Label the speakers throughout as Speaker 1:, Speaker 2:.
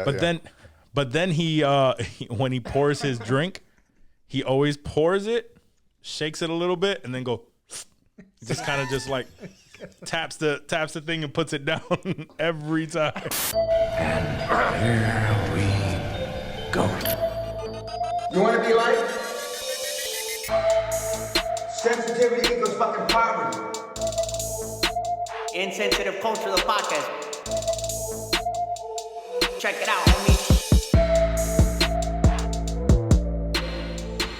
Speaker 1: But then he when he pours his drink, he always pours it, shakes it a little bit, and then just kind of just like taps the thing and puts it down every time.
Speaker 2: And here we go.
Speaker 3: You want to be like? Sensitivity equals fucking poverty.
Speaker 4: Insensitive Culture, the podcast. Check it out, homie.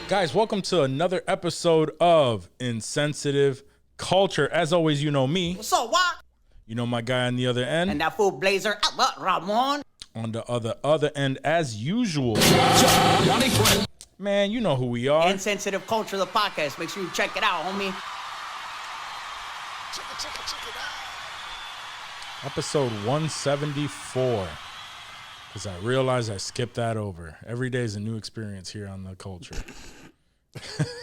Speaker 1: Guys, welcome to another episode of Insensitive Culture. As always, you know me.
Speaker 4: What's up, what?
Speaker 1: You know my guy on the other end.
Speaker 4: And that fool Blazer, Ramon.
Speaker 1: On the other end, as usual. Man, you know who we are.
Speaker 4: Insensitive Culture, the podcast. Make sure you check it out, homie.
Speaker 2: Check it out.
Speaker 1: Episode 174. Because I realized I skipped that over. Every day is a new experience here on the culture.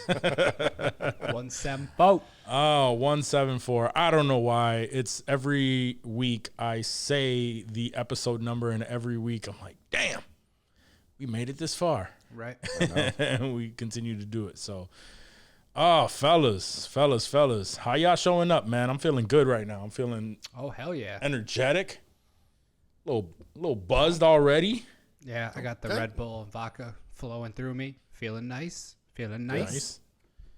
Speaker 5: 174.
Speaker 1: Oh, 174. I don't know why. It's every week I say the episode number, and every week I'm like, damn, we made it this far.
Speaker 5: Right.
Speaker 1: And we continue to do it. So, oh, fellas. How y'all showing up, man? I'm feeling good right now. I'm feeling
Speaker 5: hell yeah.
Speaker 1: energetic. Little buzzed already.
Speaker 5: Yeah, I got the Red Bull and vodka flowing through me. Feeling nice.
Speaker 1: Nice.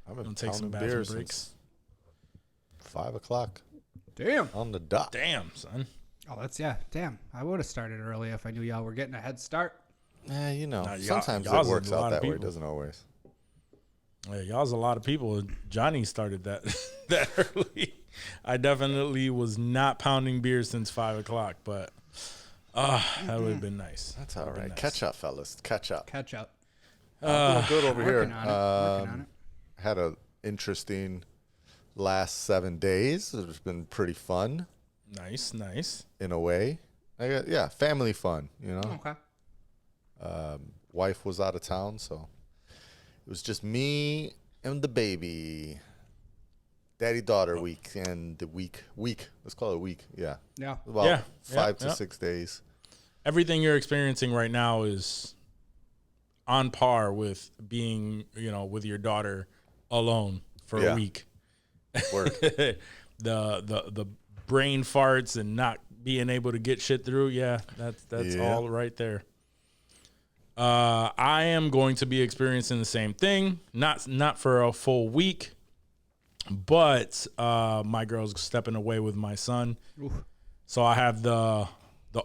Speaker 6: I've been
Speaker 1: take some
Speaker 6: pounding beer
Speaker 1: bathroom breaks.
Speaker 6: since 5 o'clock
Speaker 5: Damn.
Speaker 6: on the dot.
Speaker 1: Damn, son.
Speaker 5: Oh, damn. I would have started early if I knew y'all were getting a head start.
Speaker 6: You know,
Speaker 1: Nah,
Speaker 6: sometimes
Speaker 1: y'all's
Speaker 6: it works
Speaker 1: a lot
Speaker 6: out
Speaker 1: of
Speaker 6: that way. It
Speaker 1: people.
Speaker 6: doesn't always.
Speaker 1: Yeah, y'all's a lot of people. Johnny started that that early. I definitely was not pounding beer since 5 o'clock, but that would have been nice.
Speaker 6: That's all right.
Speaker 1: Nice.
Speaker 6: Catch up, fellas. Catch up.
Speaker 5: Catch up.
Speaker 6: I'm doing good over here.
Speaker 5: Working on it.
Speaker 6: Had an interesting last 7 days. It's been pretty fun
Speaker 1: Nice.
Speaker 6: in a way. Family fun, you know.
Speaker 5: Okay.
Speaker 6: Wife was out of town, so it was just me and the baby. Daddy-daughter week and the week. Let's call it a week. Yeah.
Speaker 5: Yeah.
Speaker 6: About 5 to 6 days.
Speaker 1: Everything you're experiencing right now is on par with being, with your daughter alone for a week.
Speaker 6: Word.
Speaker 1: the brain farts and not being able to get shit through. Yeah, that's all right there. I am going to be experiencing the same thing. Not for a full week, but my girl's stepping away with my son.
Speaker 5: Oof.
Speaker 1: So I have the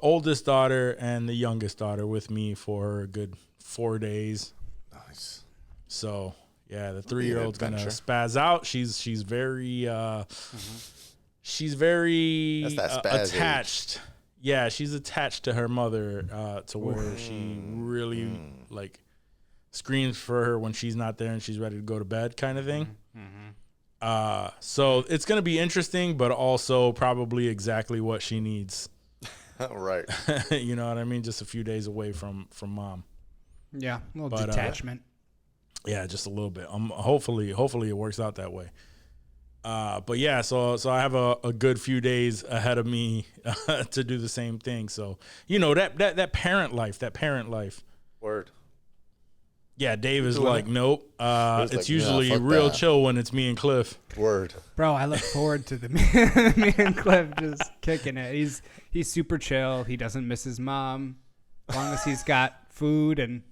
Speaker 1: oldest daughter and the youngest daughter with me for a good 4 days.
Speaker 6: Nice.
Speaker 1: So yeah, the 3-year-old's gonna
Speaker 6: adventure.
Speaker 1: spaz out. She's very she's very
Speaker 6: That's that spaz
Speaker 1: attached. Yeah, she's attached to her mother to where she really like screams for her when she's not there and she's ready to go to bed, kind of thing. So it's gonna be interesting, but also probably exactly what she needs.
Speaker 6: Right.
Speaker 1: You know what I mean? Just a few days away from mom.
Speaker 5: Yeah. A little detachment.
Speaker 1: Yeah, just a little bit. Hopefully it works out that way. But yeah, so I have a good few days ahead of me to do the same thing. So that parent life.
Speaker 6: Word.
Speaker 1: Yeah, Dave is
Speaker 6: doing
Speaker 1: like,
Speaker 6: it?
Speaker 1: nope.
Speaker 6: It's
Speaker 1: It's
Speaker 6: like,
Speaker 1: usually
Speaker 6: fuck
Speaker 1: real
Speaker 6: that.
Speaker 1: chill when it's me and Cliff.
Speaker 6: Word.
Speaker 5: Bro, I look forward to me and Cliff just kicking it. He's super chill. He doesn't miss his mom. As long as he's got food and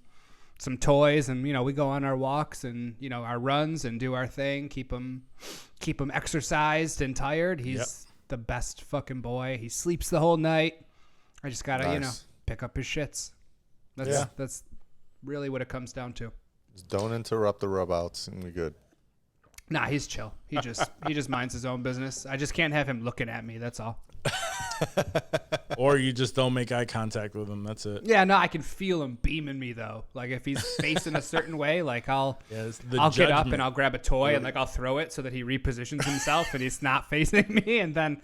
Speaker 5: some toys, and we go on our walks and our runs and do our thing. Keep him exercised and tired. He's the best fucking boy. He sleeps the whole night. I just gotta
Speaker 6: Nice.
Speaker 5: pick up his shits. That's really what it comes down to.
Speaker 6: Just don't interrupt the rub outs and we're good.
Speaker 5: Nah, he's chill. He just minds his own business. I just can't have him looking at me. That's all.
Speaker 1: Or you just don't make eye contact with him. That's it.
Speaker 5: Yeah, no, I can feel him beaming me though. Like if he's facing a certain way, like I'll
Speaker 1: It's the
Speaker 5: get up
Speaker 1: judgment.
Speaker 5: and I'll grab a toy and like I'll throw it so that he repositions himself and he's not facing me, and then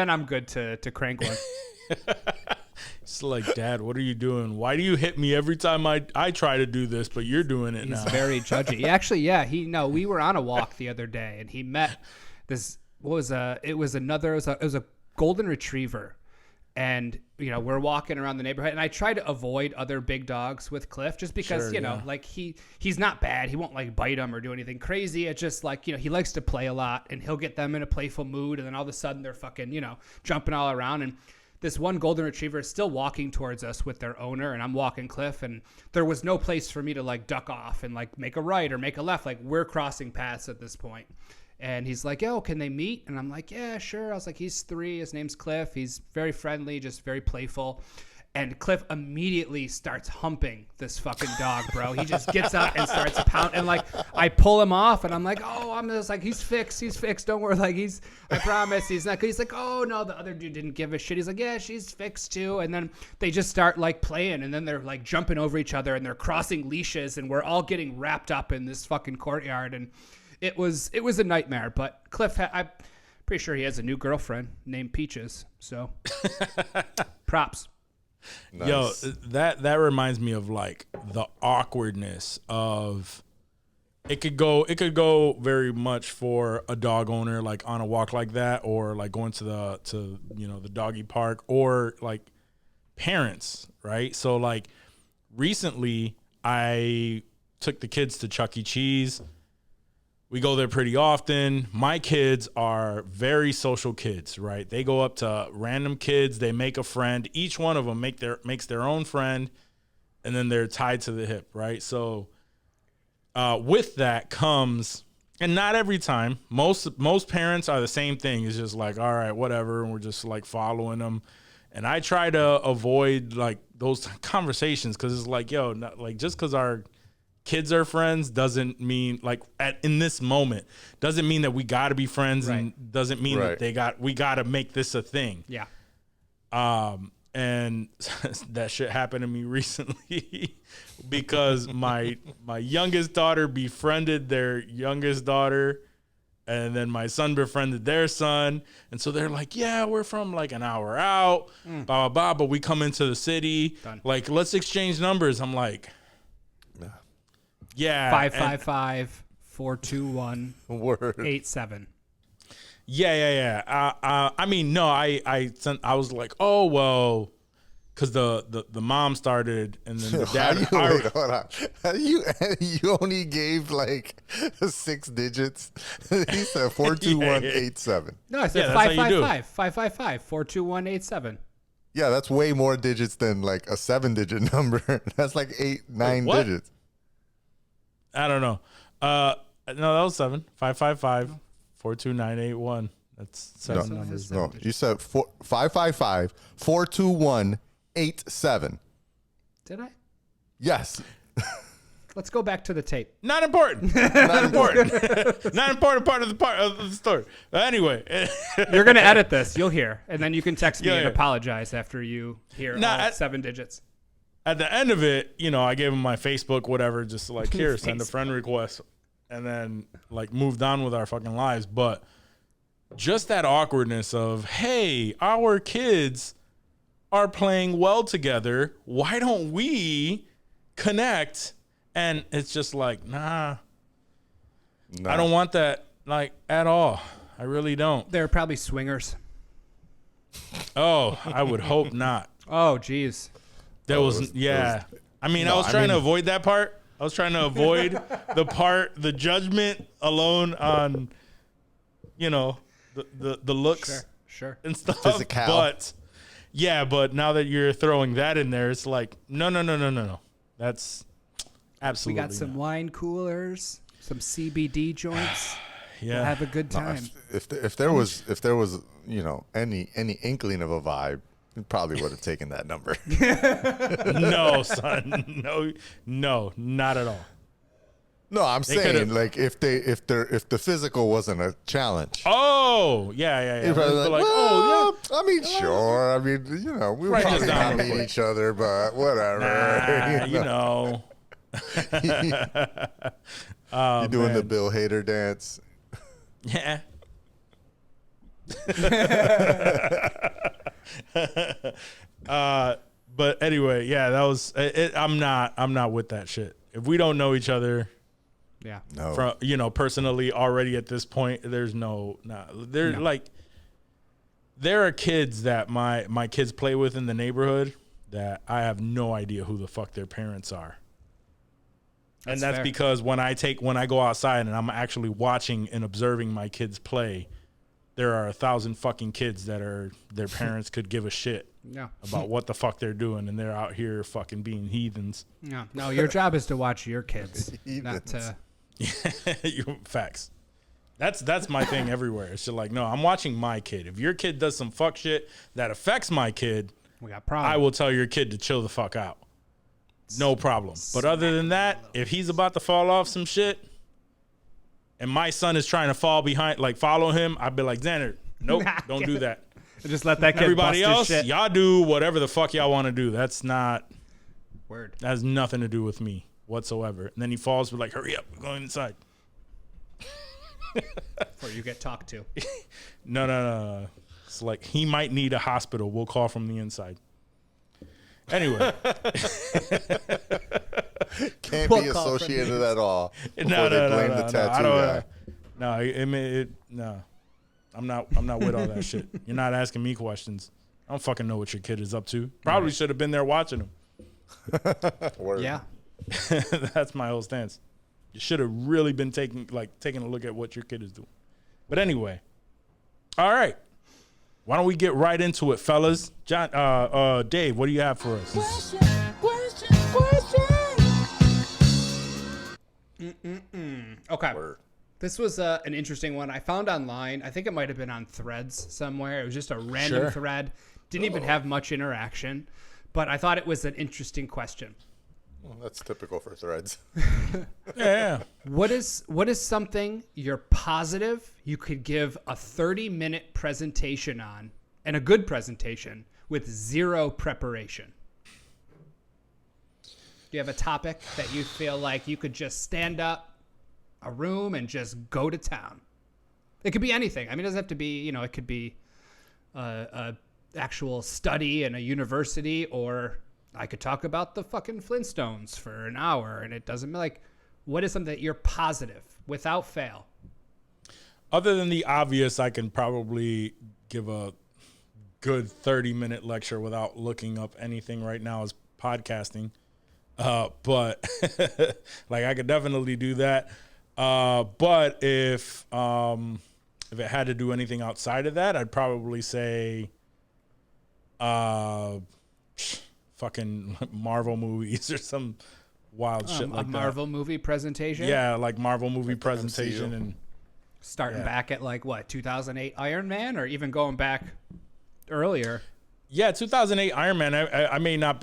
Speaker 5: I'm good to crank one.
Speaker 1: It's like, Dad, what are you doing? Why do you hit me every time I try to do this, but you're doing it
Speaker 5: He's
Speaker 1: now?
Speaker 5: very judgy. Actually, we were on a walk the other day and he met this. It was a golden retriever. And, we're walking around the neighborhood, and I try to avoid other big dogs with Cliff just because,
Speaker 1: Sure,
Speaker 5: like he's not bad. He won't like bite him or do anything crazy. It's just like, he likes to play a lot, and he'll get them in a playful mood. And then all of a sudden they're fucking, jumping all around. And this one golden retriever is still walking towards us with their owner, and I'm walking Cliff, and there was no place for me to like duck off and like make a right or make a left. Like we're crossing paths at this point. And he's like, yo, can they meet? And I'm like, yeah, sure. I was like, he's 3. His name's Cliff. He's very friendly, just very playful. And Cliff immediately starts humping this fucking dog, bro. He just gets up and starts pounding. And like, I pull him off, and I'm like, oh, I'm just like, he's fixed. Don't worry. Like, I promise he's not. He's like, oh, no, the other dude didn't give a shit. He's like, yeah, she's fixed too. And then they just start like playing, and then they're like jumping over each other, and they're crossing leashes, and we're all getting wrapped up in this fucking courtyard. And it was a nightmare, but Cliff, I'm pretty sure he has a new girlfriend named Peaches. So, props.
Speaker 6: Nice.
Speaker 1: Yo, that reminds me of like the awkwardness of it could go very much for a dog owner like on a walk like that, or like going to the doggy park, or like parents, right? So like recently I took the kids to Chuck E. Cheese. We go there pretty often. My kids are very social kids, right? They go up to random kids. They make a friend. Each one of them makes their own friend, and then they're tied to the hip, right? So with that comes, and not every time, most parents are the same thing. It's just like, all right, whatever, and we're just like following them. And I try to avoid like those conversations because it's like, yo, not, like just because our kids are friends doesn't mean like in this moment doesn't mean that we got to be friends, right. And doesn't mean that we got to make this a thing.
Speaker 5: Yeah.
Speaker 1: And that shit happened to me recently because my youngest daughter befriended their youngest daughter, and then my son befriended their son, and so they're like, yeah, we're from like an hour out, blah blah blah, but we come into the city. Done. Like, let's exchange numbers. I'm like, yeah,
Speaker 5: 555-421-87.
Speaker 1: Yeah. I mean, no, I was like, oh well, because the mom started, and then the dad.
Speaker 6: Hold on. You only gave like 6 digits. He said 42187.
Speaker 5: No, I said 555-421-87.
Speaker 6: Yeah, that's way more digits than like a 7-digit number. That's like 9 digits.
Speaker 1: I don't know. No, that was 7. 555-42981. That's 7 numbers.
Speaker 6: No, you said 555-421-87.
Speaker 5: Did I?
Speaker 6: Yes.
Speaker 5: Let's go back to the tape.
Speaker 1: Not important. Not important. Not important part of the story. Anyway,
Speaker 5: you're gonna edit this. You'll hear, and then you can text me and apologize after you hear all 7 digits.
Speaker 1: At the end of it, I gave him my Facebook, whatever, just like, here, send a friend request, and then like moved on with our fucking lives. But just that awkwardness of, hey, our kids are playing well together. Why don't we connect? And it's just like, nah. I don't want that like at all. I really don't.
Speaker 5: They're probably swingers.
Speaker 1: Oh, I would hope not.
Speaker 5: Oh, geez.
Speaker 1: I was trying to avoid that part. I was trying to avoid the judgment alone on, the looks
Speaker 5: sure.
Speaker 1: and stuff.
Speaker 6: Physical.
Speaker 1: But now that you're throwing that in there, it's like, no. That's absolutely.
Speaker 5: We got some wine coolers, some CBD joints.
Speaker 1: Yeah.
Speaker 5: We'll have a good time.
Speaker 6: If there was any inkling of a vibe, you probably would have taken that number.
Speaker 1: No, son. No, not at all.
Speaker 6: No, I'm saying like if the physical wasn't a challenge.
Speaker 1: Oh, yeah.
Speaker 6: You're probably like, oh yeah. I mean, sure. I mean, we were probably gonna meet each other, but whatever.
Speaker 1: Nah,
Speaker 6: You're doing the Bill Hader dance.
Speaker 1: Yeah. But anyway, yeah, that was it. I'm not with that shit. If we don't know each other,
Speaker 5: yeah,
Speaker 6: no,
Speaker 1: from personally already at this point, there's like There are kids that my kids play with in the neighborhood that I have no idea who the fuck their parents are. And that's
Speaker 5: fair.
Speaker 1: because when I go outside and I'm actually watching and observing my kids play, there are 1,000 fucking kids that are their parents could give a shit about what the fuck they're doing, and they're out here fucking being heathens.
Speaker 5: No, your job is to watch your kids, not to.
Speaker 1: Facts. That's my thing everywhere. It's just like, no, I'm watching my kid. If your kid does some fuck shit that affects my kid,
Speaker 5: We got problems.
Speaker 1: I will tell your kid to chill the fuck out. No problem. But other than that, if he's about to fall off some shit and my son is trying to fall behind, like follow him, I'd be like, Xander, nope, don't do that.
Speaker 5: Just let that kid
Speaker 1: Everybody
Speaker 5: bust his
Speaker 1: else,
Speaker 5: shit.
Speaker 1: y'all do whatever the fuck y'all want to do. That's not,
Speaker 5: Word.
Speaker 1: that has nothing to do with me whatsoever. And then he falls, we're like, hurry up, we're going inside.
Speaker 5: Before you get talked to.
Speaker 1: No. It's like he might need a hospital. We'll call from the inside. Anyway.
Speaker 6: Can't
Speaker 5: We'll
Speaker 6: be
Speaker 5: call
Speaker 6: associated at all.
Speaker 1: No,
Speaker 6: Before they blame the tattoo guy.
Speaker 1: No. I'm not with all that shit. You're not asking me questions. I don't fucking know what your kid is up to. Probably should have been there watching him.
Speaker 6: Word.
Speaker 5: Yeah.
Speaker 1: That's my whole stance. You should have really been taking a look at what your kid is doing. But anyway, all right. Why don't we get right into it, fellas? John, Dave, what do you have for us?
Speaker 5: Okay.
Speaker 6: Word.
Speaker 5: This was an interesting one I found online. I think it might have been on Threads somewhere. It was just a random thread. Didn't even have much interaction, but I thought it was an interesting question.
Speaker 6: Well, that's typical for threads.
Speaker 1: Yeah.
Speaker 5: What is something you're positive you could give a 30-minute presentation on, and a good presentation, with zero preparation? Do you have a topic that you feel like you could just stand up a room and just go to town? It could be anything. I mean, it doesn't have to be, it could be a actual study in a university, or I could talk about the fucking Flintstones for an hour, and it doesn't what is something that you're positive without fail?
Speaker 1: Other than the obvious, I can probably give a good 30-minute lecture without looking up anything right now as podcasting. But I could definitely do that. But if it had to do anything outside of that, I'd probably say fucking Marvel movies or some wild shit like
Speaker 5: a Marvel movie presentation?
Speaker 1: Yeah, like Marvel movie
Speaker 6: Like
Speaker 1: presentation
Speaker 6: MCU.
Speaker 1: and
Speaker 5: Starting back at 2008 Iron Man, or even going back earlier?
Speaker 1: yeah, 2008 Iron Man. I may not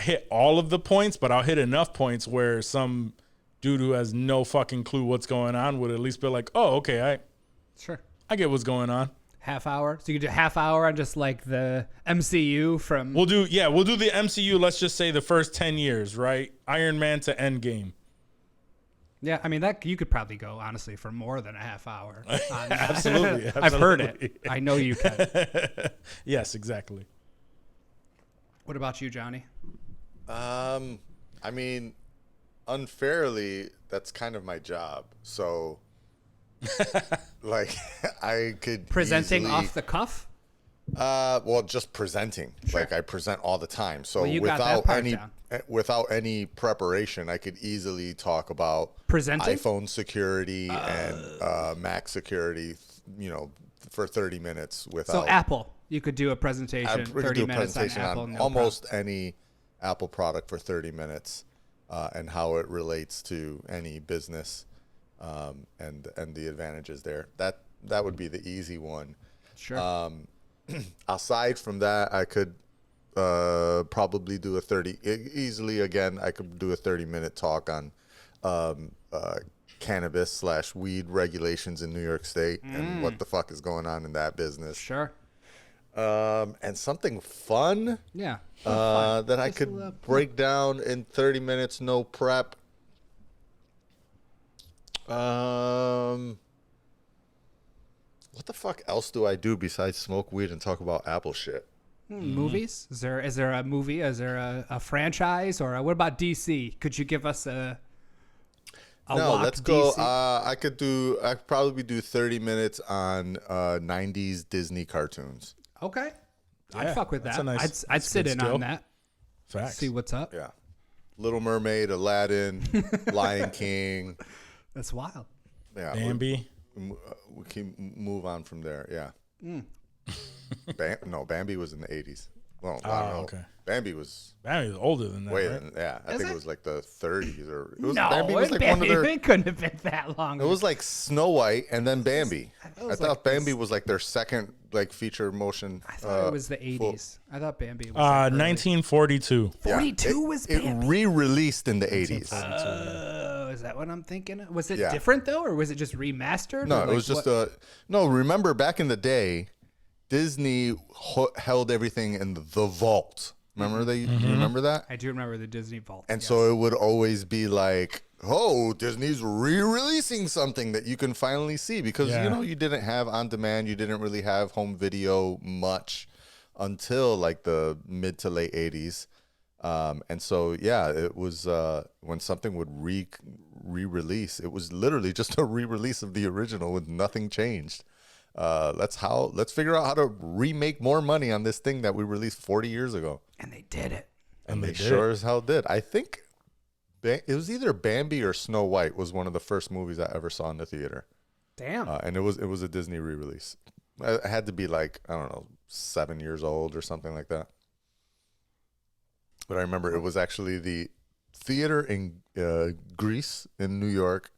Speaker 1: hit all of the points, but I'll hit enough points where some dude who has no fucking clue what's going on would at least be like, oh, okay,
Speaker 5: Sure.
Speaker 1: I get what's going on.
Speaker 5: Half hour? So you could do half hour on just the MCU from...
Speaker 1: We'll do the MCU, let's just say the first 10 years, right? Iron Man to Endgame.
Speaker 5: Yeah, I mean, that you could probably go, honestly, for more than a half hour. On that.
Speaker 1: Absolutely.
Speaker 5: I've heard it. I know you can.
Speaker 1: Yes, exactly.
Speaker 5: What about you, Johnny?
Speaker 6: I mean, unfairly, that's kind of my job. So, I could
Speaker 5: Presenting
Speaker 6: easily,
Speaker 5: off the cuff?
Speaker 6: well, just presenting.
Speaker 5: Sure.
Speaker 6: I present all the time. So
Speaker 5: Well, you got that part down.
Speaker 6: without any preparation, I could easily talk about
Speaker 5: Presenting?
Speaker 6: iPhone security and Mac security, for 30 minutes without.
Speaker 5: So Apple, you could do a presentation,
Speaker 6: we could
Speaker 5: 30
Speaker 6: do a
Speaker 5: minutes on
Speaker 6: presentation
Speaker 5: Apple.
Speaker 6: on
Speaker 5: No
Speaker 6: almost any Apple product for 30 minutes, and how it relates to any business, and the advantages there. That would be the easy one.
Speaker 5: Sure.
Speaker 6: Aside from that, I could probably do a 30-minute talk on cannabis / weed regulations in New York State and what the fuck is going on in that business.
Speaker 5: Sure.
Speaker 6: And something fun
Speaker 5: Yeah.
Speaker 6: that I could break down in 30 minutes, no prep. What the fuck else do I do besides smoke weed and talk about Apple shit?
Speaker 5: Movies? Is there a movie? Is there a franchise? Or what about DC? Could you give us a...
Speaker 6: No,
Speaker 5: walk
Speaker 6: let's go.
Speaker 5: DC.
Speaker 6: I could probably do 30 minutes on 90s Disney cartoons.
Speaker 5: Okay. I'd
Speaker 1: Yeah,
Speaker 5: fuck with
Speaker 1: that's
Speaker 5: that.
Speaker 1: a nice-
Speaker 5: I'd
Speaker 1: that's a
Speaker 5: sit
Speaker 1: good
Speaker 5: in
Speaker 1: skill.
Speaker 5: on that.
Speaker 1: Facts.
Speaker 5: See what's up.
Speaker 6: Yeah. Little Mermaid, Aladdin, Lion King.
Speaker 5: That's wild.
Speaker 6: Yeah.
Speaker 1: Bambi.
Speaker 6: We can move on from there. Yeah. No, Bambi was in the 80s. Well, I don't know.
Speaker 1: Okay.
Speaker 6: Bambi was
Speaker 1: Bambi was older than that,
Speaker 6: way
Speaker 1: right?
Speaker 6: than, yeah. I think it was like the 30s or it was,
Speaker 5: No,
Speaker 6: Bambi was like one of their.
Speaker 5: it couldn't have been that long.
Speaker 6: It was like Snow White and then Bambi. I
Speaker 5: was
Speaker 6: thought
Speaker 5: like
Speaker 6: Bambi was like their second like feature motion.
Speaker 5: I thought it was the 80s.
Speaker 6: full-
Speaker 5: I thought Bambi was like early.
Speaker 1: 1942.
Speaker 5: 42 was
Speaker 6: It
Speaker 5: Bambi.
Speaker 6: re-released in the 80s.
Speaker 5: Oh, is that what I'm thinking of? Was it
Speaker 6: Yeah.
Speaker 5: different though, or was it just remastered?
Speaker 6: No,
Speaker 5: or
Speaker 6: it
Speaker 5: like
Speaker 6: was just
Speaker 5: what?
Speaker 6: no. Remember back in the day, Disney held everything in the vault. Remember you remember that?
Speaker 5: I do remember the Disney Vault.
Speaker 6: And so it would always be like, oh, Disney's re-releasing something that you can finally see because
Speaker 1: Yeah.
Speaker 6: you didn't have on demand, you didn't really have home video much until like the mid to late 80s. And so yeah, it was when something would re-release, it was literally just a re-release of the original with nothing changed. Let's figure out how to remake more money on this thing that we released 40 years ago.
Speaker 5: And they did it.
Speaker 6: And they
Speaker 1: did
Speaker 6: sure
Speaker 1: it.
Speaker 6: as hell did. I think it was either Bambi or Snow White was one of the first movies I ever saw in the theater.
Speaker 5: Damn.
Speaker 6: And it was a Disney re-release. I had to be like, I don't know, 7 years old or something like that. But I remember it was actually the theater in Greece in New York,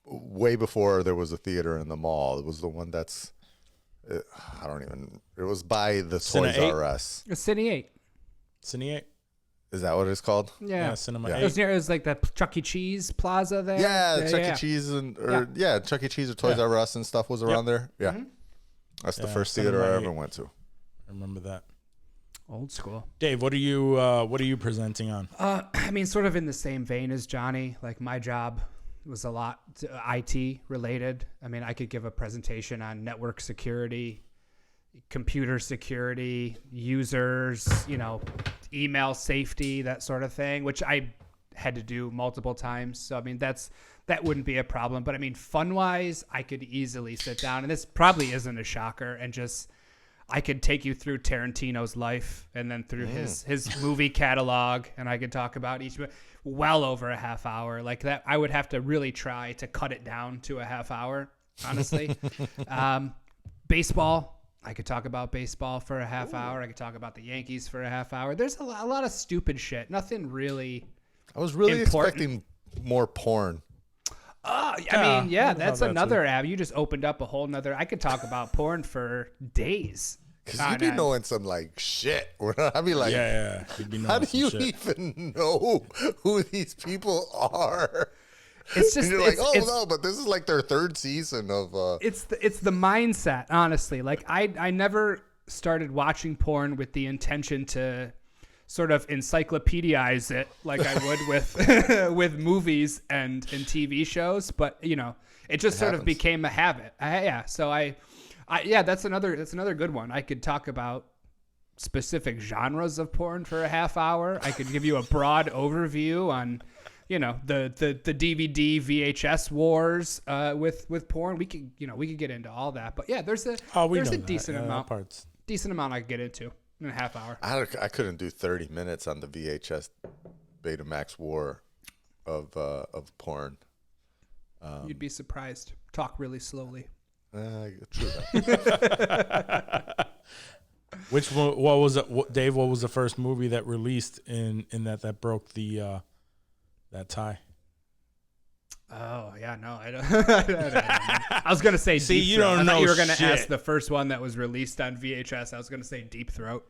Speaker 6: way before there was a theater in the mall. It was the one that's, it was by the
Speaker 1: Cine
Speaker 6: Toys
Speaker 1: 8?
Speaker 6: R Us.
Speaker 5: It was Cine 8.
Speaker 1: Cine 8?
Speaker 6: Is that what it's called?
Speaker 5: Yeah.
Speaker 1: Cinema
Speaker 6: Yeah.
Speaker 1: 8.
Speaker 5: It was like the Chuck E. Cheese Plaza there.
Speaker 6: Yeah, Chuck E. Cheese Chuck E. Cheese or Toys
Speaker 1: Yeah.
Speaker 6: R Us and stuff was around there. Yeah, that's the
Speaker 1: Yeah,
Speaker 6: first
Speaker 1: Cinema
Speaker 6: theater I
Speaker 1: 8.
Speaker 6: ever went to.
Speaker 1: I remember that.
Speaker 5: Old school.
Speaker 1: Dave, what are you presenting on?
Speaker 5: I mean, sort of in the same vein as Johnny. Like my job was a lot IT related. I mean, I could give a presentation on network security, computer security, users, email safety, that sort of thing, which I had to do multiple times. So, I mean, that wouldn't be a problem. But I mean, fun wise, I could easily sit down, and this probably isn't a shocker, and just, I could take you through Tarantino's life and then through his movie catalog, and I could talk about each well over a half hour like that. I would have to really try to cut it down to a half hour, honestly. Baseball. I could talk about baseball for a half hour. I could talk about the Yankees for a half hour. There's a lot of stupid shit. Nothing really.
Speaker 6: I was really
Speaker 5: Important.
Speaker 6: expecting more porn.
Speaker 5: I mean,
Speaker 1: I
Speaker 5: yeah,
Speaker 1: would
Speaker 5: that's
Speaker 1: have that
Speaker 5: another app. You just opened up a whole nother. I could talk about porn for days.
Speaker 6: Because you be knowing some like shit. I'd be like,
Speaker 1: Yeah. You'd be
Speaker 6: how
Speaker 1: knowing
Speaker 6: do you
Speaker 1: some shit.
Speaker 6: even know who these people are?
Speaker 5: It's just
Speaker 6: And you're like,
Speaker 5: it's,
Speaker 6: no, but this is like their third season of.
Speaker 5: it's the mindset, honestly. Like I never started watching porn with the intention to sort of encyclopedize it like I would with with movies and TV shows, but it just sort of
Speaker 6: happens.
Speaker 5: became a habit. That's another good one. I could talk about specific genres of porn for a half hour. I could give you a broad overview on the DVD VHS wars with porn. We could get into all that, but yeah, there's a decent amount I could get into in a half hour.
Speaker 6: I couldn't do 30 minutes on the VHS Betamax war of porn.
Speaker 5: You'd be surprised. Talk really slowly.
Speaker 6: True that.
Speaker 1: Which one? What was it, Dave? What was the first movie that released in that broke the that tie?
Speaker 5: Oh yeah, no, I don't. I don't know. I was gonna say.
Speaker 1: See,
Speaker 5: Deep
Speaker 1: you
Speaker 5: Throat.
Speaker 1: don't
Speaker 5: I thought
Speaker 1: know
Speaker 5: you were gonna
Speaker 1: shit.
Speaker 5: ask the first one that was released on VHS. I was gonna say Deep Throat.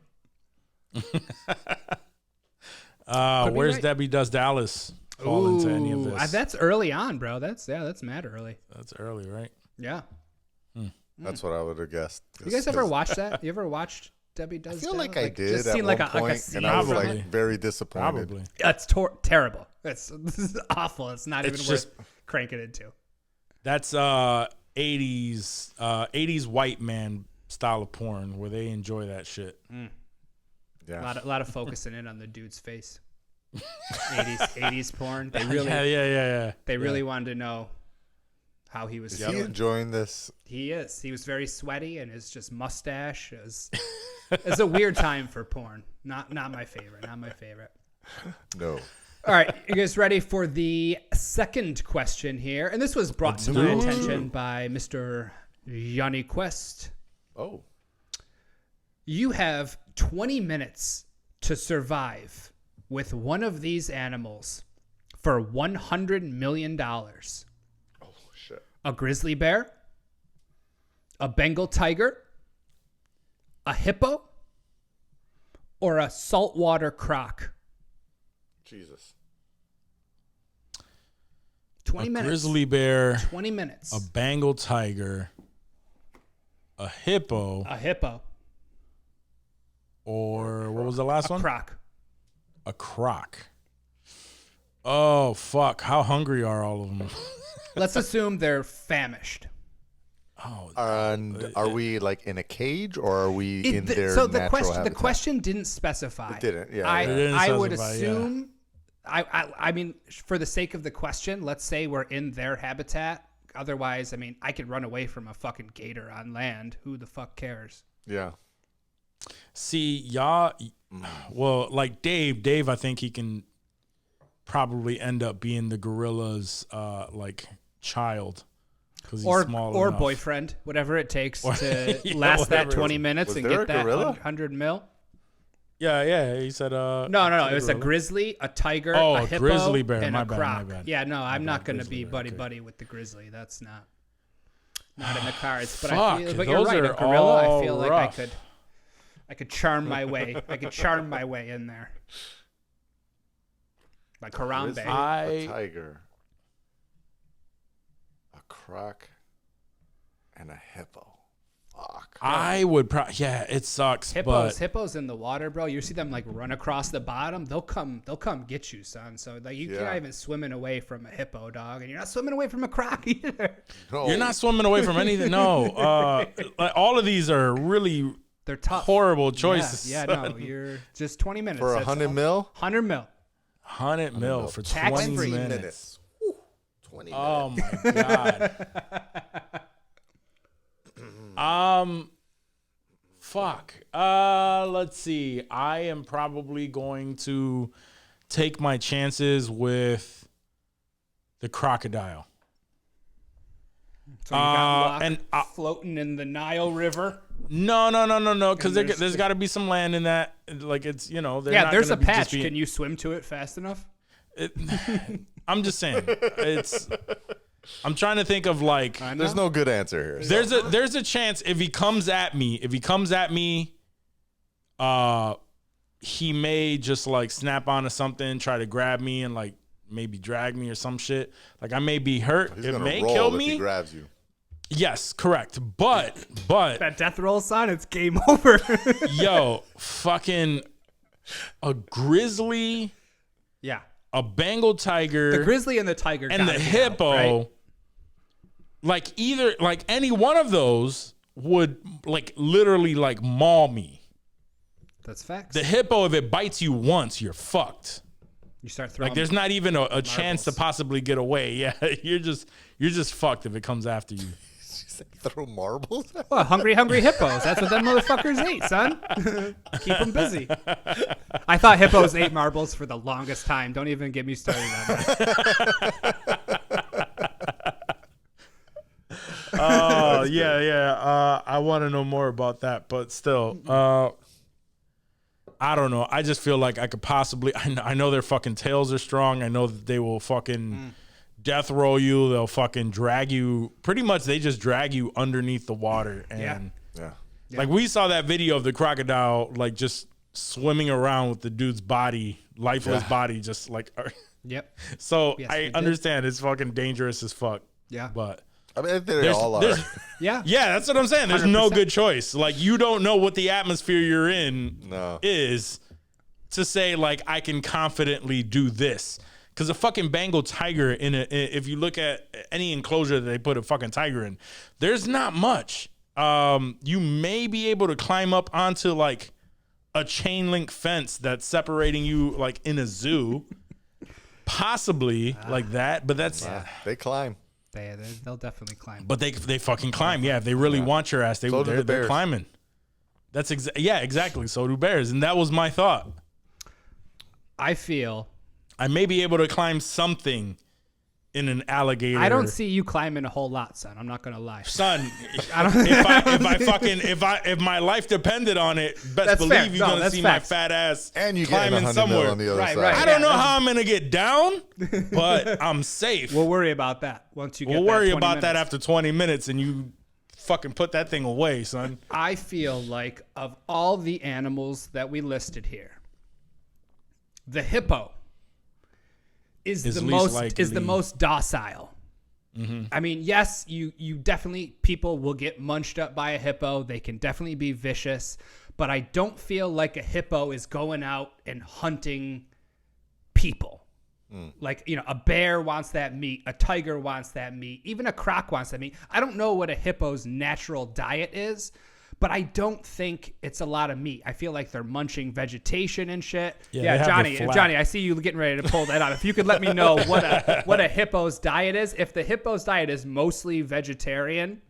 Speaker 1: Where's
Speaker 5: right.
Speaker 1: Debbie Does Dallas fall into any of this?
Speaker 5: That's early on, bro. That's mad early.
Speaker 1: That's early, right?
Speaker 5: Yeah.
Speaker 6: That's what I would have guessed.
Speaker 5: You guys ever watched that? You ever watched Debbie Does?
Speaker 6: I feel
Speaker 5: Dallas?
Speaker 6: like I did
Speaker 5: Just
Speaker 6: at
Speaker 5: seen
Speaker 6: one
Speaker 5: like a
Speaker 6: point,
Speaker 5: scene
Speaker 6: and I was
Speaker 5: from
Speaker 1: Probably.
Speaker 6: like
Speaker 5: it.
Speaker 6: very disappointed.
Speaker 1: Probably.
Speaker 5: That's terrible. This is awful. It's not
Speaker 1: It's
Speaker 5: even
Speaker 1: just-
Speaker 5: worth cranking into.
Speaker 1: That's 80s white man style of porn where they enjoy that shit.
Speaker 6: Yeah.
Speaker 5: A lot of focusing in on the dude's face. 80s porn. They really,
Speaker 1: yeah.
Speaker 5: They really wanted to know how he was
Speaker 6: Is he
Speaker 5: feeling.
Speaker 6: enjoying this?
Speaker 5: He is. He was very sweaty, and his just mustache is. It's a weird time for porn. Not my favorite. Not my favorite.
Speaker 6: No.
Speaker 5: All right, you guys ready for the second question here? And this was brought to my attention by Mr. Yanni Quest.
Speaker 6: Oh.
Speaker 5: You have 20 minutes to survive with one of these animals for $100 million.
Speaker 6: Oh, shit.
Speaker 5: A grizzly bear, a Bengal tiger, a hippo, or a saltwater croc.
Speaker 6: Jesus.
Speaker 5: 20 minutes.
Speaker 1: Grizzly bear,
Speaker 5: 20 minutes.
Speaker 1: a Bengal tiger, a hippo,
Speaker 5: A hippo.
Speaker 1: or what was the last
Speaker 5: A
Speaker 1: one?
Speaker 5: croc.
Speaker 1: A croc. Oh, fuck. How hungry are all of them?
Speaker 5: Let's assume they're famished.
Speaker 6: And are we like in a cage or are we in their
Speaker 5: So
Speaker 6: natural
Speaker 5: the
Speaker 6: habitat?
Speaker 5: question didn't specify.
Speaker 6: It didn't, yeah.
Speaker 5: I,
Speaker 6: It
Speaker 1: didn't
Speaker 5: I would
Speaker 1: specify,
Speaker 5: assume. I mean, for the sake of the question, let's say we're in their habitat. Otherwise, I mean, I could run away from a fucking gator on land. Who the fuck cares?
Speaker 6: Yeah.
Speaker 1: See, y'all, well, like Dave, I think he can probably end up being the gorilla's like child. He's
Speaker 5: Or
Speaker 1: small enough.
Speaker 5: boyfriend, whatever it takes to
Speaker 1: Yeah,
Speaker 5: last that
Speaker 1: whatever.
Speaker 5: 20 minutes
Speaker 6: Was
Speaker 5: and
Speaker 6: there
Speaker 5: get
Speaker 6: a
Speaker 5: that
Speaker 6: gorilla?
Speaker 5: 100 mil.
Speaker 1: Yeah, he said
Speaker 5: No. It was a grizzly, a tiger,
Speaker 1: Oh,
Speaker 5: a
Speaker 1: a
Speaker 5: hippo,
Speaker 1: grizzly bear.
Speaker 5: and
Speaker 1: My
Speaker 5: a
Speaker 1: bad,
Speaker 5: croc.
Speaker 1: my bad.
Speaker 5: Yeah, no, I'm not going to
Speaker 1: grizzly
Speaker 5: be
Speaker 1: bear, okay.
Speaker 5: buddy with the grizzly. That's not in the cards. But
Speaker 1: Fuck,
Speaker 5: but you're
Speaker 1: those
Speaker 5: right. A
Speaker 1: are
Speaker 5: gorilla, I
Speaker 1: all
Speaker 5: feel like
Speaker 1: rough.
Speaker 5: I could charm my way. I could charm my way in there. Like Harambe.
Speaker 6: Grizzly,
Speaker 1: I-
Speaker 6: a tiger, a croc, and a hippo. Fuck.
Speaker 1: I would probably, yeah, it sucks,
Speaker 5: Hippos in the water, bro. You see them like run across the bottom. They'll come get you, son. So like you're not even swimming away from a hippo, dog, and you're not swimming away from a croc either.
Speaker 6: No.
Speaker 1: you're not swimming away from anything. No, like all of these are really
Speaker 5: They're tough.
Speaker 1: horrible choices.
Speaker 5: Yeah, no, you're just 20 minutes.
Speaker 6: For
Speaker 5: That's
Speaker 6: 100
Speaker 5: all.
Speaker 6: mil?
Speaker 5: 100 mil.
Speaker 1: 100 mil for
Speaker 5: Tax
Speaker 1: 20
Speaker 5: free.
Speaker 1: minutes.
Speaker 6: Whew. 20 minutes.
Speaker 1: Oh my god. Fuck. Let's see. I am probably going to take my chances with the crocodile.
Speaker 5: So you got Locke
Speaker 1: and
Speaker 5: floating in the Nile River.
Speaker 1: No, because
Speaker 5: And
Speaker 1: there's got to be some land in that. Like it's, they're
Speaker 5: Yeah,
Speaker 1: not
Speaker 5: there's
Speaker 1: gonna
Speaker 5: a
Speaker 1: be just
Speaker 5: patch.
Speaker 1: being-
Speaker 5: Can you swim to it fast enough?
Speaker 1: I'm just saying. I'm trying to think of like.
Speaker 5: I know.
Speaker 6: There's no good answer here.
Speaker 1: There's a chance if he comes at me, he may just like snap onto something, try to grab me and like maybe drag me or some shit. Like I may be hurt.
Speaker 6: He's
Speaker 1: It
Speaker 6: gonna
Speaker 1: may
Speaker 6: roll
Speaker 1: kill
Speaker 6: if
Speaker 1: me.
Speaker 6: he grabs you.
Speaker 1: Yes, correct. But
Speaker 5: That death roll sign, it's game over.
Speaker 1: yo, fucking a grizzly,
Speaker 5: Yeah.
Speaker 1: a Bengal tiger,
Speaker 5: The grizzly and the tiger
Speaker 1: and the
Speaker 5: gotta be out,
Speaker 1: hippo,
Speaker 5: right?
Speaker 1: like any one of those would like literally like maul me.
Speaker 5: That's facts.
Speaker 1: The hippo, if it bites you once, you're fucked.
Speaker 5: You start throwing.
Speaker 1: Like there's not even a chance to
Speaker 5: marbles.
Speaker 1: possibly get away. Yeah, you're just fucked if it comes after you.
Speaker 6: Throw marbles?
Speaker 5: Well, hungry hippos. That's what them motherfuckers ate, son. Keep them busy. I thought hippos ate marbles for the longest time. Don't even get me started on that.
Speaker 1: Oh yeah. I want to know more about that, but still, I don't know. I just feel like I could possibly. I know their fucking tails are strong. I know that they will fucking death roll you. They'll fucking drag you. Pretty much, they just drag you underneath the water. And
Speaker 6: Yeah.
Speaker 1: like we saw that video of the crocodile, like just swimming around with the dude's body, lifeless body, just like.
Speaker 5: Yep.
Speaker 1: So
Speaker 5: Yes, we
Speaker 1: I
Speaker 5: did.
Speaker 1: understand it's fucking dangerous as fuck.
Speaker 5: Yeah.
Speaker 1: But.
Speaker 6: I mean, they all are.
Speaker 5: Yeah.
Speaker 1: Yeah, that's what I'm saying. There's no
Speaker 5: 100%.
Speaker 1: good choice. Like you don't know what the atmosphere you're in is to say like I can confidently do this. Because a fucking Bengal tiger if you look at any enclosure that they put a fucking tiger in, there's not much. You may be able to climb up onto like a chain link fence that's separating you like in a zoo, possibly like that. But that's
Speaker 6: They climb.
Speaker 5: They'll definitely climb.
Speaker 1: but they fucking climb. Yeah, if they really want your ass,
Speaker 6: So do the
Speaker 1: they're
Speaker 6: bears.
Speaker 1: climbing. That's exactly. So do bears, and that was my thought.
Speaker 5: I feel
Speaker 1: I may be able to climb something in an alligator.
Speaker 5: I don't see you climbing a whole lot, son. I'm not gonna lie.
Speaker 1: Son, if my life depended on it, best
Speaker 5: That's fair.
Speaker 1: believe you're
Speaker 5: No,
Speaker 1: gonna
Speaker 5: that's
Speaker 1: see
Speaker 5: facts.
Speaker 1: my fat ass
Speaker 6: And you get
Speaker 1: climbing
Speaker 6: 100
Speaker 1: somewhere.
Speaker 6: mil on the other
Speaker 5: Right,
Speaker 6: side.
Speaker 5: right.
Speaker 1: I don't know
Speaker 5: Yeah,
Speaker 1: how I'm gonna get down, but I'm safe.
Speaker 5: We'll worry about that once you get.
Speaker 1: We'll
Speaker 5: that
Speaker 1: worry
Speaker 5: 20
Speaker 1: about that
Speaker 5: minutes.
Speaker 1: after 20 minutes, and you fucking put that thing away, son.
Speaker 5: I feel like of all the animals that we listed here, the hippo is
Speaker 1: Is
Speaker 5: the
Speaker 1: least
Speaker 5: most
Speaker 1: likely.
Speaker 5: docile. I mean, yes, you definitely, people will get munched up by a hippo. They can definitely be vicious, but I don't feel like a hippo is going out and hunting people. Like, you know, a bear wants that meat, a tiger wants that meat, even a croc wants that meat. I don't know what a hippo's natural diet is, but I don't think it's a lot of meat. I feel like they're munching vegetation and shit.
Speaker 1: Yeah, they
Speaker 5: Yeah,
Speaker 1: have
Speaker 5: Johnny,
Speaker 1: the flat.
Speaker 5: Johnny, I see you getting ready to pull that up. If you could let me know what a hippo's diet is. If the hippo's diet is mostly vegetarian,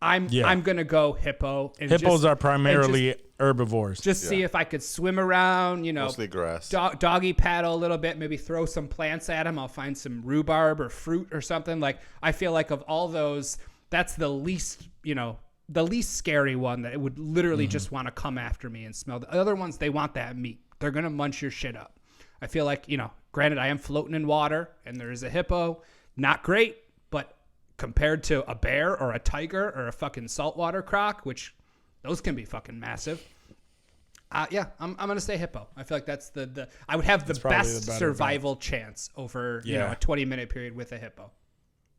Speaker 5: I'm gonna go hippo. And
Speaker 1: Hippos are primarily herbivores.
Speaker 5: just see if I could swim around, you know,
Speaker 6: Mostly grass.
Speaker 5: doggy paddle a little bit, maybe throw some plants at him. I'll find some rhubarb or fruit or something. Like, I feel like of all those, that's the least, you know, the least scary one that it would literally just want to come after me and smell. The other ones, they want that meat. They're going to munch your shit up. I feel like, you know, granted, I am floating in water and there is a hippo. Not great, but compared to a bear or a tiger or a fucking saltwater croc, which those can be fucking massive. Yeah, I'm going to say hippo. I feel like that's the I would have the
Speaker 1: probably
Speaker 5: best
Speaker 1: the better
Speaker 5: survival chance over, you know,
Speaker 1: Yeah.
Speaker 5: a 20-minute period with a hippo.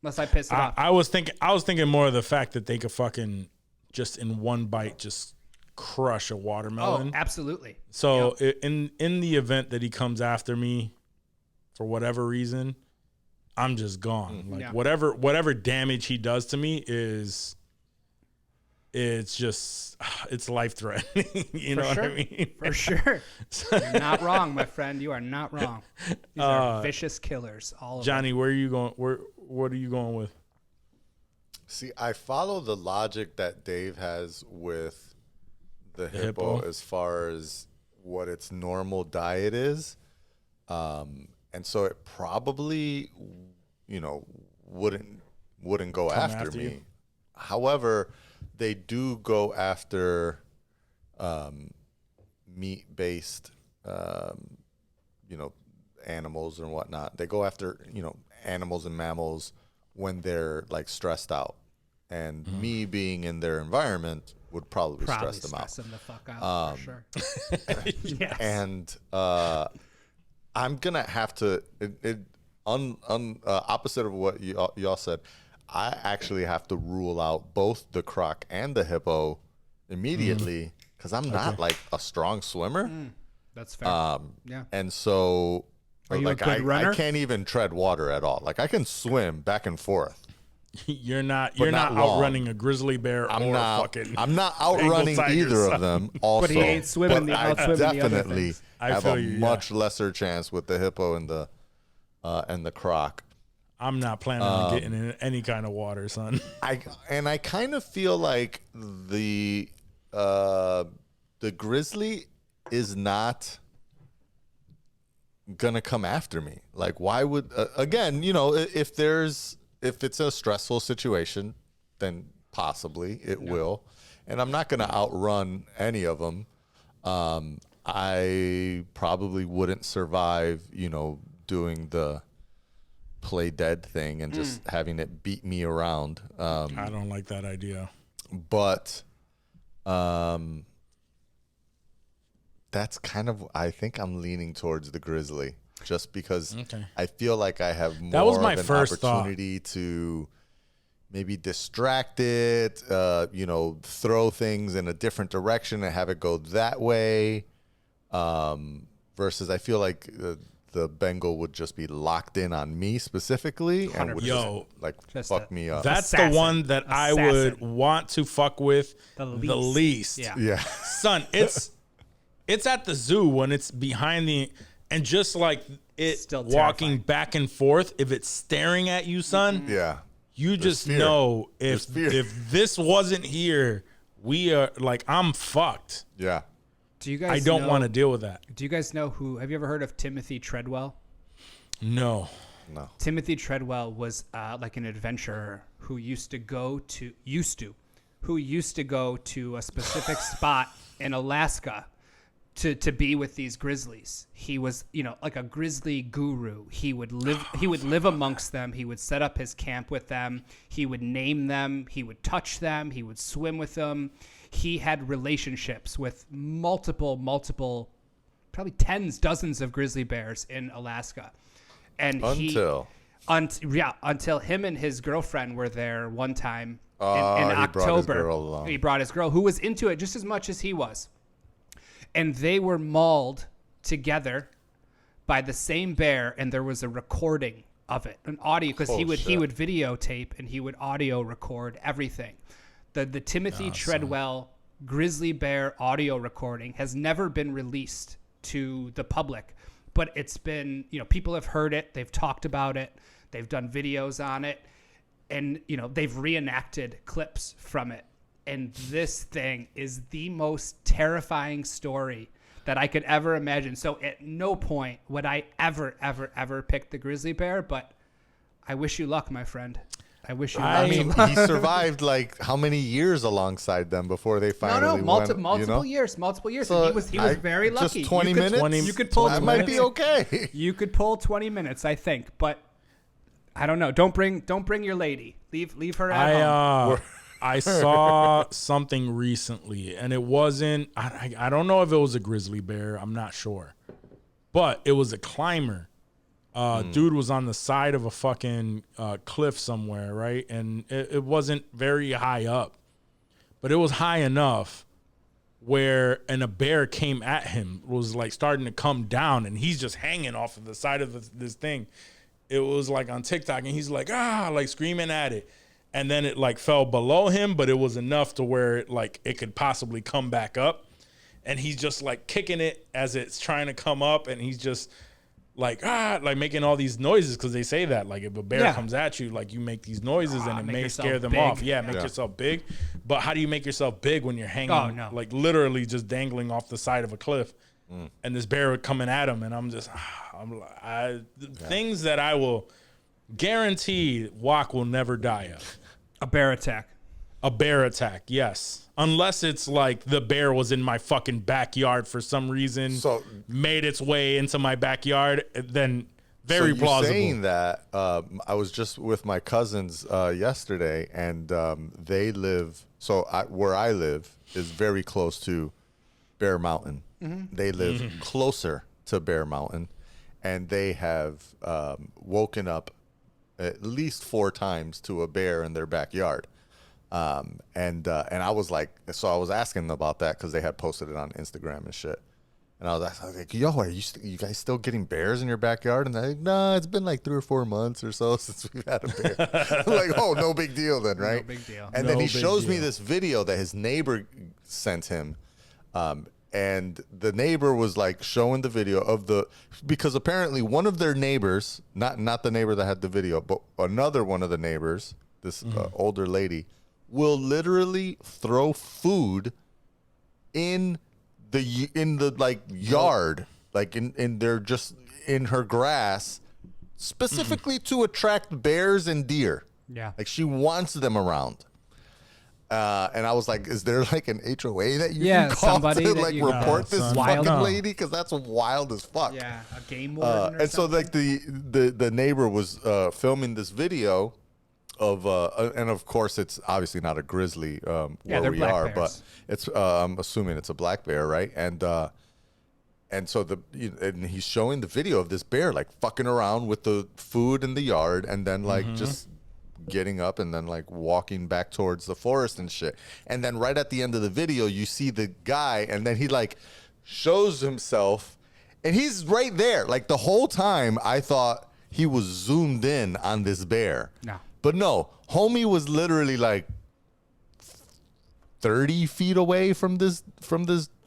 Speaker 5: Unless I piss it off.
Speaker 1: I was thinking more of the fact that they could fucking just in one bite just crush a watermelon.
Speaker 5: Oh, absolutely.
Speaker 1: So in the event that he comes after me for whatever reason, I'm just gone. Like
Speaker 5: Yeah.
Speaker 1: whatever damage he does to me it's life threatening. You know
Speaker 5: sure.
Speaker 1: what I mean?
Speaker 5: For sure. You're not wrong, my friend. You are not wrong. These are vicious killers, all of
Speaker 1: Johnny, where are you going? What are you going with?
Speaker 6: See, I follow the logic that Dave has with the hippo
Speaker 1: hippo?
Speaker 6: as far as what its normal diet is. And so it probably, you know, wouldn't go after
Speaker 1: after
Speaker 6: me.
Speaker 1: you?
Speaker 6: However, they do go after meat-based, you know, animals and whatnot. They go after, you know, animals and mammals when they're like stressed out. And me being in their environment would probably stress them out.
Speaker 5: them the fuck out, for sure. Yes.
Speaker 6: And I'm gonna have to opposite of what y'all said. I actually have to rule out both the croc and the hippo immediately because I'm not like a strong swimmer.
Speaker 5: That's fair. Yeah.
Speaker 6: And so
Speaker 5: Are you a
Speaker 6: like
Speaker 5: good runner?
Speaker 6: I can't even tread water at all. Like I can swim back and forth.
Speaker 1: You're not
Speaker 6: not long.
Speaker 1: outrunning a grizzly bear
Speaker 6: I'm
Speaker 1: or
Speaker 6: not
Speaker 1: fucking
Speaker 6: I'm not outrunning
Speaker 1: tiger,
Speaker 6: either
Speaker 1: son.
Speaker 6: of them. Also,
Speaker 5: he ain't swimming
Speaker 6: but
Speaker 5: the-
Speaker 6: I
Speaker 5: outswimming the other
Speaker 6: definitely
Speaker 5: things.
Speaker 1: I
Speaker 6: have
Speaker 1: feel
Speaker 6: a
Speaker 1: you, yeah.
Speaker 6: much lesser chance with the hippo and the croc.
Speaker 1: I'm not planning on getting in any kind of water, son.
Speaker 6: I kind of feel like the grizzly is not gonna come after me. Like, why would again? You know, if it's a stressful situation, then possibly it will. And I'm not gonna outrun any of them. I probably wouldn't survive. You know, doing the play dead thing and just having it beat me around.
Speaker 1: I don't like that idea.
Speaker 6: But that's kind of, I think I'm leaning towards the grizzly just because I feel like I have more
Speaker 1: was my
Speaker 6: of an
Speaker 1: first thought.
Speaker 6: opportunity to maybe distract it, you know, throw things in a different direction and have it go that way. Versus I feel like the Bengal would just be locked in on me specifically and would
Speaker 1: Yo,
Speaker 6: just like
Speaker 5: just
Speaker 6: fuck me up.
Speaker 1: That's
Speaker 5: Assassin.
Speaker 1: the one that I would
Speaker 5: Assassin.
Speaker 1: want to fuck with
Speaker 5: The
Speaker 1: the least.
Speaker 5: Yeah.
Speaker 6: yeah.
Speaker 1: Son, it's it's at the zoo when it's behind the, and just like it
Speaker 5: Still
Speaker 1: walking
Speaker 5: terrifying.
Speaker 1: back and forth, if it's staring at you, son,
Speaker 6: Yeah.
Speaker 1: you just
Speaker 6: fear.
Speaker 1: know if
Speaker 6: There's fear.
Speaker 1: this wasn't here, we are like, I'm fucked.
Speaker 6: Yeah.
Speaker 5: Do you guys?
Speaker 1: I don't
Speaker 5: know-
Speaker 1: want to deal with that.
Speaker 5: Do you guys know who? Have you ever heard of Timothy Treadwell?
Speaker 1: No.
Speaker 6: No.
Speaker 5: Timothy Treadwell was like an adventurer who used to go to a specific spot in Alaska to be with these grizzlies. He was, like a grizzly guru. He would live amongst them. He would set up his camp with them. He would name them. He would touch them. He would swim with them. He had relationships with multiple, probably dozens of grizzly bears in Alaska. And until him and his girlfriend were there one time in
Speaker 6: he brought his
Speaker 5: October.
Speaker 6: girl along.
Speaker 5: He brought his girl, who was into it just as much as he was. And they were mauled together by the same bear, and there was a recording of it, an audio, because he would videotape and he would audio record everything. The Timothy Treadwell grizzly bear audio recording has never been released to the public, but it's been, people have heard it, they've talked about it, they've done videos on it, and they've reenacted clips from it. And this thing is the most terrifying story that I could ever imagine. So at no point would I ever pick the grizzly bear, but I wish you luck, my friend. I wish you luck.
Speaker 6: I mean, he survived like how many years alongside them before they finally
Speaker 5: multiple years.
Speaker 6: So
Speaker 5: And he was very lucky.
Speaker 6: Just 20 minutes?
Speaker 5: You could pull
Speaker 6: that
Speaker 5: 20
Speaker 6: might be
Speaker 5: minutes.
Speaker 6: okay.
Speaker 5: You could pull 20 minutes, I think, but I don't know. Don't bring your lady. Leave her at home.
Speaker 1: I saw something recently, and it wasn't. I don't know if it was a grizzly bear. I'm not sure, but it was a climber. Dude was on the side of a fucking cliff somewhere, right? And it wasn't very high up, but it was high enough where a bear came at him, was like starting to come down, and he's just hanging off of the side of this thing. It was like on TikTok, and he's like, like screaming at it. And then it like fell below him, but it was enough to where it could possibly come back up. And he's just like kicking it as it's trying to come up, and he's just like making all these noises, because they say that like if a bear comes at you, like you make these noises and it may scare them off. Yeah, make yourself big. But how do you make yourself big when you're hanging like literally just dangling off the side of a cliff? And this bear coming at him, and I'm just things that I will guarantee Wok will never die of.
Speaker 5: A bear attack.
Speaker 1: A bear attack, yes. Unless it's like the bear was in my fucking backyard for some reason, made its way into my backyard, then very plausible.
Speaker 6: Saying that, I was just with my cousins yesterday, and they live. So where I live is very close to Bear Mountain. Mm-hmm. They live closer to Bear Mountain, and they have woken up at least 4 times to a bear in their backyard. And I was like, so I was asking them about that because they had posted it on Instagram and shit. And I was like, yo, are you guys still getting bears in your backyard? And they're like, no, it's been like 3 or 4 months or so since we've had a bear. I'm like, oh, no big deal then, right?
Speaker 5: No big deal.
Speaker 6: And then he shows me this video that his neighbor sent him. And the neighbor was like showing the video because apparently one of their neighbors, not the neighbor that had the video, but another one of the neighbors, this older lady, will literally throw food in the like yard, like in their just in her grass, specifically to attract bears and deer.
Speaker 5: Yeah,
Speaker 6: like she wants them around. And I was like, is there like an HOA that you can call
Speaker 5: somebody
Speaker 6: to
Speaker 5: that
Speaker 6: like
Speaker 5: you
Speaker 6: report this fucking
Speaker 5: no.
Speaker 6: lady? Because that's wild as fuck.
Speaker 5: Yeah, a game warden or
Speaker 6: and so like the neighbor was filming this video of and of course it's obviously not a grizzly where we are, bears. But it's I'm assuming it's a black bear, right? And so and he's showing the video of this bear like fucking around with the food in the yard, and then like just getting up and then like walking back towards the forest and shit. And then right at the end of the video, you see the guy, and then he like shows himself, and he's right there. Like the whole time I thought he was zoomed in on this bear.
Speaker 5: No.
Speaker 6: But no, homie was literally like 30 feet away from this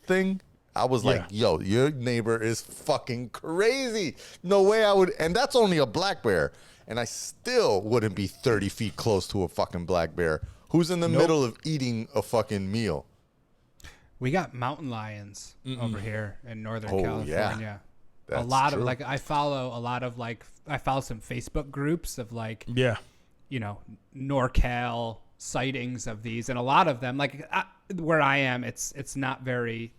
Speaker 6: thing. I was
Speaker 1: Yeah.
Speaker 6: like, yo, your neighbor is fucking crazy. No way I would. And that's only a black bear. And I still wouldn't be 30 feet close to a fucking black bear who's in the middle of eating a fucking meal.
Speaker 5: We got mountain lions over here in Northern
Speaker 6: Oh,
Speaker 5: California.
Speaker 6: yeah.
Speaker 5: A
Speaker 6: That's
Speaker 5: lot
Speaker 6: true.
Speaker 5: of like, I follow some Facebook groups of like,
Speaker 1: Yeah.
Speaker 5: you know, NorCal sightings of these, and a lot of them, like where I am, it's not very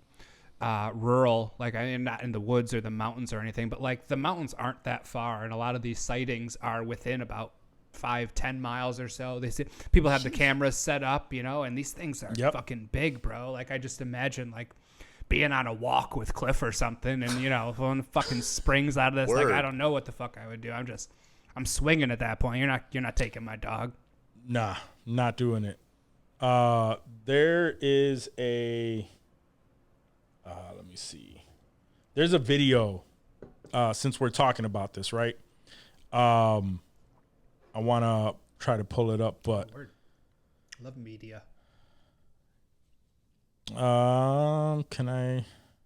Speaker 5: rural. Like I am not in the woods or the mountains or anything, but like the mountains aren't that far, and a lot of these sightings are within about 5-10 miles or so. They say people have the cameras set up, you know, and these things are fucking big, bro. Like I just imagine like being on a walk with Cliff or something, and you know, if one fucking springs out of this, like I don't know what the fuck I would do. I'm swinging at that point. You're not taking my dog.
Speaker 1: Nah, not doing it. There is a. Let me see. There's a video. Since we're talking about this, right? I want to try to pull it up, but
Speaker 5: Love media.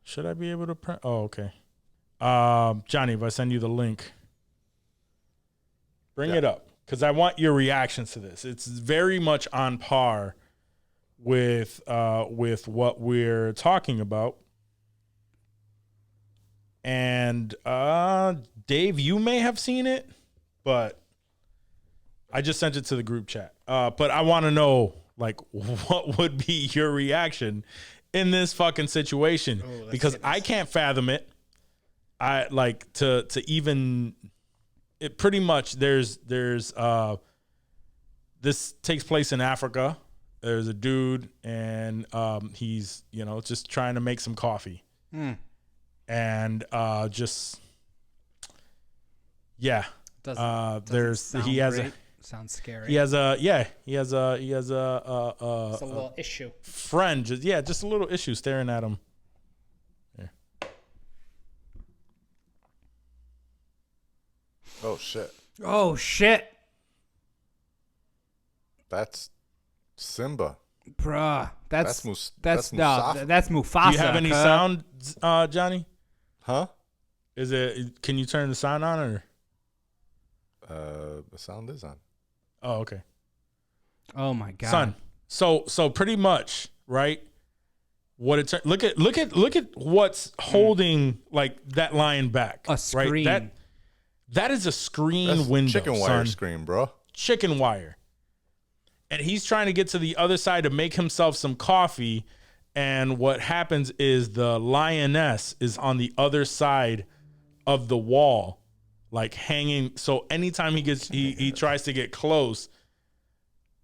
Speaker 1: should I be able to print? Oh, okay. Johnny, if I send you the link, bring it up, because I want your reactions to this. It's very much on par with what we're talking about. And Dave, you may have seen it, but I just sent it to the group chat. But I want to know, like, what would be your reaction in this fucking situation? Because I can't fathom it. I like to even. It pretty much there's this takes place in Africa. There's a dude, and he's just trying to make some coffee, and sounds
Speaker 5: scary.
Speaker 1: He has a
Speaker 5: it's a little issue.
Speaker 1: friend, just a little issue staring at him. Here.
Speaker 6: Oh, shit.
Speaker 5: Oh shit,
Speaker 6: That's Simba.
Speaker 5: bruh. That's
Speaker 6: Mufasa.
Speaker 5: that's Mufasa.
Speaker 1: Do you have any
Speaker 5: cuz.
Speaker 1: sound, Johnny?
Speaker 6: Huh?
Speaker 1: Can you turn the sound on, or?
Speaker 6: The sound is on.
Speaker 1: Oh, okay.
Speaker 5: Oh my god,
Speaker 1: Son. So pretty much, right? Look at what's holding like that lion back.
Speaker 5: A screen.
Speaker 1: Right? That is a screen
Speaker 6: That's
Speaker 1: window.
Speaker 6: chicken wire
Speaker 1: son.
Speaker 6: screen, bro.
Speaker 1: Chicken wire. And he's trying to get to the other side to make himself some coffee. And what happens is the lioness is on the other side of the wall, like hanging. So anytime he tries to get close,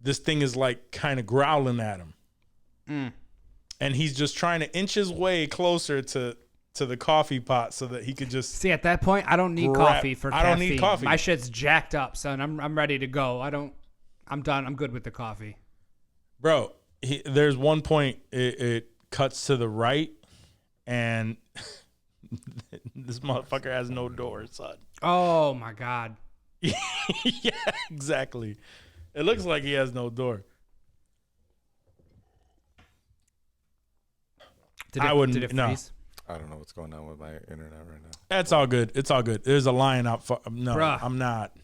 Speaker 1: this thing is like kind of growling at him. And he's just trying to inch his way closer to the coffee pot so that he could just
Speaker 5: See, at that point, I don't need coffee for caffeine.
Speaker 1: I don't need coffee.
Speaker 5: My shit's jacked up, son. I'm ready to go. I'm done. I'm good with the coffee.
Speaker 1: Bro, there's one point it cuts to the right, and this motherfucker has no door, son.
Speaker 5: Oh my god.
Speaker 1: Yeah, exactly. It looks like he has no door.
Speaker 5: Did
Speaker 1: I wouldn't.
Speaker 5: Did it
Speaker 1: No.
Speaker 5: freeze?
Speaker 6: I don't know what's going on with my internet right now.
Speaker 1: That's all good. It's all good. There's a lion out. No,
Speaker 5: Bruh.
Speaker 1: I'm not.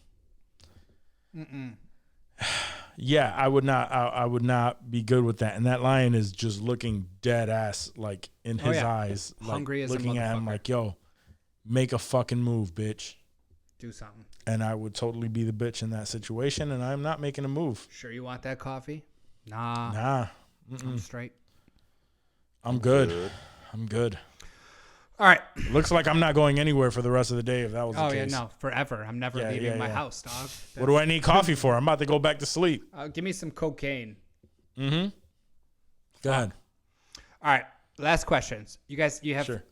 Speaker 1: Yeah, I would not. I would not be good with that. And that lion is just looking dead ass, like in his eyes, like,
Speaker 5: Hungry as a
Speaker 1: looking at him,
Speaker 5: motherfucker.
Speaker 1: like, "Yo, make a fucking move, bitch."
Speaker 5: Do something.
Speaker 1: And I would totally be the bitch in that situation, and I'm not making a move.
Speaker 5: Sure you want that coffee? Nah.
Speaker 1: Nah,
Speaker 5: I'm straight.
Speaker 1: I'm good. I'm good.
Speaker 5: All right.
Speaker 1: Looks like I'm not going anywhere for the rest of the day if that was the
Speaker 5: Oh yeah,
Speaker 1: case.
Speaker 5: no, forever. I'm never
Speaker 1: Yeah,
Speaker 5: leaving
Speaker 1: yeah,
Speaker 5: my
Speaker 1: yeah.
Speaker 5: house, dog.
Speaker 1: What do I need coffee for? I'm about to go back to sleep.
Speaker 5: Give me some cocaine.
Speaker 1: Go ahead.
Speaker 5: All right. Last questions. You guys, you have
Speaker 1: Sure.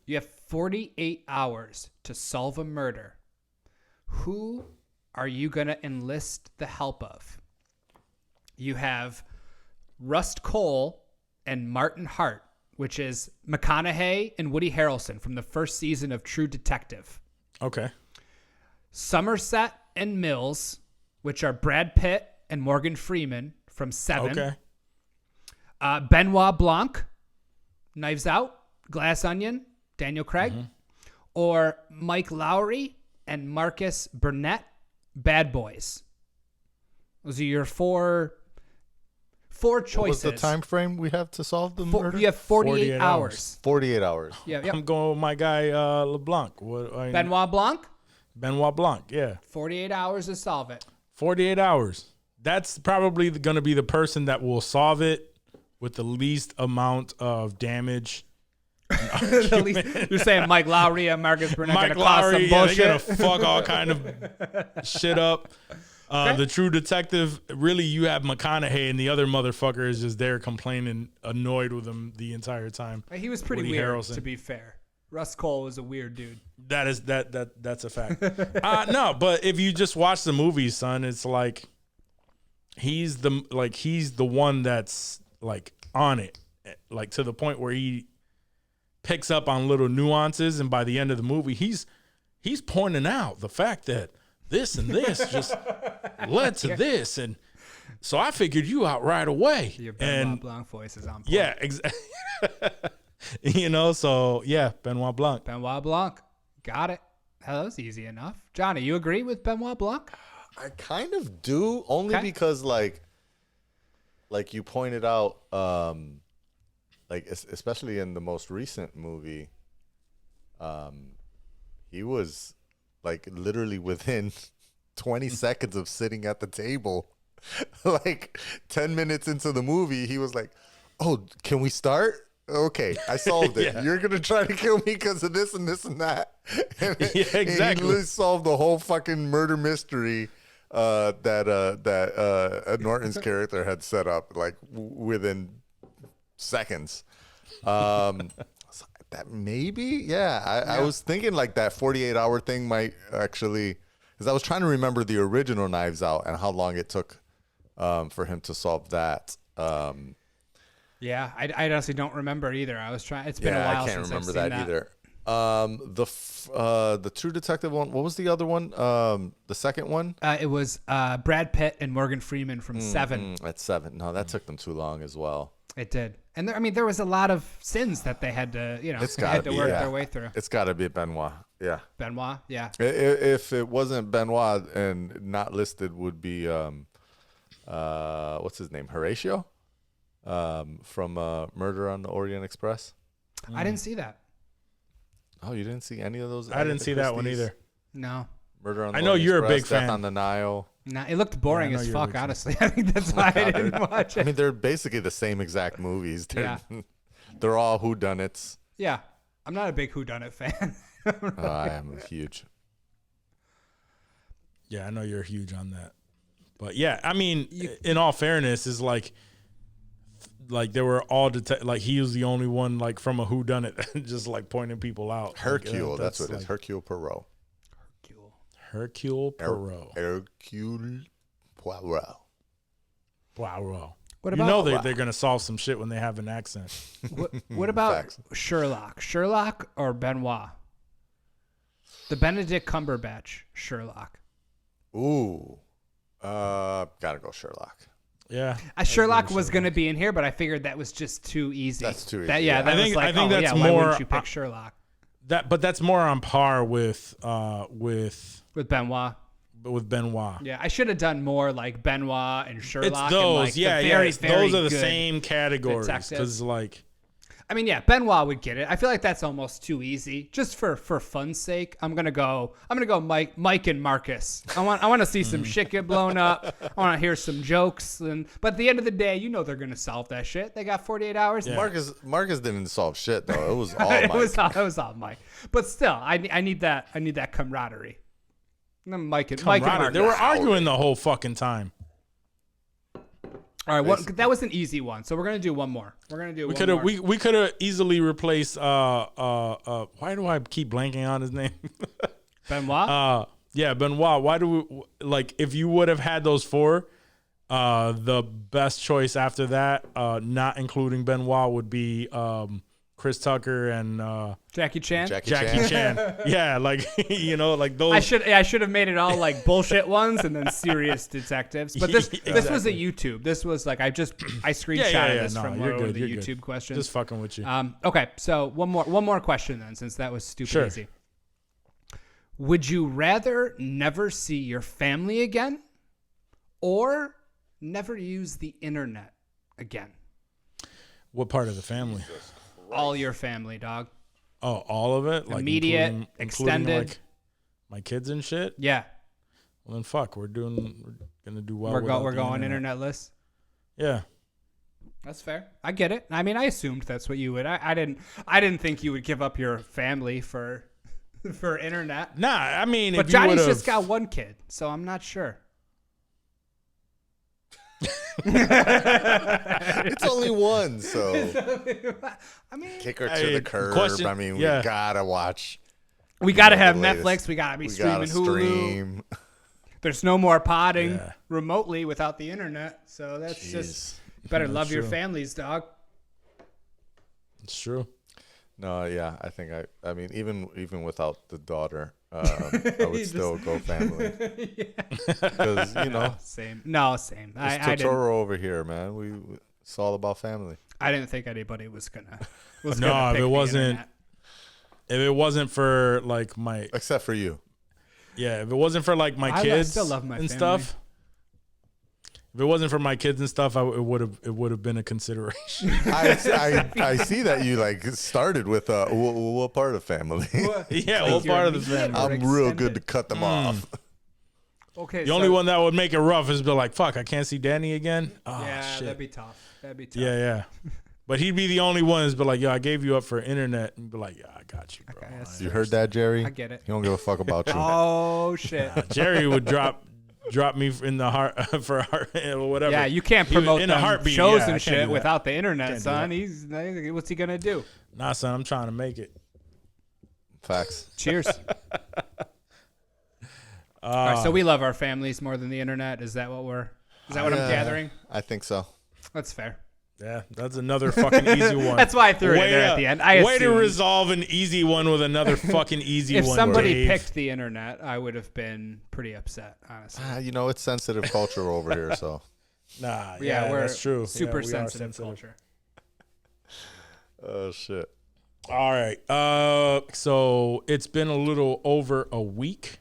Speaker 5: 48 hours to solve a murder. Who are you gonna enlist the help of? You have Rust Cohle and Martin Hart, which is McConaughey and Woody Harrelson from the first season of True Detective.
Speaker 1: Okay.
Speaker 5: Somerset and Mills, which are Brad Pitt and Morgan Freeman from Seven.
Speaker 1: Okay.
Speaker 5: Benoit Blanc, Knives Out, Glass Onion, Daniel Craig, or Mike Lowery and Marcus Burnett, Bad Boys. Those are your four choices.
Speaker 6: What was the time frame we have to solve the murder?
Speaker 5: You have 48
Speaker 1: 48
Speaker 5: hours.
Speaker 6: 48 hours.
Speaker 5: Yeah,
Speaker 1: I'm going with my guy LeBlanc.
Speaker 5: Benoit Blanc.
Speaker 1: Benoit Blanc, yeah.
Speaker 5: 48 hours to solve it.
Speaker 1: 48 hours. That's probably going to be the person that will solve it with the least amount of damage.
Speaker 5: You're saying Mike Lowery and Marcus Burnett
Speaker 1: Mike
Speaker 5: gonna cause
Speaker 1: Lowery,
Speaker 5: some
Speaker 1: yeah,
Speaker 5: bullshit.
Speaker 1: they're going to fuck all kind of shit up. The True Detective, really, you have McConaughey, and the other motherfucker is just there complaining, annoyed with him the entire time.
Speaker 5: He was pretty
Speaker 1: Woody
Speaker 5: weird,
Speaker 1: Harrelson.
Speaker 5: to be fair. Russ Cole was a weird dude.
Speaker 1: That's a fact. No, but if you just watch the movies, son, it's like he's the one that's like on it, like to the point where he picks up on little nuances, and by the end of the movie, he's pointing out the fact that this and this just led to this, and so I figured you out right away.
Speaker 5: Your Benoit Blanc voice is on point.
Speaker 1: Yeah, exactly. So yeah, Benoit Blanc.
Speaker 5: Benoit Blanc. Got it. Hell, that was easy enough. Johnny, you agree with Benoit Blanc?
Speaker 6: I kind of do, only because like you pointed out, especially in the most recent movie, he was like literally within 20 seconds of sitting at the table. Like 10 minutes into the movie, he was like, "Oh, can we start? Okay, I solved it. You're gonna try to kill me because of this and this and that." And
Speaker 1: exactly.
Speaker 6: He literally solved the whole fucking murder mystery that Norton's character had set up like within seconds. That maybe, I was thinking like that 48-hour thing might actually, because I was trying to remember the original Knives Out and how long it took for him to solve that.
Speaker 5: Yeah, I honestly don't remember either. I was trying. It's been a while
Speaker 6: I can't
Speaker 5: since
Speaker 6: remember
Speaker 5: I've seen
Speaker 6: that either. The True Detective one. What was the other one? The second one.
Speaker 5: It was Brad Pitt and Morgan Freeman from Seven.
Speaker 6: At 7. No, that took them too long as well.
Speaker 5: It did, and there was a lot of sins that they had to,
Speaker 6: It's
Speaker 5: had
Speaker 6: got
Speaker 5: to work their way through.
Speaker 6: It's got to be Benoit. Yeah.
Speaker 5: Benoit, yeah.
Speaker 6: If it wasn't Benoit and not listed, would be what's his name? Horatio, from Murder on the Orient Express.
Speaker 5: I didn't see that.
Speaker 6: Oh, you didn't see any of those?
Speaker 1: I didn't see that one
Speaker 6: Christie's?
Speaker 1: either.
Speaker 5: No.
Speaker 6: Murder on the
Speaker 1: I know
Speaker 6: Orient
Speaker 1: you're a
Speaker 6: Express,
Speaker 1: big
Speaker 6: Death
Speaker 1: fan.
Speaker 6: on the Nile.
Speaker 5: Nah, it looked boring
Speaker 1: Yeah, I know
Speaker 5: as
Speaker 1: you're a
Speaker 5: fuck,
Speaker 1: big fan.
Speaker 5: honestly. I think that's why I didn't watch it.
Speaker 6: I mean, they're basically the same exact movies.
Speaker 5: Yeah.
Speaker 6: They're all whodunits.
Speaker 5: Yeah. I'm not a big whodunit fan.
Speaker 6: I am huge.
Speaker 1: Yeah, I know you're huge on that. But yeah, I mean, in all fairness, is like they were all like he was the only one like from a whodunit, just like pointing people out.
Speaker 6: Hercule,
Speaker 1: Like,
Speaker 6: that's what it is.
Speaker 1: like
Speaker 6: Hercule Poirot.
Speaker 1: Hercule Poirot.
Speaker 6: Hercule Poirot.
Speaker 1: Wow.
Speaker 5: What
Speaker 1: You
Speaker 5: about
Speaker 1: know they're gonna solve some shit when they have an accent.
Speaker 5: what about
Speaker 6: Facts.
Speaker 5: Sherlock? Sherlock or Benoit? The Benedict Cumberbatch Sherlock.
Speaker 6: Ooh. Gotta go Sherlock.
Speaker 1: Yeah,
Speaker 5: Sherlock was going to be in here, but I figured that was just too easy.
Speaker 6: That's too easy,
Speaker 5: That,
Speaker 6: yeah.
Speaker 5: that
Speaker 1: I think-
Speaker 5: was like,
Speaker 1: I think
Speaker 5: oh,
Speaker 1: that's
Speaker 5: yeah, why
Speaker 1: more-
Speaker 5: wouldn't you pick Sherlock
Speaker 1: but that's more on par with
Speaker 5: with Benoit?
Speaker 1: Benoit.
Speaker 5: Yeah, I should have done more like Benoit and Sherlock.
Speaker 1: It's
Speaker 5: and
Speaker 1: those,
Speaker 5: like
Speaker 1: yeah,
Speaker 5: the very,
Speaker 1: yes.
Speaker 5: very
Speaker 1: Those are the
Speaker 5: good
Speaker 1: same categories
Speaker 5: detective.
Speaker 1: because like.
Speaker 5: I mean, yeah, Benoit would get it. I feel like that's almost too easy. Just for fun's sake, I'm gonna go Mike and Marcus. I want to see some shit get blown up. I want to hear some jokes. But at the end of the day, they're gonna solve that shit. They got 48 hours.
Speaker 1: Yeah.
Speaker 6: Marcus didn't solve shit though. It was all
Speaker 5: it
Speaker 6: Mike.
Speaker 5: was all Mike. But still, I need that camaraderie. And then Mike and Marcus.
Speaker 1: They were arguing the whole fucking time.
Speaker 5: All right, that was an easy one. So we're gonna do one more.
Speaker 1: We could have easily replaced. Why do I keep blanking on his name?
Speaker 5: Benoit.
Speaker 1: Yeah, Benoit. Why do we like? If you would have had those four, the best choice after that, not including Benoit, would be Chris Tucker and
Speaker 5: Jackie Chan.
Speaker 6: Jackie
Speaker 1: Chan. Yeah, like like those.
Speaker 5: I should have made it all like bullshit ones and then serious detectives. But this was a YouTube. This was like I screenshotted this from one of the YouTube questions.
Speaker 1: Just fucking with you.
Speaker 5: Okay, so one more question then, since that was stupid easy. Would you rather never see your family again, or never use the internet again?
Speaker 1: What part of the family?
Speaker 5: All your family, dog.
Speaker 1: Oh, all of it? Like
Speaker 5: immediate, extended.
Speaker 1: Like my kids and shit?
Speaker 5: Yeah.
Speaker 1: Well, then fuck. We're gonna do well.
Speaker 5: We're going internetless.
Speaker 1: Yeah.
Speaker 5: That's fair. I get it. I mean, I assumed that's what you would. I didn't think you would give up your family for internet.
Speaker 1: Nah, I mean,
Speaker 5: but
Speaker 1: if
Speaker 5: Johnny's
Speaker 1: you
Speaker 5: just got one kid, so I'm not sure.
Speaker 6: It's only one, so
Speaker 5: I mean,
Speaker 6: kick her to the curb.
Speaker 1: Question,
Speaker 6: I mean, we gotta watch.
Speaker 5: We gotta have
Speaker 6: latest.
Speaker 5: Netflix. We gotta be streaming Hulu.
Speaker 6: Stream.
Speaker 5: There's no more podding remotely without the internet, so that's just better love your families, dog.
Speaker 1: It's true.
Speaker 6: No, yeah, I think I mean, even without the daughter, I would still go family. Because
Speaker 5: same.
Speaker 6: It's Totoro over here, man. It's all about family.
Speaker 5: I didn't think anybody was gonna.
Speaker 1: No, if it wasn't for like my,
Speaker 6: except for you.
Speaker 1: Yeah, if it wasn't for like my kids,
Speaker 5: I still love my
Speaker 1: and
Speaker 5: family.
Speaker 1: stuff. If it wasn't for my kids and stuff, it would have been a consideration.
Speaker 6: I see that you like started with what part of family?
Speaker 1: Yeah, what part of the family?
Speaker 6: I'm real good to cut them off.
Speaker 5: Okay.
Speaker 1: The only one that would make it rough is be like, fuck, I can't see Danny again. Oh,
Speaker 5: yeah,
Speaker 1: shit.
Speaker 5: that'd be tough.
Speaker 1: Yeah. But he'd be the only one is be like, yo, I gave you up for internet, and be like, yeah, I got you, bro.
Speaker 5: Okay,
Speaker 6: You heard that, Jerry?
Speaker 5: I get it.
Speaker 6: He don't give a fuck about you.
Speaker 5: Oh shit.
Speaker 1: Jerry would drop me in the heart for heart or whatever.
Speaker 5: Yeah, you can't promote
Speaker 1: in
Speaker 5: them
Speaker 1: a heartbeat.
Speaker 5: shows
Speaker 1: Yeah, I
Speaker 5: and
Speaker 1: can't
Speaker 5: shit
Speaker 1: do
Speaker 5: without the internet,
Speaker 1: Can't do
Speaker 5: son.
Speaker 1: that.
Speaker 5: What's he gonna do?
Speaker 1: Nah, son, I'm trying to make it.
Speaker 6: Facts.
Speaker 5: Cheers. All right, so we love our families more than the internet. Is that what I'm gathering?
Speaker 6: I think so.
Speaker 5: That's fair.
Speaker 1: Yeah, that's another fucking easy one.
Speaker 5: That's why I threw it in there at the end.
Speaker 1: Way to resolve an easy one with another fucking easy one.
Speaker 5: If somebody
Speaker 1: Dave.
Speaker 5: picked the internet, I would have been pretty upset, honestly.
Speaker 6: It's sensitive culture over here, so.
Speaker 1: Nah,
Speaker 5: yeah, we're
Speaker 1: that's true.
Speaker 5: Super
Speaker 1: we
Speaker 5: sensitive culture.
Speaker 6: Oh shit.
Speaker 1: All right. So it's been a little over a week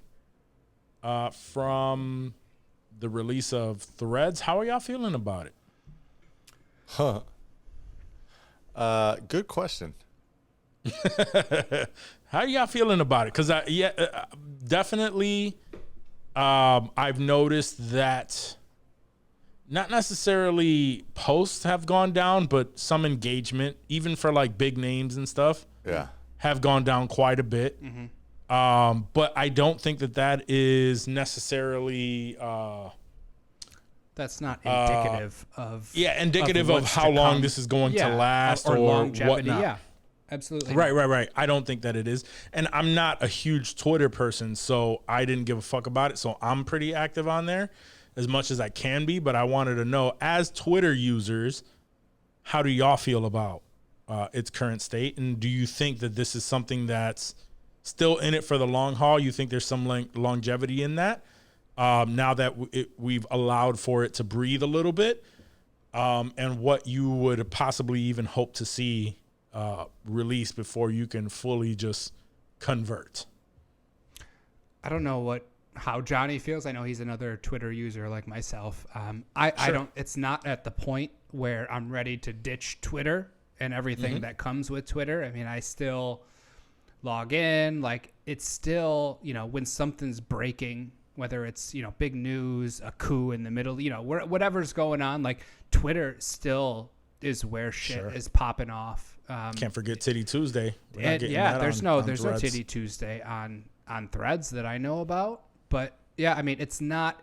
Speaker 1: from the release of Threads. How are y'all feeling about it?
Speaker 6: Good question.
Speaker 1: How are y'all feeling about it? Because definitely, I've noticed that not necessarily posts have gone down, but some engagement, even for like big names and stuff, have gone down quite a bit. Mm-hmm. But I don't think that is necessarily.
Speaker 5: That's not indicative of.
Speaker 1: Yeah, indicative of how long this is going to last or
Speaker 5: longevity.
Speaker 1: whatnot.
Speaker 5: Yeah, absolutely.
Speaker 1: Right. I don't think that it is. And I'm not a huge Twitter person, so I didn't give a fuck about it. So I'm pretty active on there as much as I can be. But I wanted to know, as Twitter users, how do y'all feel about its current state? And do you think that this is something that's still in it for the long haul? You think there's some longevity in that? Now that we've allowed for it to breathe a little bit, and what you would possibly even hope to see release before you can fully just convert.
Speaker 5: I don't know how Johnny feels. I know he's another Twitter user like myself. I don't. It's not at the point where I'm ready to ditch Twitter and everything that comes with Twitter. I mean, I still log in. Like, it's still, when something's breaking, whether it's, big news, a coup in the middle, whatever's going on, like
Speaker 1: Twitter
Speaker 5: still is where shit is popping off.
Speaker 1: Can't forget Titty Tuesday.
Speaker 5: There's no Titty Tuesday on Threads that I know about. But yeah, I mean, it's not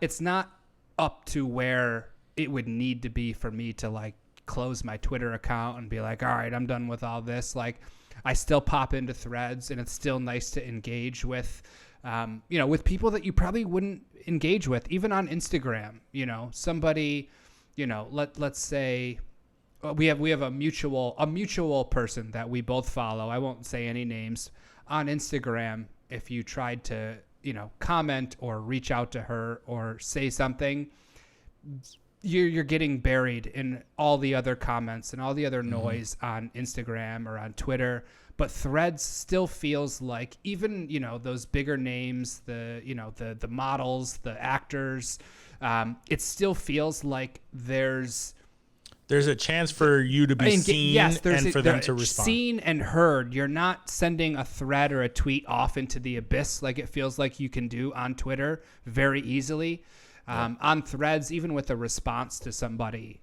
Speaker 5: up to where it would need to be for me to like close my Twitter account and be like, all right, I'm done with all this. Like, I still pop into Threads, and it's still nice to engage with. With people that you probably wouldn't engage with, even on Instagram, somebody, let's say, we have a mutual person that we both follow. I won't say any names on Instagram. If you tried to, comment or reach out to her or say something, you're getting buried in all the other comments and all the other noise on Instagram or on Twitter. But Threads still feels like, even those bigger names, the models, the actors, it still feels like there's
Speaker 1: a chance for you to be seen and for them to respond.
Speaker 5: Seen and heard. You're not sending a thread or a tweet off into the abyss like it feels like you can do on Twitter very easily. On Threads, even with a response to somebody,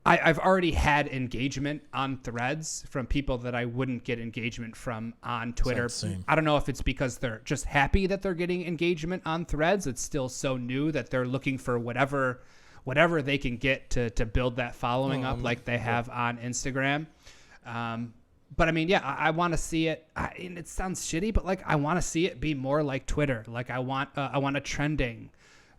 Speaker 5: I've already had engagement on Threads from people that I wouldn't get engagement from on Twitter. I don't know if it's because they're just happy that they're getting engagement on Threads. It's still so new that they're looking for whatever they can get to build that following up like they have on Instagram. But I mean, yeah, I want to see it. And it sounds shitty, but like I want to see it be more like Twitter. Like I want a trending.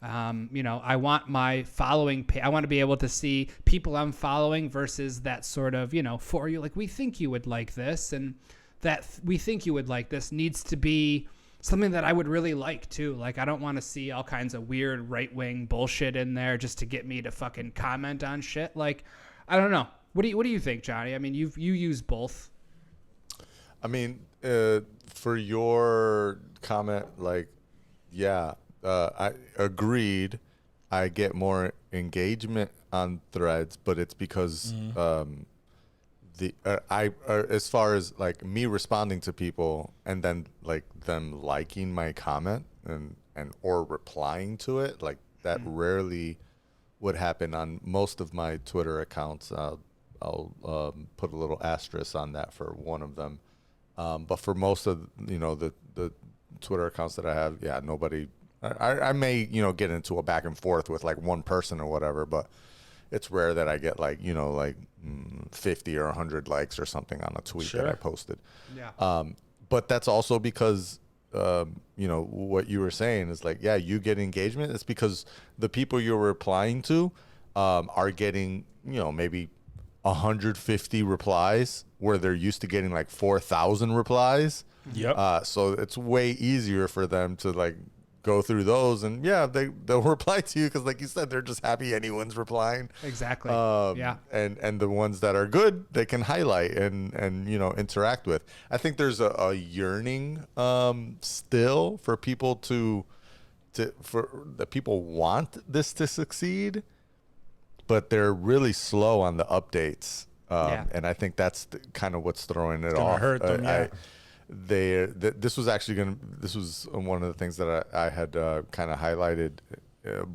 Speaker 5: I want my following. I want to be able to see people I'm following versus that sort of, for you. Like, we think you would like this, and that we think you would like this needs to be something that I would really like too. Like, I don't want to see all kinds of weird right-wing bullshit in there just to get me to fucking comment on shit. Like, I don't know. What do you think, Johnny? I mean, you use both.
Speaker 6: I mean, for your comment, like, yeah, I agreed. I get more engagement on Threads, but it's because as far as like me responding to people and then like them liking my comment and or replying to it, like that rarely would happen on most of my Twitter accounts. I'll put a little asterisk on that for one of them. But for most of the Twitter accounts that I have, yeah, nobody. I may get into a back and forth with like one person or whatever, but it's rare that I get like 50 or 100 likes or something on a tweet that I posted.
Speaker 5: Yeah.
Speaker 6: But that's also because what you were saying is like, yeah, you get engagement. It's because the people you're replying to are getting maybe 150 replies where they're used to getting like 4,000 replies.
Speaker 1: Yep.
Speaker 6: So it's way easier for them to like go through those, and yeah, they'll reply to you because, like you said, they're just happy anyone's replying.
Speaker 5: Exactly. Yeah.
Speaker 6: And the ones that are good, they can highlight and interact with. I think there's a yearning still for people for the people want this to succeed, but they're really slow on the updates. And I think that's kind of what's throwing it off.
Speaker 1: Hurt them, yeah.
Speaker 6: This was one of the things that I had kind of highlighted,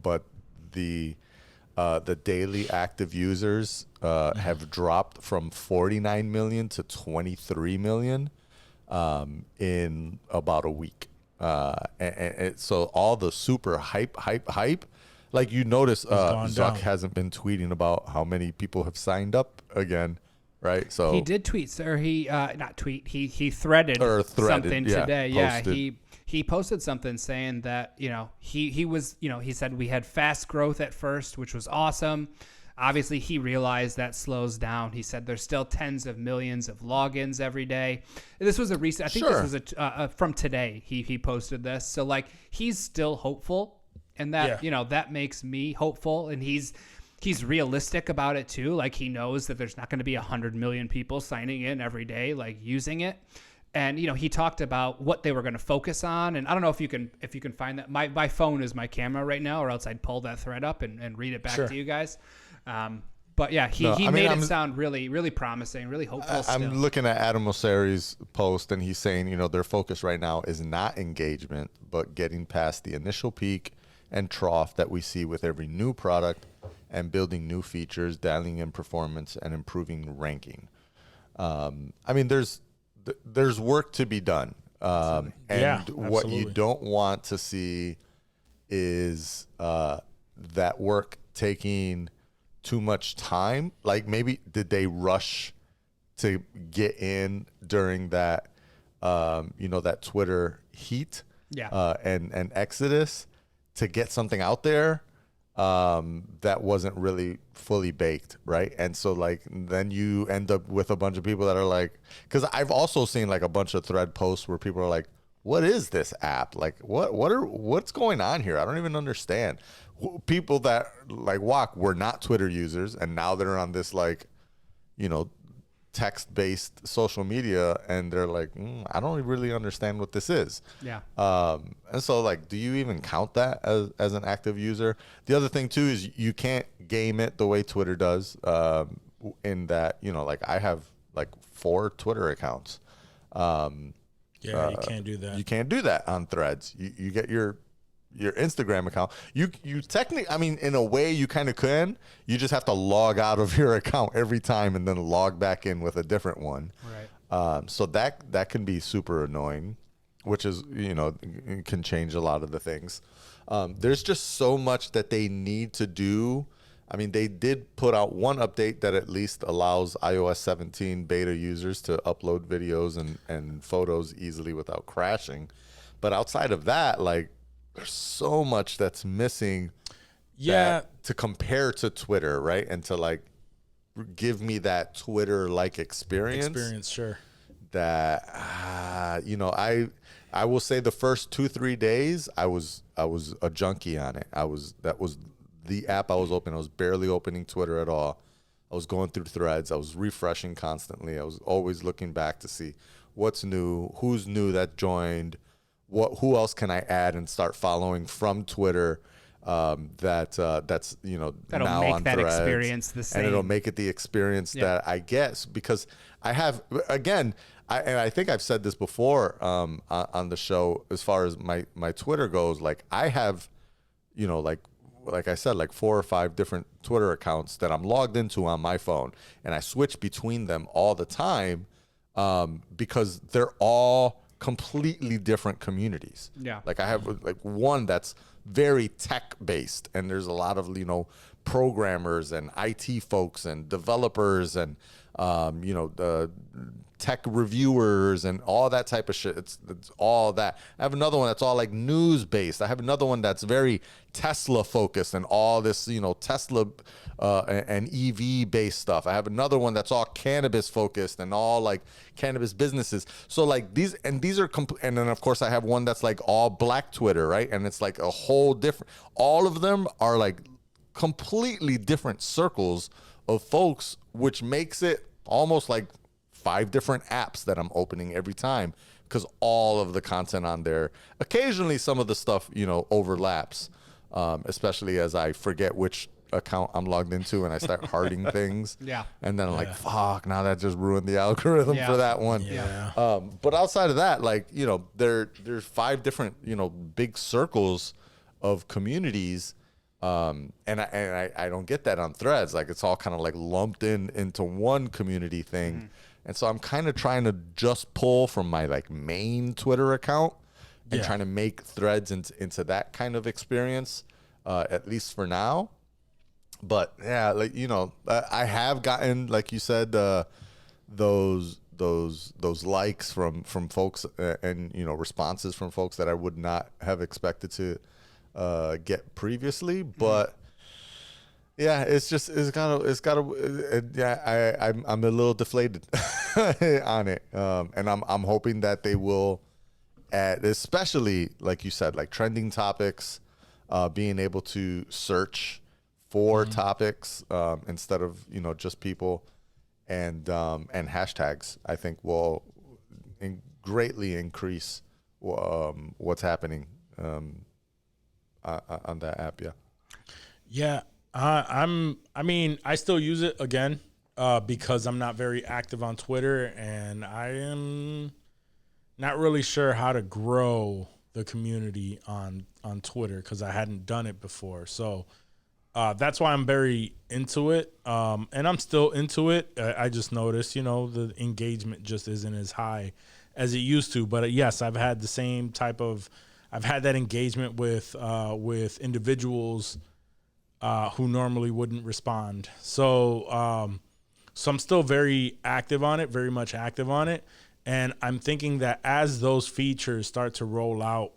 Speaker 6: but the daily active users have dropped from 49 million to 23 million in about a week. And so all the super hype, like you notice, Zuck hasn't been tweeting about how many people have signed up again. Right, so
Speaker 5: he did tweet, or he not tweet. He threaded something today. Yeah, he posted something saying that he was he said we had fast growth at first, which was awesome. Obviously, he realized that slows down. He said there's still tens of millions of logins every day. This was a recent. I think this was from today. He posted this, so like he's still hopeful, and that that makes me hopeful, and he's realistic about it too. Like he knows that there's not going to be 100 million people signing in every day, like using it. And, he talked about what they were going to focus on. And I don't know if you can find that. My phone is my camera right now, or else I'd pull that thread up and read it back to you guys. But yeah, he made it sound really, really promising, really hopeful.
Speaker 6: I'm looking at Adam Mosseri's post, and he's saying, their focus right now is not engagement, but getting past the initial peak and trough that we see with every new product, and building new features, dialing in performance, and improving ranking. I mean, there's work to be done. And what you don't want to see is that work taking too much time. Like maybe did they rush to get in during that, that Twitter heat and exodus to get something out there? that wasn't really fully baked, right? And so like then you end up with a bunch of people that are like, because I've also seen like a bunch of thread posts where people are like, what is this app? Like what's going on here? I don't even understand. People that like were not Twitter users, and now they're on this like, you know, text-based social media, and they're like, I don't really understand what this is.
Speaker 5: Yeah.
Speaker 6: And so like, do you even count that as an active user? The other thing too is you can't game it the way Twitter does, in that, you know, like I have like 4 Twitter accounts.
Speaker 1: You can't do that.
Speaker 6: You can't do that on Threads. You get your Instagram account. You technically, I mean, in a way you kind of can. You just have to log out of your account every time and then log back in with a different one.
Speaker 5: Right.
Speaker 6: So that can be super annoying, which is, you know, it can change a lot of the things. There's just so much that they need to do. I mean, they did put out one update that at least allows iOS 17 beta users to upload videos and photos easily without crashing. But outside of that, like, there's so much that's missing.
Speaker 1: Yeah.
Speaker 6: To compare to Twitter, right? And to like give me that Twitter-like experience.
Speaker 1: Sure.
Speaker 6: That, you know, I will say the first 2-3 days I was a junkie on it. That was the app I was opening. I was barely opening Twitter at all. I was going through Threads. I was refreshing constantly. I was always looking back to see what's new, who's new that joined, who else can I add and start following from Twitter, that's, you know,
Speaker 5: That'll
Speaker 6: now
Speaker 5: make
Speaker 6: on
Speaker 5: that
Speaker 6: Threads,
Speaker 5: experience the same.
Speaker 6: and it'll make it the experience that I guess, because I have, again, I think I've said this before on the show, as far as my Twitter goes, like I have, you know, like I said, like 4 or 5 different Twitter accounts that I'm logged into on my phone, and I switch between them all the time, because they're all completely different communities.
Speaker 5: Yeah.
Speaker 6: Like I have like one that's very tech based, and there's a lot of, you know, programmers and IT folks and developers and, you know, tech reviewers and all that type of shit. It's all that. I have another one that's all like news based. I have another one that's very Tesla focused and all this, you know, Tesla and EV based stuff. I have another one that's all cannabis focused and all like cannabis businesses. So like these are and then of course I have one that's like all black Twitter, right? And it's like a whole different, all of them are like completely different circles of folks, which makes it almost like 5 different apps that I'm opening every time, because all of the content on there, occasionally some of the stuff, you know, overlaps, especially as I forget which account I'm logged into and I start hearting things.
Speaker 5: Yeah.
Speaker 6: And then I'm like, fuck, now that just ruined the algorithm for that one.
Speaker 1: Yeah.
Speaker 6: But outside of that, like, you know, there's 5 different, you know, big circles of communities. And I don't get that on Threads. Like it's all kind of like lumped into one community thing. Mm-hmm. And so I'm kind of trying to just pull from my like main Twitter account and trying to make Threads into that kind of experience, at least for now. But yeah, like, you know, I have gotten, like you said, those likes from folks and, you know, responses from folks that I would not have expected to get previously. But yeah, I'm a little deflated on it, and I'm hoping that they will add, especially like you said, like trending topics, being able to search for topics instead of, you know, just people, and hashtags. I think will greatly increase what's happening on that app.
Speaker 1: Yeah. I still use it again because I'm not very active on Twitter, and I am not really sure how to grow the community on Twitter because I hadn't done it before. So that's why I'm very into it, and I'm still into it. I just noticed, you know, the engagement just isn't as high as it used to. But yes, I've had the same type of – I've had that engagement with individuals – who normally wouldn't respond. So I'm still very active on it, very much active on it. And I'm thinking that as those features start to roll out,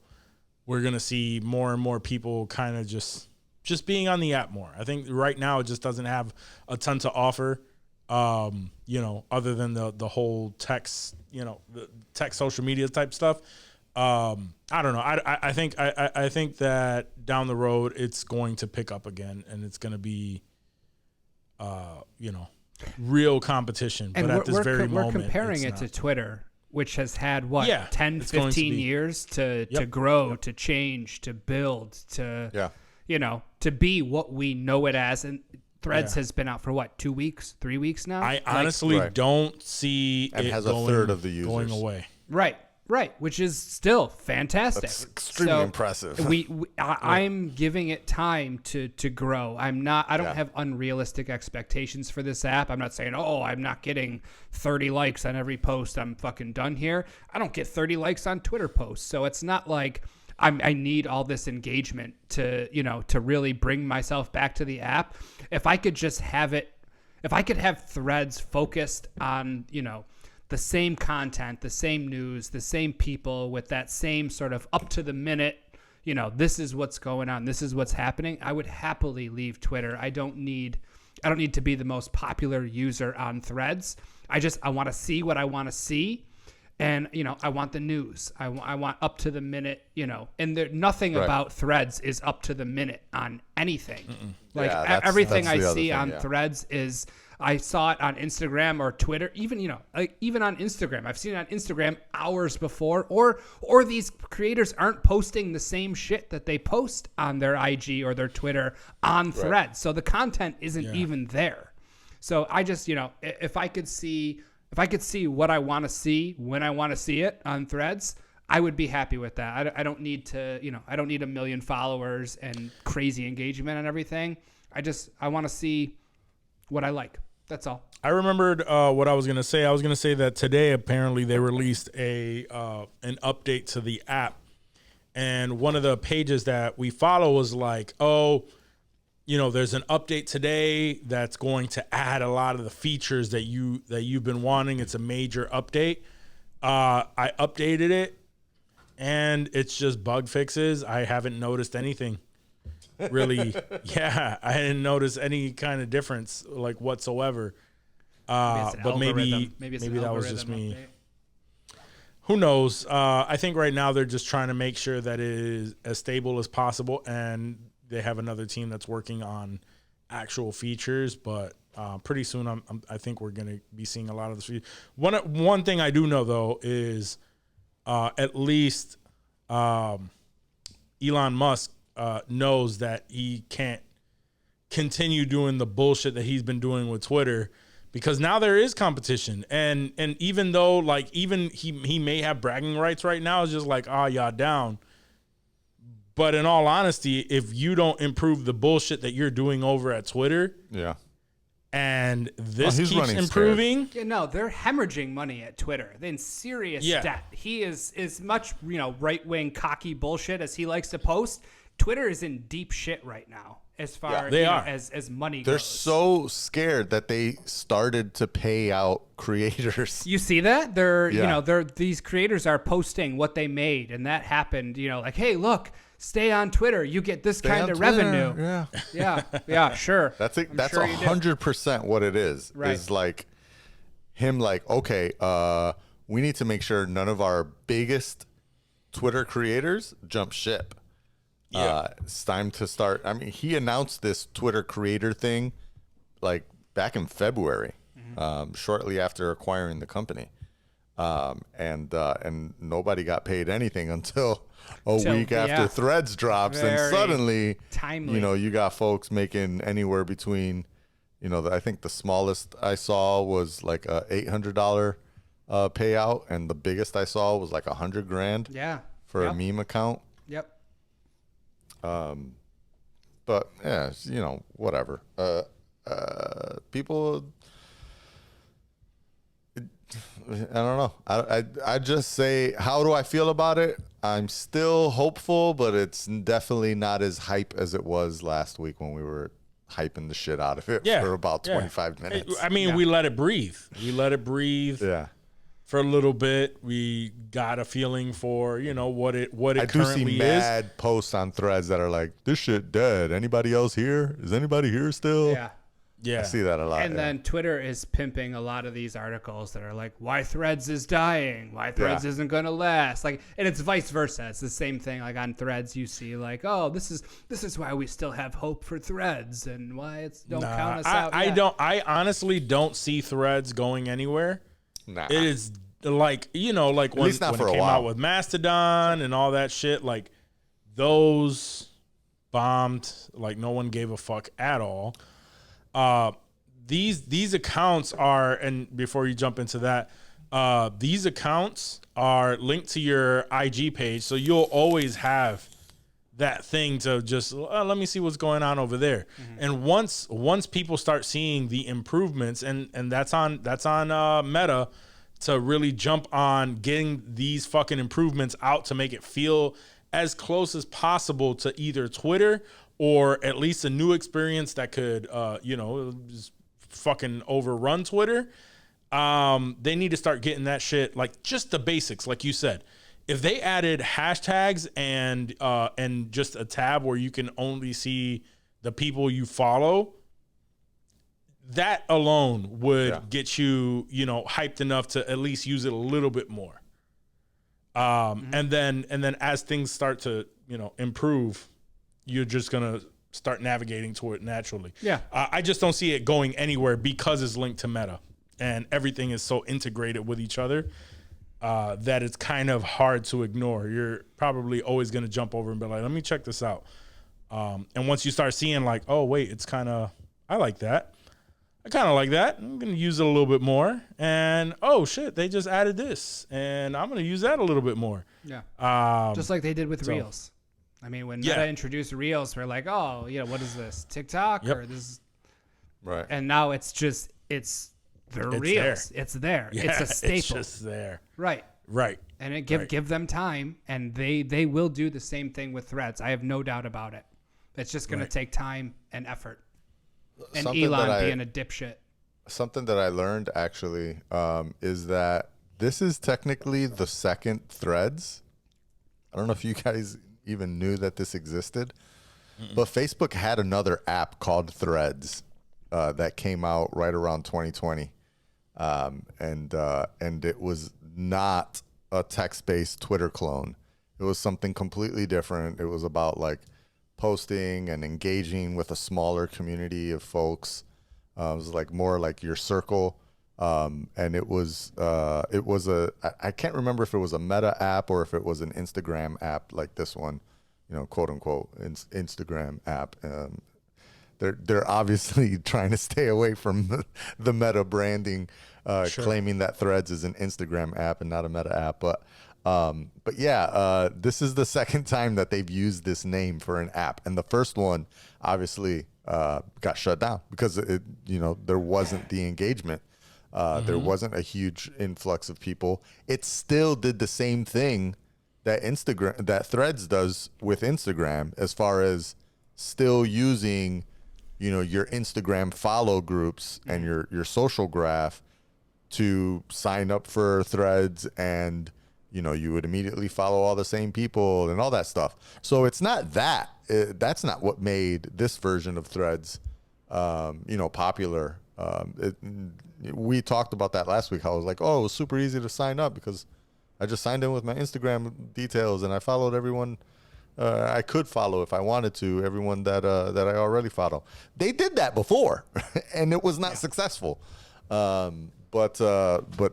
Speaker 1: we're going to see more and more people kind of just just being on the app more. I think right now it just doesn't have a ton to offer, other than the whole text, the text social media type stuff. I don't know. I think that down the road it's going to pick up again, and it's going to be, real competition.
Speaker 5: And
Speaker 1: but at this very
Speaker 5: we're
Speaker 1: moment,
Speaker 5: comparing it
Speaker 1: not.
Speaker 5: to Twitter, which has had 10,
Speaker 1: it's going to
Speaker 5: 15
Speaker 1: be.
Speaker 5: years to grow, to change, to build, to to be what we know it as. And Threads has been out for 2 weeks, 3 weeks now.
Speaker 1: I honestly don't see
Speaker 6: and
Speaker 1: it
Speaker 6: has
Speaker 1: going,
Speaker 6: a third of the users
Speaker 1: going away.
Speaker 5: Right, which is still fantastic.
Speaker 6: That's extremely impressive.
Speaker 5: I'm giving it time to grow. I don't have unrealistic expectations for this app. I'm not saying, I'm not getting 30 likes on every post. I'm fucking done here. I don't get 30 likes on Twitter posts. So it's not like I need all this engagement to really bring myself back to the app. If I could just have it, if I could have Threads focused on, the same content, the same news, the same people with that same sort of up to the minute, this is what's going on, this is what's happening, I would happily leave Twitter. I don't need to be the most popular user on Threads. I want to see what I want to see. And, I want the news. I want up to the minute, and nothing about Threads is up to the minute on anything. Like everything I see on Threads is, I saw it on Instagram or Twitter, even on Instagram. I've seen it on Instagram hours before, or these creators aren't posting the same shit that they post on their IG or their Twitter on Threads. So the content isn't even there. So I just, if I could see what I want to see when I want to see it on Threads, I would be happy with that. I don't need to, I don't need 1 million followers and crazy engagement and everything. I want to see what I like. That's all.
Speaker 1: I remembered what I was going to say. I was going to say that today, apparently, they released an update to the app. And one of the pages that we follow was like, there's an update today that's going to add a lot of the features that you've been wanting. It's a major update. I updated it, and it's just bug fixes. I haven't noticed anything. Really, I didn't notice any kind of difference like whatsoever. But maybe that was just me. Update. Who knows? I think right now they're just trying to make sure that it is as stable as possible, and they have another team that's working on actual features. But pretty soon, I think we're going to be seeing a lot of this. One thing I do know though is at least Elon Musk knows that he can't continue doing the bullshit that he's been doing with Twitter, because now there is competition. And even though even he may have bragging rights right now, it's just like, y'all down. But in all honesty, if you don't improve the bullshit that you're doing over at Twitter, and this keeps improving.
Speaker 5: Yeah, no, they're hemorrhaging money at Twitter. They're in serious debt. He is as much, right-wing cocky bullshit as he likes to post. Twitter is in deep shit right now as far as money goes.
Speaker 6: They're so scared that they started to pay out creators.
Speaker 5: You see that? These creators are posting what they made, and that happened, like, hey, look, stay on Twitter, you get this kind of revenue. Yeah, sure.
Speaker 6: That's 100% what it is.
Speaker 5: Right.
Speaker 6: Is like him okay, we need to make sure none of our biggest Twitter creators jump ship. It's time to start. I mean, he announced this Twitter creator thing back in February, shortly after acquiring the company. And nobody got paid anything until a week after Threads drops.
Speaker 5: Very
Speaker 6: and suddenly,
Speaker 5: timely.
Speaker 6: You got folks making anywhere between, I think the smallest I saw was like a $800 payout, and the biggest I saw was like $100,000.
Speaker 5: Yeah.
Speaker 6: For a meme account.
Speaker 5: Yep.
Speaker 6: But yeah, whatever. People, I don't know. I just say, how do I feel about it? I'm still hopeful, but it's definitely not as hype as it was last week when we were hyping the shit out of it for about 25 minutes.
Speaker 1: I mean, we let it breathe. Yeah. for a little bit. We got a feeling for, what it
Speaker 6: I do
Speaker 1: currently
Speaker 6: see
Speaker 1: is.
Speaker 6: mad posts on Threads that are like, "This shit dead. Anybody else here? Is anybody here still?"
Speaker 5: Yeah.
Speaker 1: Yeah.
Speaker 6: I see that a lot.
Speaker 5: And then Twitter is pimping a lot of these articles that are like, why Threads is dying, why Threads isn't going to last. Like, and it's vice versa. It's the same thing. Like on Threads, you see like, oh, this is why we still have hope for Threads and why it's don't count us out.
Speaker 1: I honestly don't see Threads going anywhere.
Speaker 6: Nah.
Speaker 1: It is like, like when it came out with Mastodon and all that shit, like those bombed, like no one gave a fuck at all. These accounts are, and before you jump into that, these accounts are linked to your IG page, so you'll always have that thing to just let me see what's going on over there. And once people start seeing the improvements, and that's on Meta to really jump on getting these fucking improvements out to make it feel as close as possible to either Twitter or at least a new experience that could, just fucking overrun Twitter. They need to start getting that shit, like just the basics, like you said. If they added hashtags and just a tab where you can only see the people you follow, that alone would get you, hyped enough to at least use it a little bit more. And then as things start to, improve, you're just going to start navigating to it naturally. Yeah. I just don't see it going anywhere because it's linked to Meta and everything is so integrated with each other that it's kind of hard to ignore. You're probably always going to jump over and be like, let me check this out. And once you start seeing like, oh, wait, it's kind of, I like that. I kind of like that. I'm going to use it a little bit more. And, oh, shit, they just added this. And I'm going to use that a little bit more.
Speaker 5: Yeah. Just like they did with Reels. I mean, when Meta introduced Reels, we're like, oh, what is this? TikTok? Or this?
Speaker 6: Right.
Speaker 5: And now it's just, it's the Reels. It's there.
Speaker 1: Yeah,
Speaker 5: it's a staple.
Speaker 1: It's just there.
Speaker 5: Right.
Speaker 1: Right.
Speaker 5: And give them time, and they will do the same thing with Threads. I have no doubt about it. It's just going to take time and effort. And something Elon being a dipshit.
Speaker 6: Something that I learned, actually, is that this is technically the second Threads. I don't know if you guys even knew that this existed, but Facebook had another app called Threads that came out right around 2020. And it was not a text-based Twitter clone. It was something completely different. It was about like posting and engaging with a smaller community of folks. It was like more like your circle. And it was I can't remember if it was a Meta app or if it was an Instagram app like this one, quote unquote, Instagram app. They're obviously trying to stay away from the Meta branding, claiming that Threads is an Instagram app and not a Meta app. But yeah, this is the second time that they've used this name for an app, and the first one obviously got shut down because there wasn't the engagement. There wasn't a huge influx of people. It still did the same thing that Threads does with Instagram, as far as still using, your Instagram follow groups and your social graph to sign up for Threads, and you would immediately follow all the same people and all that stuff. So it's not that. That's not what made this version of Threads, popular. We talked about that last week. How I was like, oh, it was super easy to sign up because I just signed in with my Instagram details and I followed everyone I could follow if I wanted to, everyone that I already follow. They did that before, and it was not successful. But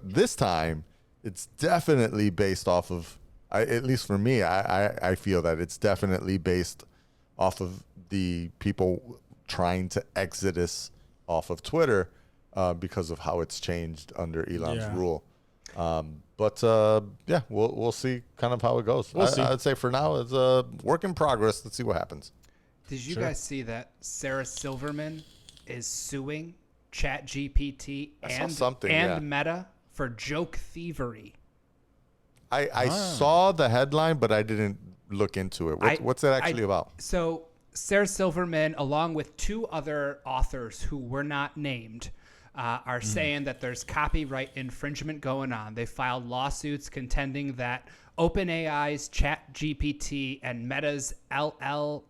Speaker 6: this time, it's definitely based off of, at least for me, I feel that it's definitely based off of the people trying to exodus off of Twitter because of how it's changed under Elon's rule. But we'll see kind of how it goes. I'd say for now it's a work in progress. Let's see what happens.
Speaker 5: Did you guys see that Sarah Silverman is suing ChatGPT and Meta for joke thievery?
Speaker 6: I saw the headline, but I didn't look into it. What's it actually about?
Speaker 5: So Sarah Silverman, along with two other authors who were not named, are saying that there's copyright infringement going on. They filed lawsuits contending that OpenAI's ChatGPT and Meta's LLAMA,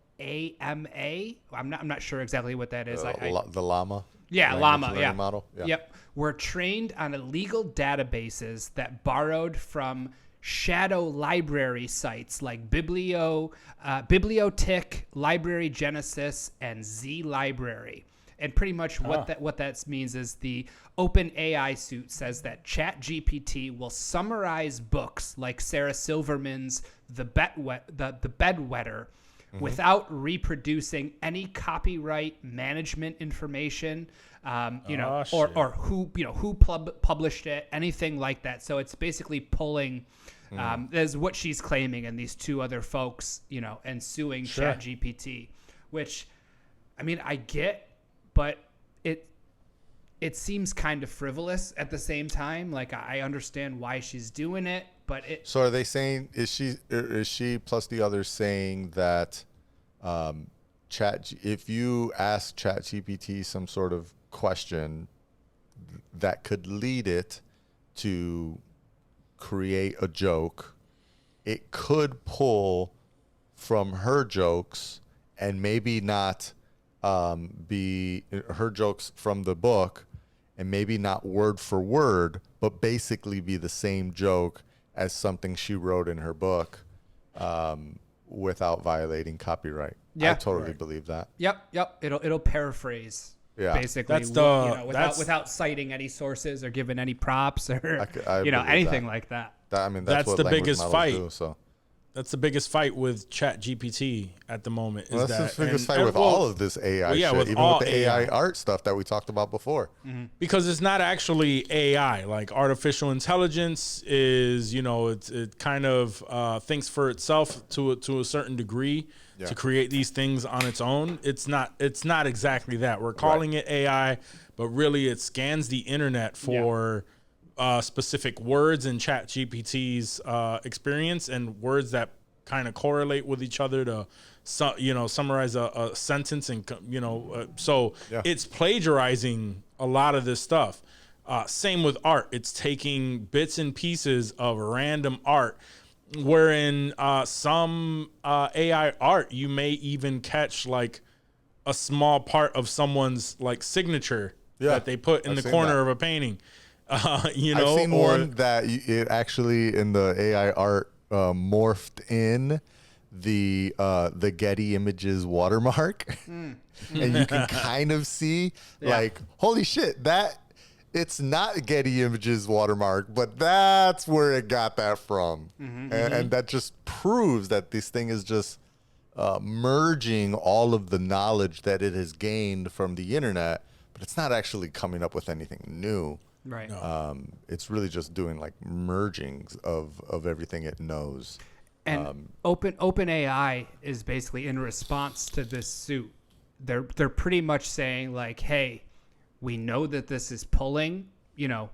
Speaker 5: I'm not sure exactly what that is.
Speaker 6: The llama.
Speaker 5: Yeah,
Speaker 6: language
Speaker 5: llama.
Speaker 6: learning
Speaker 5: Yeah.
Speaker 6: model. Yeah.
Speaker 5: Yep. Were trained on illegal databases that borrowed from shadow library sites like Bibliothèque, Library Genesis, and Z Library. And pretty much what that means is the OpenAI suit says that ChatGPT will summarize books like Sarah Silverman's The Bedwetter without reproducing any copyright management information, or who published it, anything like that. So it's basically pulling, is what she's claiming, and these two other folks, and suing ChatGPT, which, I mean, I get, but it seems kind of frivolous at the same time. Like, I understand why she's doing it, but it.
Speaker 6: So are they saying, is she plus the others saying that if you ask ChatGPT some sort of question that could lead it to create a joke, it could pull from her jokes and maybe not be her jokes from the book, and maybe not word for word, but basically be the same joke as something she wrote in her book, without violating copyright.
Speaker 5: Yeah.
Speaker 6: I totally believe that.
Speaker 5: Yep. It'll paraphrase.
Speaker 6: Yeah.
Speaker 5: Basically, without citing any sources or giving any props or anything like that.
Speaker 6: That's what
Speaker 1: the
Speaker 6: language
Speaker 1: biggest
Speaker 6: models
Speaker 1: fight.
Speaker 6: do, so.
Speaker 1: That's the biggest fight with ChatGPT at the moment.
Speaker 6: That's the biggest fight with all of this AI shit, with the AI art stuff that we talked about before.
Speaker 5: Mm-hmm.
Speaker 1: Because it's not actually AI. Like, artificial intelligence is, it kind of thinks for itself to a certain degree to create these things on its own. It's not exactly that. We're calling it AI, but really it scans the internet for specific words in ChatGPT's experience, and words that kind of correlate with each other to summarize a sentence, and it's plagiarizing a lot of this stuff. Same with art. It's taking bits and pieces of random art, wherein some AI art you may even catch like a small part of someone's like signature that they put in the corner of a painting. I've
Speaker 6: seen one that it actually in the AI art morphed in the Getty Images watermark, and you can kind of see like, holy shit, that it's not Getty Images watermark, but that's where it got that from, and that just proves that this thing is just merging all of the knowledge that it has gained from the internet, but it's not actually coming up with anything new.
Speaker 5: Right.
Speaker 6: It's really just doing like mergings of everything it knows.
Speaker 5: And OpenAI is basically in response to this suit. They're pretty much saying like, hey, we know that this is pulling, let's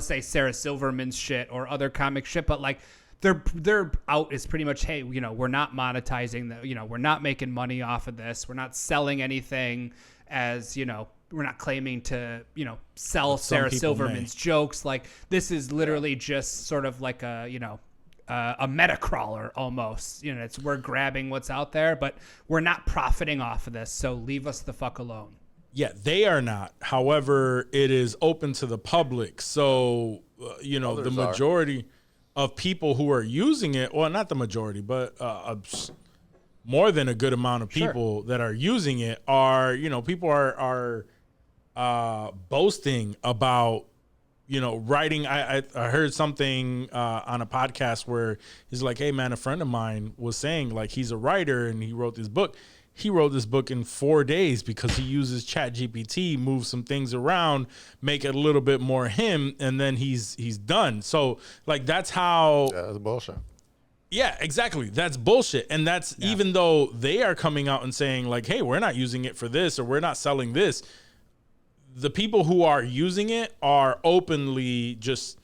Speaker 5: say Sarah Silverman's shit or other comic shit, but like their out is pretty much, hey, we're not monetizing that, we're not making money off of this. We're not selling anything as, we're not claiming to, sell Sarah Silverman's jokes. Like, this is literally just sort of like a meta crawler almost. We're grabbing what's out there, but we're not profiting off of this. So leave us the fuck alone.
Speaker 1: Yeah, they are not. However, it is open to the public. So, the majority of people who are using it, well, not the majority, but more than a good amount of people that are using it are, people are boasting about, writing. I heard something on a podcast where he's like, hey man, a friend of mine was saying like he's a writer and he wrote this book. He wrote this book in 4 days because he uses ChatGPT, move some things around, make it a little bit more him, and then he's done. So like that's how.
Speaker 6: Yeah, that's bullshit.
Speaker 1: Yeah, exactly. That's bullshit. And that's even though they are coming out and saying like, hey, we're not using it for this or we're not selling this. The people who are using it are openly just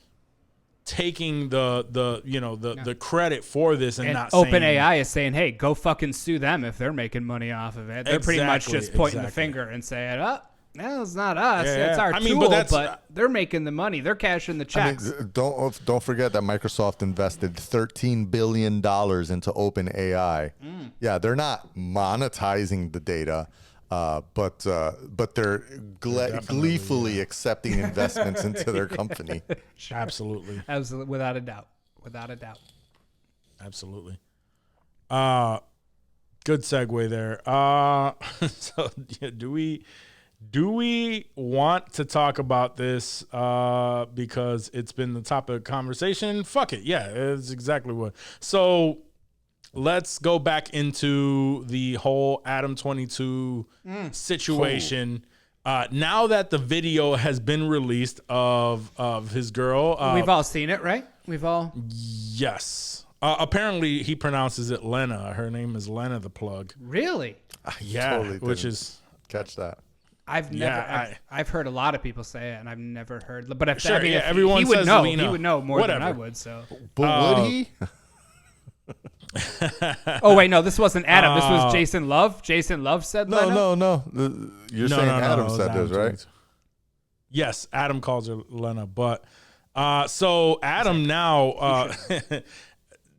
Speaker 1: taking the credit for this and not saying.
Speaker 5: OpenAI is saying, hey, go fucking sue them if they're making money off of it. They're pretty much just pointing the finger and saying, No, it's not us.
Speaker 1: Yeah,
Speaker 5: It's
Speaker 1: yeah.
Speaker 5: our
Speaker 1: I mean,
Speaker 5: tool,
Speaker 1: but
Speaker 5: but they're making the money. They're cashing the
Speaker 6: I mean,
Speaker 5: checks.
Speaker 6: don't forget that Microsoft invested $13 billion into OpenAI. Yeah, they're not monetizing the data, but they're gleefully accepting investments into their company.
Speaker 1: Absolutely.
Speaker 5: Absolutely, without a doubt. Without a doubt.
Speaker 1: Absolutely. Good segue there. So yeah, do we want to talk about this because it's been the topic of conversation? Fuck it. Yeah, it's exactly what. So let's go back into the whole Adam22 situation. Now that the video has been released of his girl.
Speaker 5: We've all seen it, right? We've all.
Speaker 1: Yes. Apparently, he pronounces it Lena. Her name is Lena The Plug.
Speaker 5: Really?
Speaker 1: Yeah,
Speaker 6: Totally
Speaker 1: which
Speaker 6: didn't
Speaker 1: is
Speaker 6: catch that.
Speaker 5: I've never. I've heard a lot of people say it, and I've never heard. But if
Speaker 1: Sure,
Speaker 5: I mean,
Speaker 1: yeah,
Speaker 5: if
Speaker 1: everyone
Speaker 5: he would
Speaker 1: says
Speaker 5: know.
Speaker 1: Lena.
Speaker 5: He would know more than I
Speaker 1: Whatever.
Speaker 5: would. So.
Speaker 6: But would he?
Speaker 5: Oh wait, no, this wasn't Adam. This was Jason Love. Jason Love said Lena?
Speaker 6: No. You're saying Adam
Speaker 1: it was
Speaker 6: said
Speaker 1: Adam
Speaker 6: this, right?
Speaker 1: 22. Yes, Adam calls her Lena, but so Adam now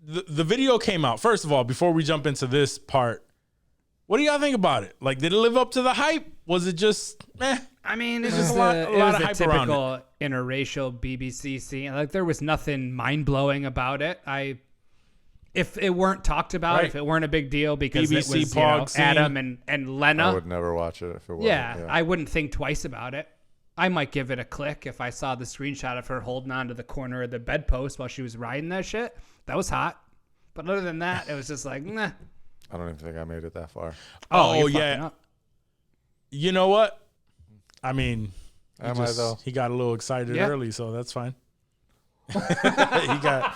Speaker 1: the video came out. First of all, before we jump into this part, what do y'all think about it? Like, did it live up to the hype? Was it just meh?
Speaker 5: I mean,
Speaker 1: It's
Speaker 5: it was
Speaker 1: just a lot
Speaker 5: a
Speaker 1: of hype around
Speaker 5: typical interracial BBC scene. Like, there was nothing mind blowing about it. If it weren't talked about,
Speaker 1: Right.
Speaker 5: if it weren't a big deal because
Speaker 1: BBC
Speaker 5: it was
Speaker 1: Pog scene.
Speaker 5: Adam and Lena,
Speaker 6: I would never watch it if it wasn't.
Speaker 5: yeah, I wouldn't think twice about it. I might give it a click if I saw the screenshot of her holding onto the corner of the bedpost while she was riding that shit. That was hot. But other than that, it was just like, nah.
Speaker 6: I don't even think I made it that far.
Speaker 5: Oh,
Speaker 1: Oh,
Speaker 5: you're
Speaker 1: yeah.
Speaker 5: fucking up.
Speaker 1: You know what? I mean,
Speaker 6: Am I though?
Speaker 1: he got a little excited
Speaker 5: Yeah.
Speaker 1: early, so that's fine. he got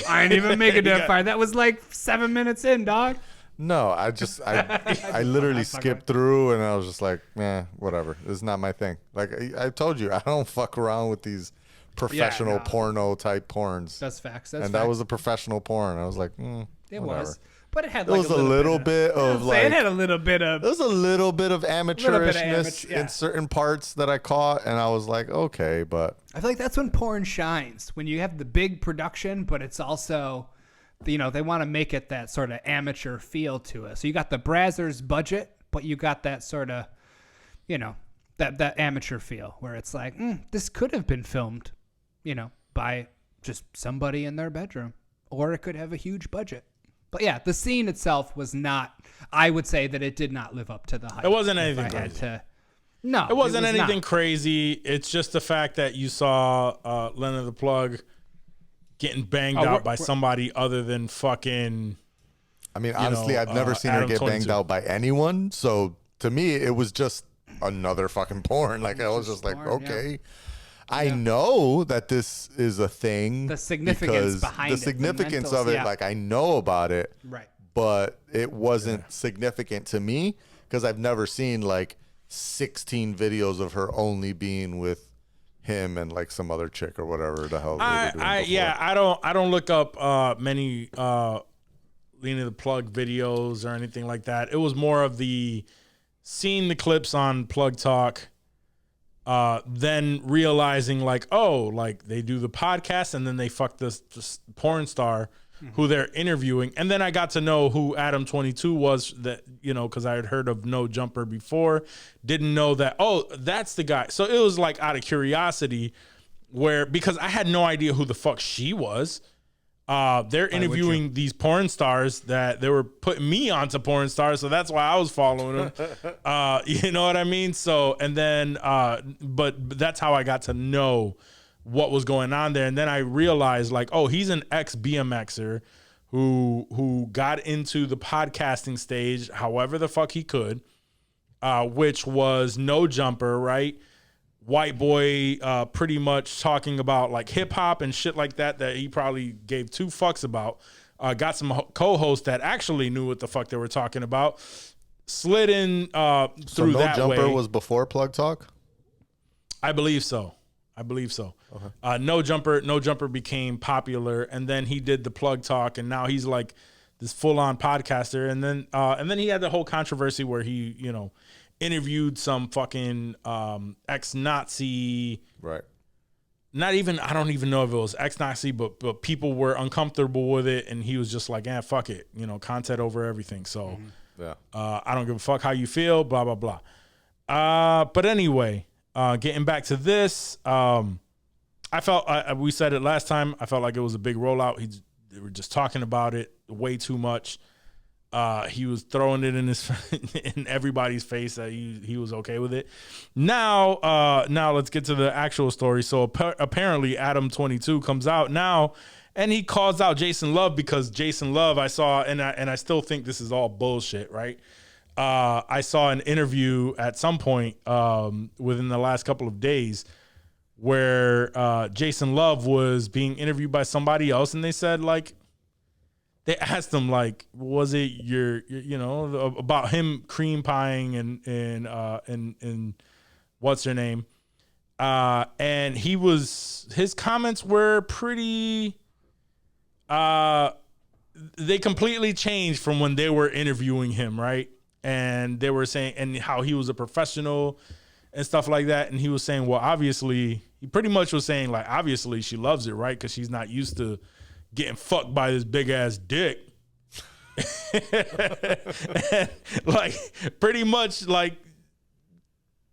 Speaker 5: I ain't even making that far. That was like 7 minutes in, dog.
Speaker 6: No, I literally skipped through and I was just like, whatever. This is not my thing. Like I told you, I don't fuck around with these professional
Speaker 5: no.
Speaker 6: porno type porns.
Speaker 5: That's facts.
Speaker 6: And that was a professional porn. I was like,
Speaker 5: It
Speaker 6: whatever.
Speaker 5: was. But it had
Speaker 6: It
Speaker 5: like
Speaker 6: was a little bit of like
Speaker 5: it had a little bit of
Speaker 6: there was a little bit of amateurishness
Speaker 5: yeah.
Speaker 6: in certain parts that I caught, and I was like, okay, but
Speaker 5: I feel like that's when porn shines. When you have the big production, but it's also, they want to make it that sort of amateur feel to it. So you got the Brazzers budget, but you got that sort of, that amateur feel where it's like, this could have been filmed, by just somebody in their bedroom, or it could have a huge budget. But yeah, the scene itself was not. I would say that it did not live up to the hype.
Speaker 1: It wasn't anything
Speaker 5: If I had
Speaker 1: crazy.
Speaker 5: to- No,
Speaker 1: It wasn't
Speaker 5: was
Speaker 1: anything
Speaker 5: not.
Speaker 1: crazy. It's just the fact that you saw Lena The Plug getting banged
Speaker 5: Oh,
Speaker 1: out by somebody other than fucking.
Speaker 6: I mean, honestly, I've never seen her get banged
Speaker 1: Adam22.
Speaker 6: out by anyone. So to me, it was just another fucking porn. Like I was just like,
Speaker 5: porn, yeah.
Speaker 6: okay. I know that this is a thing.
Speaker 5: The significance
Speaker 6: because
Speaker 5: behind
Speaker 6: the
Speaker 5: it, the
Speaker 6: significance
Speaker 5: mentals,
Speaker 6: of it.
Speaker 5: yeah.
Speaker 6: Like I know about it,
Speaker 5: Right.
Speaker 6: but it wasn't significant to me because I've never seen like 16 videos of her only being with him and like some other chick or whatever the hell they were doing before.
Speaker 1: I don't look up many Lena The Plug videos or anything like that. It was more of the seeing the clips on Plug Talk, then realizing like, oh, like they do the podcast and then they fuck this porn star who they're interviewing. And then I got to know who Adam22 was, that, because I had heard of No Jumper before, didn't know that, oh, that's the guy. So it was like out of curiosity because I had no idea who the fuck she was. They're interviewing these porn stars that they were putting me onto porn stars. So that's why I was following them. You know what I mean? So, and then, but that's how I got to know what was going on there. And then I realized like, oh, he's an ex-BMXer who got into the podcasting stage however the fuck he could, which was No Jumper, right? White boy, pretty much talking about like hip hop and shit like that he probably gave two fucks about. Got some co-hosts that actually knew what the fuck they were talking about. Slid in through
Speaker 6: No
Speaker 1: that
Speaker 6: Jumper
Speaker 1: way.
Speaker 6: was before Plug Talk?
Speaker 1: I believe so. Okay. No Jumper became popular, and then he did the Plug Talk, and now he's like this full-on podcaster. And then he had the whole controversy where he, interviewed some fucking ex-Nazi.
Speaker 6: Right.
Speaker 1: Not even, I don't even know if it was ex-Nazi, but people were uncomfortable with it, and he was just like, fuck it, content over everything. So
Speaker 6: Yeah.
Speaker 1: I don't give a fuck how you feel, blah, blah, blah. But anyway, getting back to this, I felt, we said it last time, I felt like it was a big rollout. They were just talking about it way too much. He was throwing it in everybody's face that he was okay with it. Now let's get to the actual story. So apparently Adam22 comes out now, and he calls out Jason Love, because Jason Love, I saw, and I still think this is all bullshit, right? I saw an interview at some point within the last couple of days where Jason Love was being interviewed by somebody else, and they said, like, they asked him, like, was it your about him cream pieing and what's her name? And his comments were pretty, they completely changed from when they were interviewing him, right? And they were saying, and how he was a professional and stuff like that. And he was saying, well, obviously, he pretty much was saying, like, obviously she loves it, right? Because she's not used to getting fucked by this big ass dick. And, like, pretty much, like,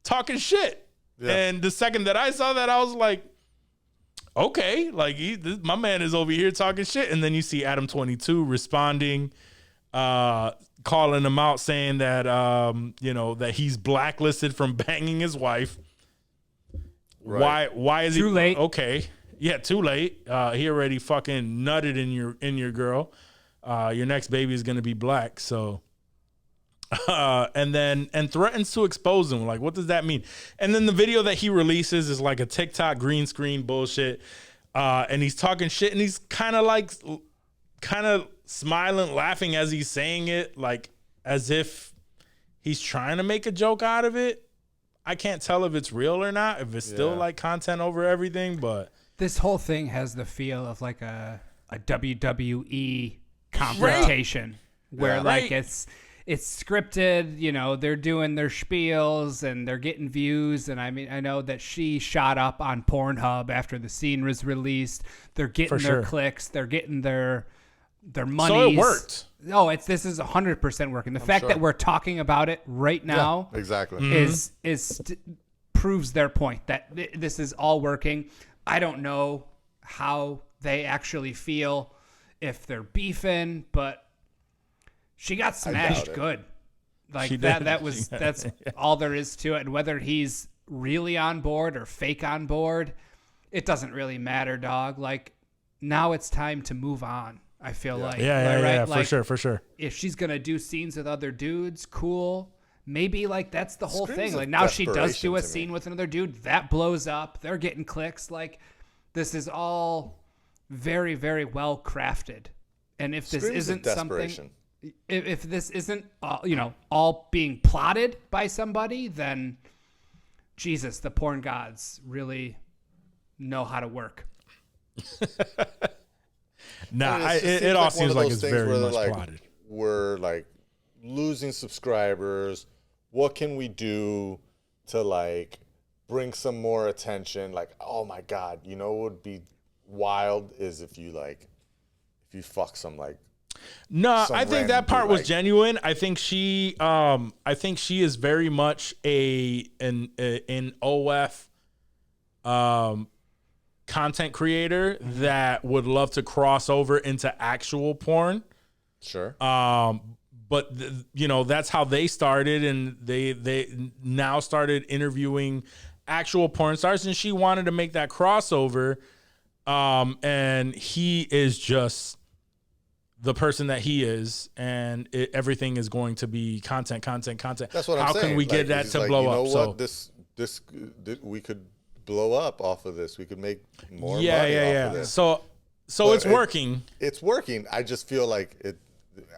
Speaker 1: talking shit. Yeah. And the second that I saw that, I was like, okay, like, my man is over here talking shit. And then you see Adam22 responding, calling him out, saying that that he's blacklisted from banging his wife. Right. Why is he
Speaker 5: too late?
Speaker 1: Okay. Yeah, too late. He already fucking nutted in your girl. Your next baby is gonna be black. So, and threatens to expose him. Like, what does that mean? And then the video that he releases is like a TikTok green screen bullshit. And he's talking shit, and he's kind of smiling, laughing as he's saying it, like as if he's trying to make a joke out of it. I can't tell if it's real or not. If it's still like content over everything, but.
Speaker 5: This whole thing has the feel of like a WWE confrontation where like it's scripted, they're doing their spiels and they're getting views. And I mean, I know that she shot up on Pornhub after the scene was released. They're getting their clicks. They're getting their money.
Speaker 1: So it worked.
Speaker 5: Oh, this is 100% working. The fact that we're talking about it right now
Speaker 6: exactly
Speaker 5: is proves their point that this is all working. I don't know how they actually feel, if they're beefing, but she got smashed good. Like that's all there is to it. And whether he's really on board or fake on board, it doesn't really matter, dog. Like, now it's time to move on. I feel like,
Speaker 1: right?
Speaker 5: Like,
Speaker 1: for sure.
Speaker 5: If she's gonna do scenes with other dudes, cool. Maybe like that's the whole thing. Like, now she does do a scene with another dude that blows up. They're getting clicks. Like, this is all very, very well crafted. And if this isn't something, if this isn't all being plotted by somebody, then Jesus, the porn gods really know how to work.
Speaker 1: Nah, it all seems like it's very much plotted.
Speaker 6: We're like losing subscribers. What can we do to like bring some more attention? Like, oh my God, what would be wild is if you fuck some like.
Speaker 1: No, I think that part was genuine. I think she is very much an OF content creator that would love to cross over into actual porn.
Speaker 6: Sure.
Speaker 1: But that's how they started, and they now started interviewing actual porn stars, and she wanted to make that crossover. And he is just the person that he is, and everything is going to be content.
Speaker 6: That's what I'm saying.
Speaker 1: How can we get that to blow up?
Speaker 6: What? This we could blow up off of this. We could make more money off of this.
Speaker 1: So it's working.
Speaker 6: It's working. I just feel like it.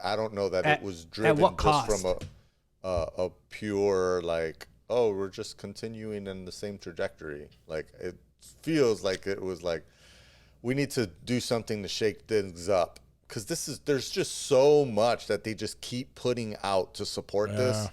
Speaker 6: I don't know that it was driven
Speaker 5: what
Speaker 6: just
Speaker 5: cost?
Speaker 6: from a pure like, oh, we're just continuing in the same trajectory. Like, it feels like it was like, we need to do something to shake things up, because there's just so much that they just keep putting out to support this,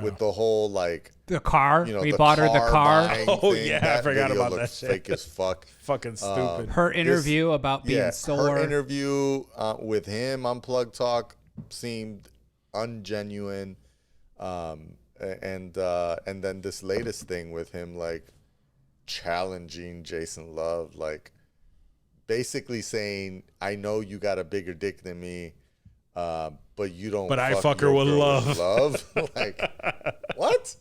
Speaker 6: with the whole like
Speaker 5: The car.
Speaker 6: you know
Speaker 5: We
Speaker 6: the
Speaker 5: bought her the car.
Speaker 6: buying
Speaker 1: Oh,
Speaker 6: thing.
Speaker 1: yeah, I
Speaker 6: That
Speaker 1: forgot
Speaker 6: video
Speaker 1: about that
Speaker 6: looked
Speaker 1: shit.
Speaker 6: Fake as fuck.
Speaker 1: Fucking stupid.
Speaker 5: Her interview about being sore.
Speaker 6: Her interview with him on Plug Talk seemed ungenuine. And then this latest thing with him like challenging Jason Love, like basically saying, I know you got a bigger dick than me, but you don't.
Speaker 1: But I
Speaker 6: fuck
Speaker 1: fuck her
Speaker 6: your
Speaker 1: with
Speaker 6: girl
Speaker 1: love.
Speaker 6: Like, what?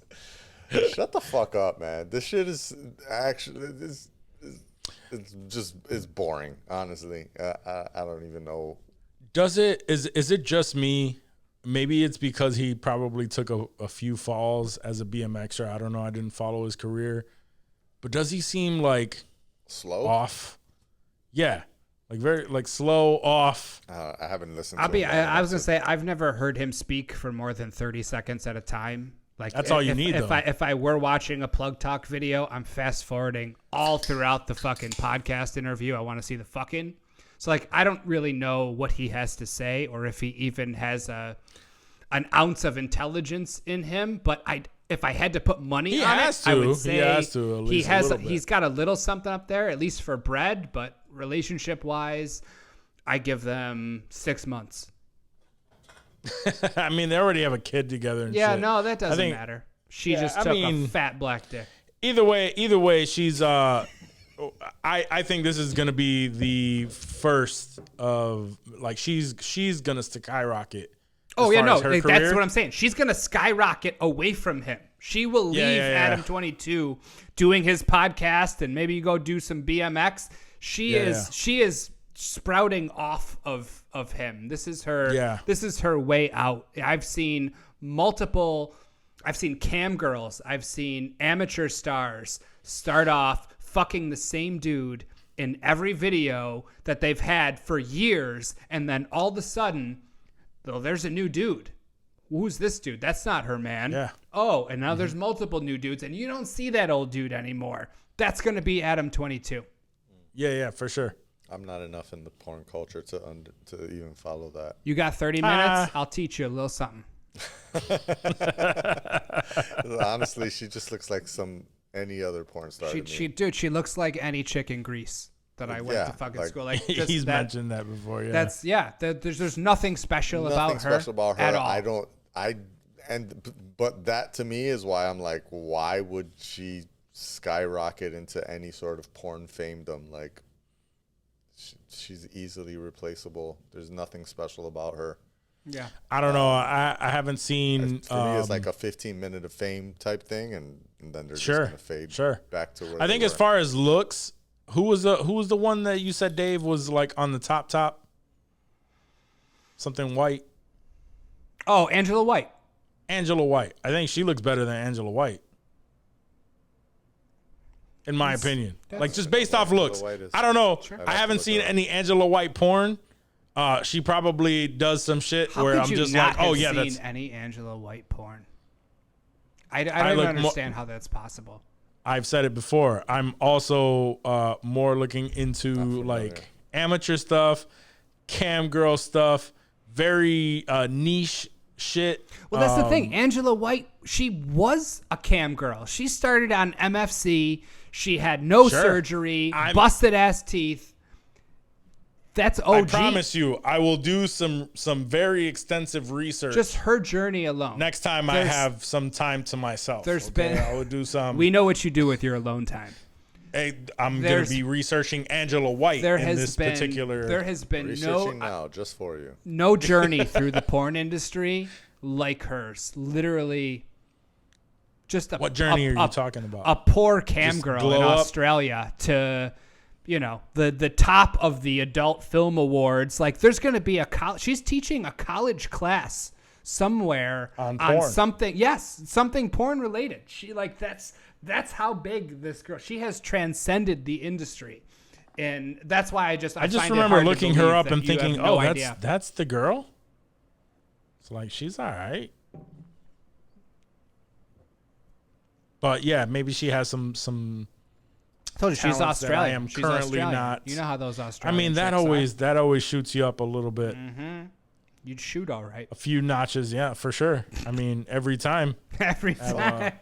Speaker 6: Shut the fuck up, man. This shit is actually it's boring. Honestly, I don't even know.
Speaker 1: Is it just me? Maybe it's because he probably took a few falls as a BMXer. I don't know. I didn't follow his career, but does he seem like
Speaker 6: Slow?
Speaker 1: off? Yeah, like very like slow off.
Speaker 6: I haven't listened.
Speaker 5: I was
Speaker 6: to
Speaker 5: gonna say I've never heard him speak for more than 30 seconds at a time. Like
Speaker 1: That's all you need,
Speaker 5: If
Speaker 1: though.
Speaker 5: if I were watching a Plug Talk video, I'm fast forwarding all throughout the fucking podcast interview. I want to see the fucking. So like I don't really know what he has to say or if he even has an ounce of intelligence in him. But if I had to put money on
Speaker 1: has
Speaker 5: it, I
Speaker 1: to.
Speaker 5: would
Speaker 1: He
Speaker 5: say
Speaker 1: has to, at least a little bit.
Speaker 5: he's got a little something up there, at least for bread. But relationship wise, I give them 6 months.
Speaker 1: I mean, they already have a kid together. And
Speaker 5: Yeah,
Speaker 1: shit.
Speaker 5: no, that doesn't
Speaker 1: think-
Speaker 5: matter. She
Speaker 1: Yeah,
Speaker 5: just
Speaker 1: I
Speaker 5: took
Speaker 1: mean-
Speaker 5: a fat black dick.
Speaker 1: Either way, she's I think this is gonna be the first of like she's gonna skyrocket.
Speaker 5: Oh
Speaker 1: as
Speaker 5: yeah,
Speaker 1: far
Speaker 5: no,
Speaker 1: as her
Speaker 5: that's
Speaker 1: career.
Speaker 5: what I'm saying. She's gonna skyrocket away from him. She will leave
Speaker 1: Yeah.
Speaker 5: Adam22 doing his podcast and maybe you go do some BMX. She is sprouting off of him. This is her.
Speaker 1: Yeah.
Speaker 5: This is her way out. I've seen cam girls. I've seen amateur stars start off fucking the same dude in every video that they've had for years, and then all of a sudden, though, there's a new dude. Who's this dude? That's not her, man.
Speaker 1: Yeah.
Speaker 5: Oh, and now there's multiple new dudes, and you don't see that old dude anymore. That's gonna be Adam22.
Speaker 1: Yeah, for sure.
Speaker 6: I'm not enough in the porn culture to even follow that.
Speaker 5: You got 30 minutes? I'll teach you a little something.
Speaker 6: Honestly, she just looks like any other porn star. to me.
Speaker 5: She looks like any chick in Greece that I went
Speaker 6: Yeah,
Speaker 5: to fucking
Speaker 6: like-
Speaker 5: school. Like
Speaker 1: He's mentioned that before. Yeah,
Speaker 5: There's nothing special
Speaker 6: Nothing
Speaker 5: about her.
Speaker 6: special about her.
Speaker 5: At all.
Speaker 6: But that to me is why I'm like, why would she skyrocket into any sort of porn famedom? Like, she's easily replaceable. There's nothing special about her.
Speaker 5: Yeah.
Speaker 1: I don't know. I haven't seen.
Speaker 6: For me, it's like a 15-minute of fame type thing, and then they're
Speaker 1: Sure,
Speaker 6: just gonna fade
Speaker 1: sure.
Speaker 6: back to where
Speaker 1: I think
Speaker 6: they
Speaker 1: as
Speaker 6: were.
Speaker 1: far as looks, who was the one that you said Dave was like on the top? Something white.
Speaker 5: Oh, Angela White.
Speaker 1: Angela White. I think she looks better than Angela White. In my opinion. Like just based off looks.
Speaker 6: White is-
Speaker 1: I don't know.
Speaker 6: I'd have
Speaker 1: I
Speaker 6: to
Speaker 1: haven't
Speaker 6: look
Speaker 1: seen
Speaker 6: her up.
Speaker 1: any Angela White porn. She probably does some shit
Speaker 5: How
Speaker 1: where
Speaker 5: could
Speaker 1: I'm
Speaker 5: you
Speaker 1: just
Speaker 5: not
Speaker 1: like, oh
Speaker 5: have
Speaker 1: yeah,
Speaker 5: seen
Speaker 1: that's.
Speaker 5: any Angela White porn? I don't
Speaker 1: I
Speaker 5: even
Speaker 1: look
Speaker 5: understand how that's possible.
Speaker 1: I've said it before. I'm also more looking into like amateur stuff, cam girl stuff, very niche shit.
Speaker 5: Well, that's the thing. Angela White, she was a cam girl. She started on MFC. She had no
Speaker 1: Sure.
Speaker 5: surgery, busted ass teeth. That's OG.
Speaker 1: I promise you, I will do some very extensive research.
Speaker 5: Just her journey alone.
Speaker 1: Next time I
Speaker 5: There's-
Speaker 1: have some time to myself.
Speaker 5: There's
Speaker 1: okay?
Speaker 5: been-
Speaker 1: I would do some.
Speaker 5: We know what you do with your alone time.
Speaker 1: Hey, I'm gonna
Speaker 5: There's-
Speaker 1: be researching Angela White
Speaker 5: There
Speaker 1: in
Speaker 5: has
Speaker 1: this
Speaker 5: been
Speaker 1: particular.
Speaker 5: there has been
Speaker 6: researching now just for you.
Speaker 5: no journey through the porn industry like hers. Literally, just a
Speaker 1: What journey are you
Speaker 5: a-
Speaker 1: talking about?
Speaker 5: A poor cam
Speaker 1: Just
Speaker 5: girl
Speaker 1: glow
Speaker 5: in
Speaker 1: up?
Speaker 5: Australia to, the top of the adult film awards. Like, there's going to be she's teaching a college class somewhere
Speaker 1: On porn.
Speaker 5: something. Yes, something porn related. She that's how big this girl. She has transcended the industry. And that's why I just
Speaker 1: I just
Speaker 5: find it
Speaker 1: remember
Speaker 5: hard to
Speaker 1: looking her
Speaker 5: believe
Speaker 1: up
Speaker 5: that
Speaker 1: and
Speaker 5: you have
Speaker 1: thinking,
Speaker 5: no
Speaker 1: oh,
Speaker 5: idea.
Speaker 1: that's the girl. It's like she's all right. But yeah, maybe she has some.
Speaker 5: I told you she's
Speaker 1: talents that I
Speaker 5: Australian.
Speaker 1: am
Speaker 5: She's
Speaker 1: currently
Speaker 5: Australian.
Speaker 1: not.
Speaker 5: You know how those
Speaker 1: I
Speaker 5: Australian
Speaker 1: mean, that
Speaker 5: chicks are.
Speaker 1: always shoots you up a little bit.
Speaker 5: You'd shoot all right.
Speaker 1: a few notches. Yeah, for sure. I mean, every time.
Speaker 5: Every time.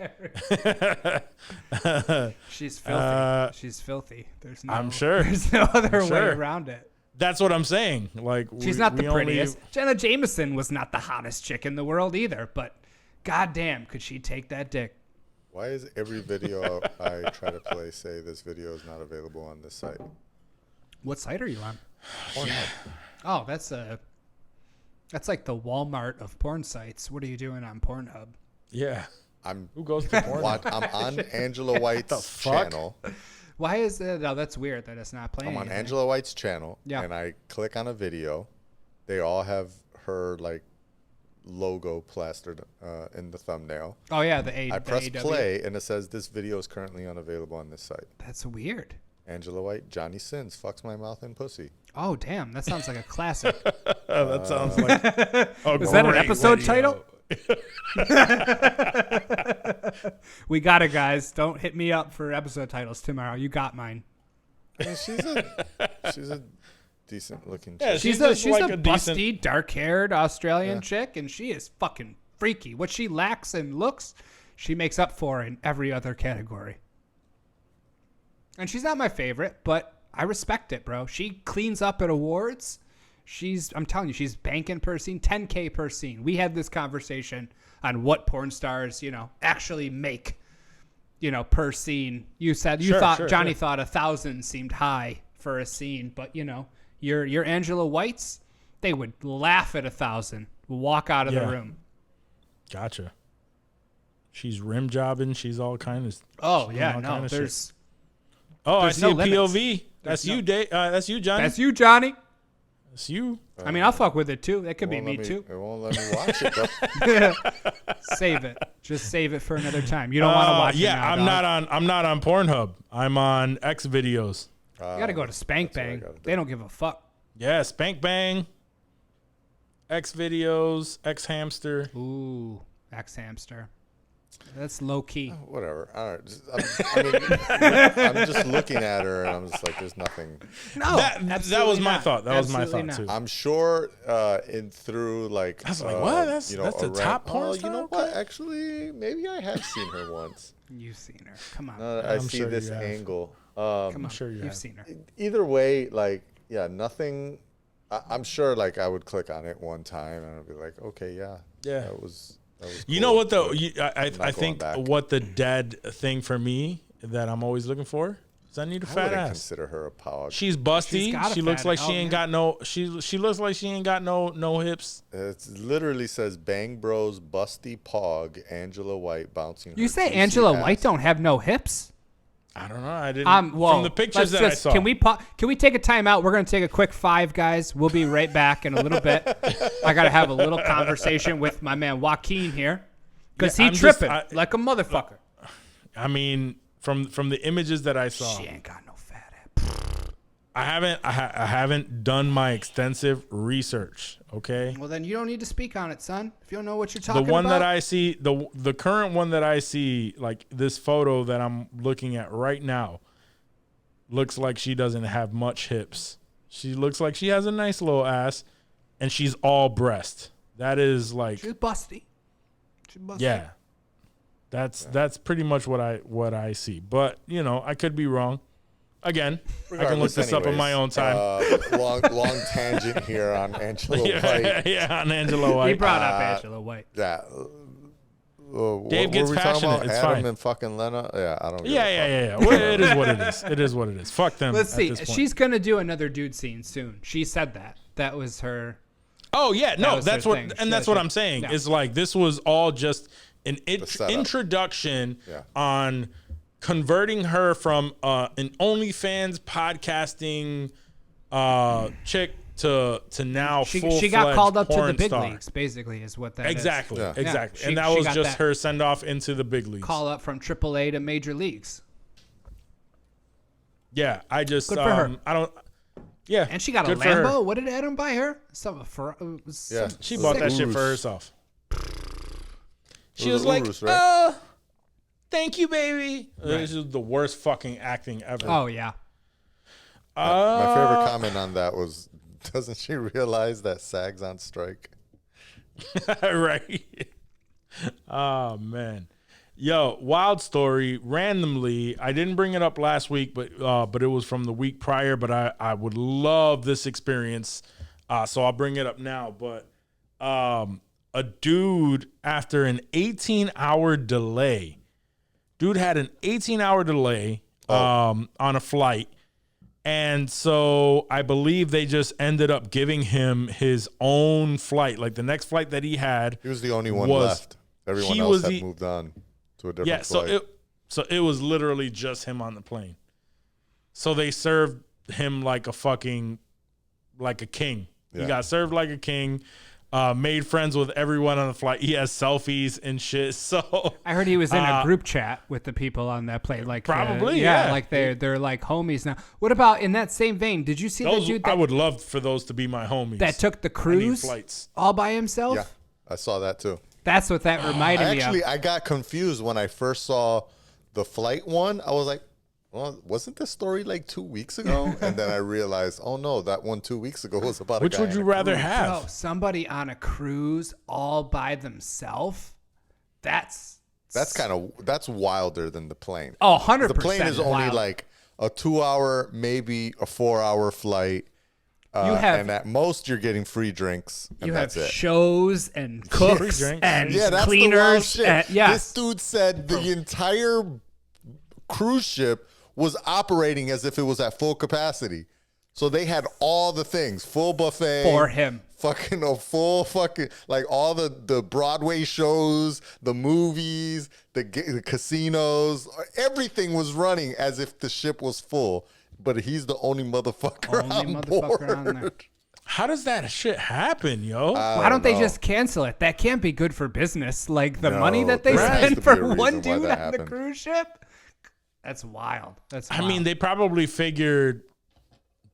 Speaker 5: She's filthy. She's filthy. There's no.
Speaker 1: I'm sure.
Speaker 5: There's no other way
Speaker 1: sure.
Speaker 5: around it.
Speaker 1: That's what I'm saying. Like,
Speaker 5: She's not the prettiest. Jenna Jameson was not the hottest chick in the world either. But goddamn, could she take that dick?
Speaker 6: Why is every video I try to play say this video is not available on this site?
Speaker 5: What site are you on?
Speaker 6: Pornhub.
Speaker 5: Oh, that's like the Walmart of porn sites. What are you doing on Pornhub?
Speaker 1: Yeah.
Speaker 6: I'm
Speaker 1: Who goes to porn?
Speaker 6: I'm on Angela White's channel.
Speaker 5: Why is that? Oh, that's weird that it's not playing.
Speaker 6: I'm on
Speaker 5: anything.
Speaker 6: Angela White's channel,
Speaker 5: Yeah.
Speaker 6: and I click on a video. They all have her like logo plastered in the thumbnail.
Speaker 5: Oh yeah,
Speaker 6: I press
Speaker 5: AEW.
Speaker 6: play, and it says this video is currently unavailable on this site.
Speaker 5: That's weird.
Speaker 6: Angela White, Johnny Sins, fucks my mouth and pussy.
Speaker 5: Oh damn, that sounds like a classic.
Speaker 1: That sounds like
Speaker 5: Is that an
Speaker 1: great
Speaker 5: episode
Speaker 1: video.
Speaker 5: title? We got it, guys. Don't hit me up for episode titles tomorrow. You got mine.
Speaker 6: I mean, she's a decent looking
Speaker 1: Yeah,
Speaker 6: chick.
Speaker 5: She's
Speaker 1: just
Speaker 5: a
Speaker 1: like a
Speaker 5: busty,
Speaker 1: decent-
Speaker 5: dark-haired Australian chick, and she is fucking freaky. What she lacks in looks, she makes up for in every other category. And she's not my favorite, but I respect it, bro. She cleans up at awards. I'm telling you, she's banking per scene, $10K per scene. We had this conversation on what porn stars, actually make, per scene. You said Johnny thought 1,000 seemed high for a scene, but your Angela Whites, they would laugh at 1,000, walk out of the room.
Speaker 1: Gotcha. She's rim jobbing. She's all kind of.
Speaker 5: Oh yeah, no, there's.
Speaker 1: Oh, I
Speaker 5: there's
Speaker 1: see
Speaker 5: no
Speaker 1: a
Speaker 5: limits.
Speaker 1: POV. That's you, Dave. That's you, Johnny.
Speaker 5: That's you, Johnny.
Speaker 1: That's you.
Speaker 5: I mean, I'll fuck with it too. That could be
Speaker 6: Won't
Speaker 5: me
Speaker 6: let
Speaker 5: too.
Speaker 6: It won't let me watch it though.
Speaker 5: Save it. Just save it for another time. You don't want to watch it
Speaker 1: Yeah,
Speaker 5: now,
Speaker 1: I'm
Speaker 5: dog.
Speaker 1: not on Pornhub. I'm on X videos.
Speaker 5: You gotta go to Spank
Speaker 6: that's what I
Speaker 5: Bang.
Speaker 6: gotta do.
Speaker 5: They don't give a fuck.
Speaker 1: Yeah, Spank Bang. X videos. X Hamster.
Speaker 5: Ooh, X Hamster. That's low key.
Speaker 6: Whatever. All right. I'm just looking at her, and I'm just like, there's nothing.
Speaker 5: No,
Speaker 1: That was my thought. That was my
Speaker 5: Absolutely
Speaker 1: thought
Speaker 5: not.
Speaker 1: too.
Speaker 6: I'm sure through like.
Speaker 1: I was like, what? That's the top porn
Speaker 6: Oh,
Speaker 1: star?
Speaker 6: you know what? Actually, maybe I have seen her once.
Speaker 5: You've seen her. Come on.
Speaker 6: I
Speaker 1: I'm
Speaker 6: see
Speaker 1: sure
Speaker 6: this
Speaker 1: you have.
Speaker 6: angle.
Speaker 5: Come on.
Speaker 1: sure you
Speaker 5: You've
Speaker 1: have.
Speaker 5: seen her.
Speaker 6: Either way, like, yeah, nothing. I'm sure, like, I would click on it one time, and I'd be like, okay, yeah, that was.
Speaker 1: You
Speaker 6: cool.
Speaker 1: know what though?
Speaker 6: But
Speaker 1: I
Speaker 6: going
Speaker 1: think
Speaker 6: back.
Speaker 1: what the dead thing for me that I'm always looking for is I need a
Speaker 6: I
Speaker 1: fat
Speaker 6: wouldn't
Speaker 1: ass.
Speaker 6: consider her a pog.
Speaker 1: She's busty.
Speaker 5: She's got a
Speaker 1: She looks
Speaker 5: fat
Speaker 1: like
Speaker 5: ass.
Speaker 1: she ain't got no. She looks like she ain't got no hips.
Speaker 6: It literally says Bang Bros Busty Pog Angela White bouncing.
Speaker 5: You
Speaker 6: her
Speaker 5: say
Speaker 6: juicy
Speaker 5: Angela
Speaker 6: ass.
Speaker 5: White don't have no hips?
Speaker 1: I don't know. I didn't.
Speaker 5: Well,
Speaker 1: from the pictures that I saw.
Speaker 5: Can we take a time out? We're gonna take a quick 5, guys. We'll be right back in a little bit. I gotta have a little conversation with my man Joaquin here, because
Speaker 1: Yeah,
Speaker 5: he
Speaker 1: I'm
Speaker 5: tripping
Speaker 1: just-
Speaker 5: like a motherfucker.
Speaker 1: I mean, from the images that I saw,
Speaker 5: She ain't got no fat ass.
Speaker 1: I haven't done my extensive research. Okay.
Speaker 5: Well, then you don't need to speak on it, son. If you don't know what you're
Speaker 1: The
Speaker 5: talking
Speaker 1: one
Speaker 5: about.
Speaker 1: that I see, the current one that I see, like this photo that I'm looking at right now, looks like she doesn't have much hips. She looks like she has a nice little ass, and she's all breast. That is like,
Speaker 5: She's busty.
Speaker 1: yeah, that's pretty much what I see. But I could be wrong. Again, I can look
Speaker 6: Regardless,
Speaker 1: this up in my
Speaker 6: anyways,
Speaker 1: own time.
Speaker 6: Long tangent here on Angela White.
Speaker 1: Yeah, on Angela White.
Speaker 5: He brought up Angela White.
Speaker 6: Yeah.
Speaker 1: Dave
Speaker 6: what
Speaker 1: gets
Speaker 6: were we talking
Speaker 1: passionate.
Speaker 6: about?
Speaker 1: It's
Speaker 6: Adam
Speaker 1: fine.
Speaker 6: and fucking Lena. Yeah, I don't.
Speaker 1: Yeah. Well, it is what it is. It is what it is. Fuck them.
Speaker 5: Let's see.
Speaker 1: At this point.
Speaker 5: She's gonna do another dude scene soon. She said that. That was her.
Speaker 1: Oh yeah, no,
Speaker 5: was
Speaker 1: that's
Speaker 5: their
Speaker 1: what,
Speaker 5: thing.
Speaker 1: and that's what I'm saying.
Speaker 5: Yeah.
Speaker 1: Is like this was all just an
Speaker 6: setup.
Speaker 1: introduction
Speaker 6: Yeah.
Speaker 1: on converting her from an OnlyFans podcasting chick to now
Speaker 5: She
Speaker 1: full-fledged
Speaker 5: got called up to the
Speaker 1: porn
Speaker 5: big
Speaker 1: star.
Speaker 5: leagues. Basically, is what that is.
Speaker 1: Exactly,
Speaker 6: Yeah.
Speaker 1: exactly,
Speaker 5: Yeah,
Speaker 1: and that
Speaker 5: she
Speaker 1: was
Speaker 5: got
Speaker 1: just
Speaker 5: that
Speaker 1: her send off into the big leagues.
Speaker 5: Call up from AAA to major leagues.
Speaker 1: Yeah, I just
Speaker 5: Good for her.
Speaker 1: I don't. Yeah,
Speaker 5: And she got a
Speaker 1: good for her.
Speaker 5: Lambo. What did Adam buy her?
Speaker 6: Yeah.
Speaker 1: She bought that shit for
Speaker 6: Urus.
Speaker 1: herself. She
Speaker 6: It
Speaker 1: was
Speaker 6: was
Speaker 1: like,
Speaker 6: Urus, right?
Speaker 1: thank you, baby. This is the worst fucking acting ever.
Speaker 5: Oh yeah.
Speaker 6: My favorite comment on that was Doesn't she realize that SAG's on strike?
Speaker 1: Right. Oh man. Yo, wild story. Randomly, I didn't bring it up last week, but it was from the week prior. But I would love this experience, so I'll bring it up now. But a dude, after an 18-hour delay, had an 18-hour delay on a flight, and so I believe they just ended up giving him his own flight. Like the next flight that he had,
Speaker 6: he was the only one left. Everyone else had moved on to a different flight.
Speaker 1: So it was literally just him on the plane. So they served him like a king. Yeah. He got served like a king. Made friends with everyone on the flight. He has selfies and shit. So
Speaker 5: I heard he was in a group chat with the people on that plane. Like
Speaker 1: probably, yeah.
Speaker 5: Like they're like homies now. What about in that same vein? Did you see that dude?
Speaker 1: I would love for those to be my homies.
Speaker 5: That took the cruise all by himself.
Speaker 6: Yeah, I saw that too.
Speaker 5: That's what that reminded me of.
Speaker 6: Actually, I got confused when I first saw the flight one. I was like, well, wasn't this story like 2 weeks ago? And then I realized, oh no, that one 2 weeks ago was about
Speaker 1: Which would you rather have?
Speaker 5: Bro, somebody on a cruise all by themselves? That's
Speaker 6: wilder than the plane.
Speaker 5: Oh, 100%.
Speaker 6: The plane is only
Speaker 5: wild.
Speaker 6: like a 2 hour, maybe a 4 hour flight. And at most you're getting free drinks. And
Speaker 5: you
Speaker 6: that's
Speaker 5: have
Speaker 6: it.
Speaker 5: shows and cooks and
Speaker 6: that's
Speaker 5: cleaners.
Speaker 6: The wild shit.
Speaker 5: Yes.
Speaker 6: This dude said the entire cruise ship was operating as if it was at full capacity. So they had all the things, full buffet.
Speaker 5: For him.
Speaker 6: Fucking a full fucking, like all the Broadway shows, the movies, the casinos, everything was running as if the ship was full. But he's the only motherfucker on there.
Speaker 1: How does that shit happen, yo?
Speaker 5: Why don't they just cancel it? That can't be good for business. Like the money that they spend for one dude on the cruise ship. That's wild.
Speaker 1: I mean, they probably figured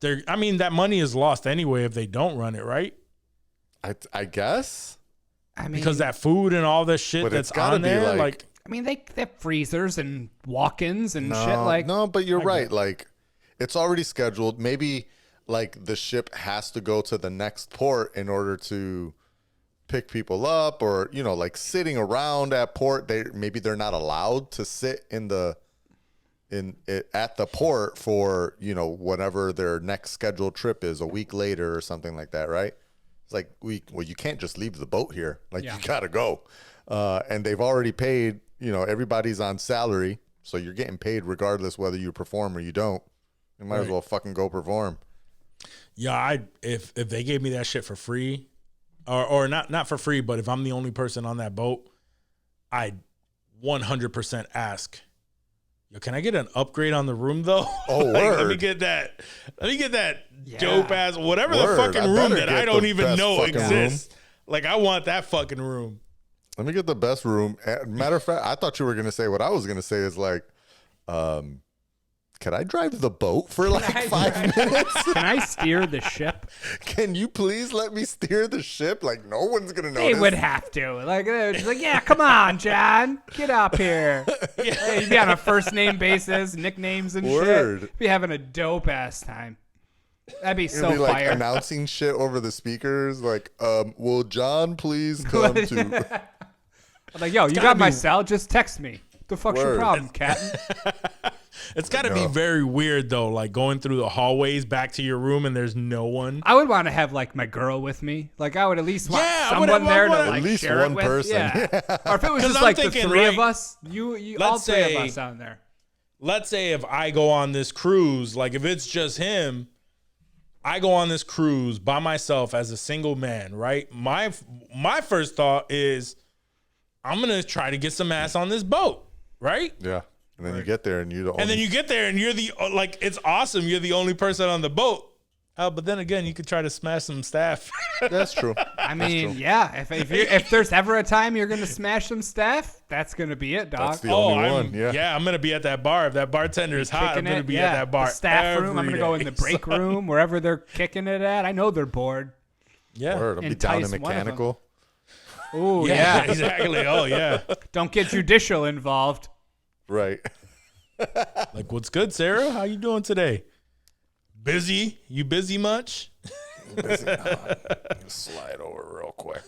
Speaker 1: that money is lost anyway if they don't run it, right?
Speaker 6: I guess.
Speaker 5: I mean,
Speaker 1: because that food and all this shit that's on there, like
Speaker 5: I mean, they have freezers and walk-ins and shit like.
Speaker 6: No, but you're right. Like, it's already scheduled. Maybe like the ship has to go to the next port in order to pick people up, or like sitting around at port. Maybe they're not allowed to sit at the port for whatever their next scheduled trip is a week later or something like that, right? It's like you can't just leave the boat here. Like you gotta go, and they've already paid. Everybody's on salary, so you're getting paid regardless whether you perform or you don't. You might as well fucking go perform.
Speaker 1: Yeah, if they gave me that shit for free, or not for free, but if I'm the only person on that boat, I'd 100% ask, yo, can I get an upgrade on the room though?
Speaker 6: Oh,
Speaker 1: like,
Speaker 6: word.
Speaker 1: Let me get that dope ass whatever the fucking room that I don't even know exists. Like I want that fucking room.
Speaker 6: Let me get the best room. Matter of fact, I thought you were gonna say what I was gonna say is like, can I drive the boat for like 5 minutes?
Speaker 5: Can I steer the ship?
Speaker 6: Can you please let me steer the ship? Like no one's gonna notice.
Speaker 5: They would have to. Like they're just like, yeah, come on, John, get up here. Yeah, you'd be on a first name basis, nicknames and shit. Be having a dope ass time. That'd be so
Speaker 6: like
Speaker 5: fire.
Speaker 6: Announcing shit over the speakers, like, will John please come to?
Speaker 5: I'm like, yo, you got my cell? Just text me. The fuck's your problem, Captain?
Speaker 1: It's got to be very weird though, like going through the hallways back to your room and there's no one.
Speaker 5: I would want to have like my girl with me. Like I would at least want someone there to like
Speaker 6: at least
Speaker 5: share
Speaker 6: one
Speaker 5: it with.
Speaker 6: person.
Speaker 5: Yeah. Or if it was just like the three of us, you all three of us on there.
Speaker 1: Let's say if I go on this cruise, like if it's just him, I go on this cruise by myself as a single man, right? My first thought is I'm gonna try to get some ass on this boat, right?
Speaker 6: Yeah. And then you get there and you're the only.
Speaker 1: And then you get there and you're the it's awesome. You're the only person on the boat. But then again, you could try to smash some staff.
Speaker 6: That's true.
Speaker 5: I mean, yeah. If there's ever a time you're gonna smash some staff, that's gonna be it, dog.
Speaker 6: That's the only one. Yeah.
Speaker 1: Yeah, I'm gonna be at that bar. If that bartender is hot, I'm gonna be at that bar.
Speaker 5: The staff room. I'm gonna go in the break room, wherever they're kicking it at. I know they're bored.
Speaker 1: Yeah.
Speaker 6: Word, I'll be down in mechanical.
Speaker 5: Oh yeah,
Speaker 1: exactly. Oh yeah.
Speaker 5: Don't get judicial involved.
Speaker 6: Right.
Speaker 1: Like, what's good, Sarah? How you doing today? Busy? You busy much?
Speaker 6: busy now. Slide over real quick.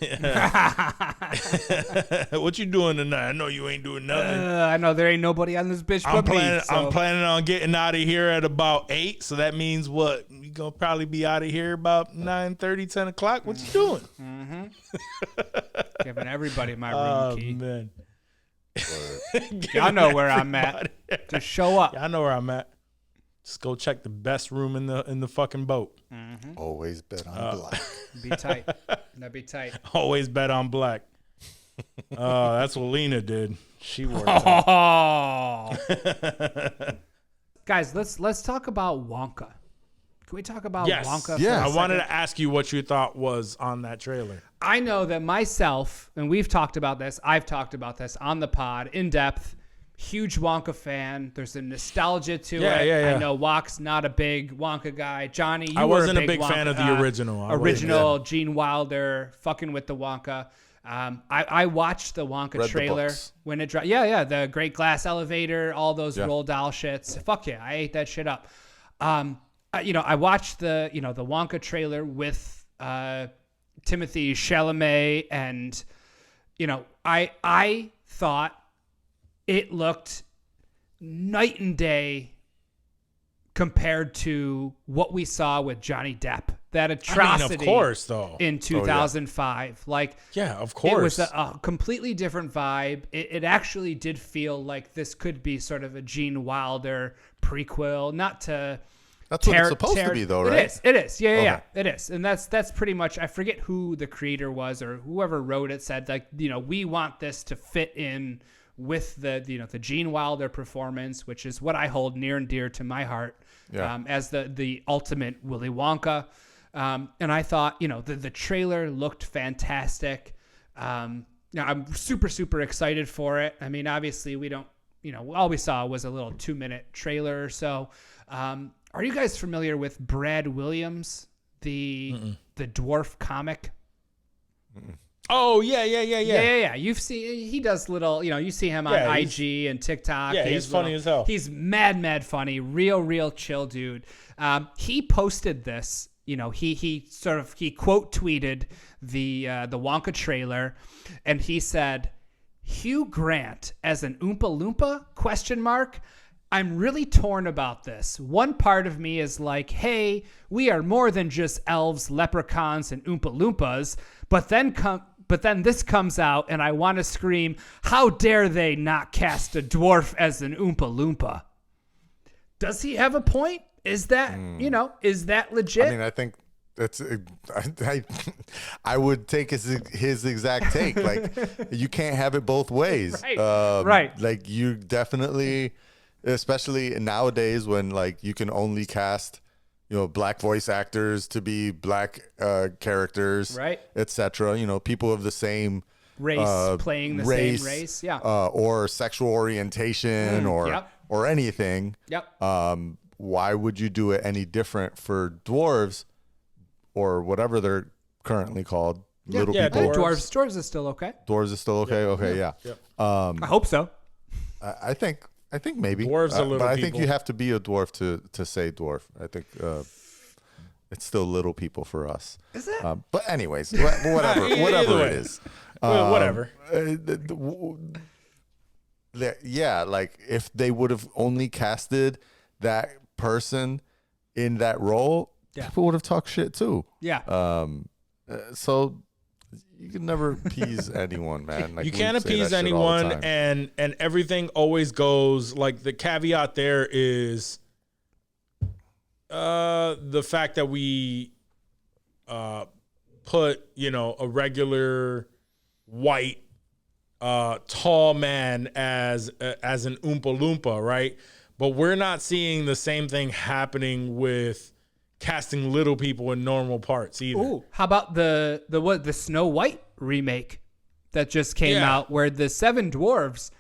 Speaker 1: What you doing tonight? I know you ain't doing nothing.
Speaker 5: I know there ain't nobody on this bitch but me. So.
Speaker 1: I'm planning on getting out of here at about 8. So that means what? You gonna probably be out of here about 9:30, 10 o'clock. What you doing?
Speaker 5: Giving everybody my room key.
Speaker 1: Man.
Speaker 5: Y'all know where I'm at. Just show up.
Speaker 1: Yeah, I know where I'm at. Just go check the best room in the fucking boat.
Speaker 6: Always bet on Black.
Speaker 5: Be tight. That'd be tight.
Speaker 1: Always bet on Black. That's what Lena did. She worked.
Speaker 5: Oh. Guys, let's talk about Wonka. Can we talk about Wonka?
Speaker 6: Yes.
Speaker 1: I wanted to ask you what you thought was on that trailer.
Speaker 5: I know that myself, and we've talked about this, I've talked about this on the pod in depth. Huge Wonka fan. There's a nostalgia to it.
Speaker 1: Yeah.
Speaker 5: I know Walk's not a big Wonka guy. Johnny, you
Speaker 1: I wasn't
Speaker 5: were
Speaker 1: a big fan of the original.
Speaker 5: Gene Wilder fucking with the Wonka. I watched the Wonka trailer when it dropped. Yeah, the Great Glass Elevator, all those Roald Dahl shits. Fuck yeah, I ate that shit up. I watched the Wonka trailer with Timothy Chalamet, and I thought it looked night and day compared to what we saw with Johnny Depp. That atrocity,
Speaker 1: of course, though,
Speaker 5: in 2005.
Speaker 1: Of course,
Speaker 5: it was a completely different vibe. It actually did feel like this could be sort of a Gene Wilder prequel, not to.
Speaker 6: That's what it's supposed to be, though, right?
Speaker 5: It is. Yeah, it is. And that's pretty much, I forget who the creator was or whoever wrote it, said, we want this to fit in with the Gene Wilder performance, which is what I hold near and dear to my heart, as the ultimate Willy Wonka. And I thought, the trailer looked fantastic. I'm super, super excited for it. I mean, obviously we don't, all we saw was a little 2-minute trailer or so. Are you guys familiar with Brad Williams, the dwarf comic?
Speaker 1: Oh, yeah.
Speaker 5: You've seen, he does little, you see him on IG and TikTok.
Speaker 1: Yeah, he's funny as hell.
Speaker 5: He's mad funny, real chill dude. He posted this, he quote tweeted the Wonka trailer, and he said, "Hugh Grant as an Oompa Loompa? ? I'm really torn about this. One part of me is like, hey, we are more than just elves, leprechauns, and Oompa Loompas. But then this comes out, and I want to scream, how dare they not cast a dwarf as an Oompa Loompa?" Does he have a point? Is that, is that legit?
Speaker 6: I mean, I think that's I would take his exact take. Like, you can't have it both ways.
Speaker 5: Right.
Speaker 6: Like, you definitely, especially nowadays when you can only cast black voice actors to be black characters,
Speaker 5: right,
Speaker 6: etc. People of the same
Speaker 5: race playing the same race,
Speaker 6: or sexual orientation or anything. Why would you do it any different for dwarves or whatever they're currently called? Little people.
Speaker 5: Dwarves is still okay.
Speaker 6: Dwarves is still okay. Okay, yeah.
Speaker 5: I hope so.
Speaker 6: I think maybe
Speaker 1: dwarves are little
Speaker 6: but I
Speaker 1: people.
Speaker 6: think you have to be a dwarf to say dwarf. I think it's still little people for us.
Speaker 5: Is it?
Speaker 6: But anyways, whatever it is.
Speaker 1: Whatever.
Speaker 6: If they would have only casted that person in that role, people would have talked shit too.
Speaker 5: Yeah.
Speaker 6: So you can never appease anyone, man.
Speaker 1: You can't appease anyone, and everything always goes the caveat there is the fact that we put a regular white tall man as an Oompa Loompa, right? But we're not seeing the same thing happening with casting little people in normal parts either.
Speaker 5: Ooh, how about the Snow White remake that just came out, where the 7 dwarves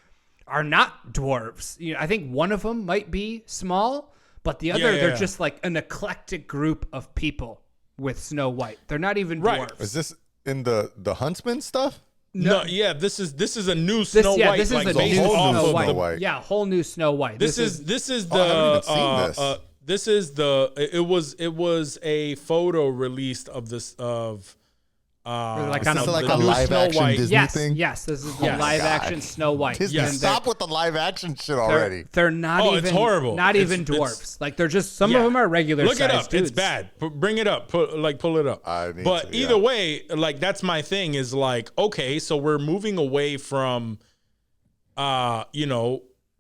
Speaker 5: are not dwarves? I think one of them might be small, but the other they're just an eclectic group of people with Snow White. They're not even dwarves.
Speaker 6: Is this in the Huntsman stuff?
Speaker 1: No, this is a new Snow White.
Speaker 5: This is a
Speaker 1: based
Speaker 5: new
Speaker 1: off
Speaker 5: Snow
Speaker 1: of
Speaker 5: White. Yeah, whole new Snow White.
Speaker 1: This is the
Speaker 6: I haven't even seen this.
Speaker 1: This is it was a photo released of this of
Speaker 5: Like
Speaker 6: Is
Speaker 5: on
Speaker 6: this
Speaker 5: a,
Speaker 6: like
Speaker 1: the
Speaker 6: a
Speaker 1: new
Speaker 6: live
Speaker 1: Snow
Speaker 6: action
Speaker 1: White.
Speaker 6: Disney
Speaker 5: yes,
Speaker 6: thing?
Speaker 5: yes. This is the
Speaker 1: Yes.
Speaker 5: live
Speaker 6: God.
Speaker 5: action Snow White.
Speaker 6: Disney,
Speaker 5: And
Speaker 6: stop with the live action shit already.
Speaker 5: They're not
Speaker 1: Oh,
Speaker 5: even.
Speaker 1: it's horrible.
Speaker 5: Not
Speaker 1: It's-
Speaker 5: even
Speaker 1: it's-
Speaker 5: dwarfs. Like they're just some
Speaker 1: Yeah.
Speaker 5: of them are regular.
Speaker 1: Look it
Speaker 5: sized
Speaker 1: up.
Speaker 5: dudes.
Speaker 1: It's bad. Bring it up. Pull it up.
Speaker 6: I need
Speaker 1: But
Speaker 6: to,
Speaker 1: either
Speaker 6: yeah.
Speaker 1: way, like that's my thing. Is like, okay, so we're moving away from,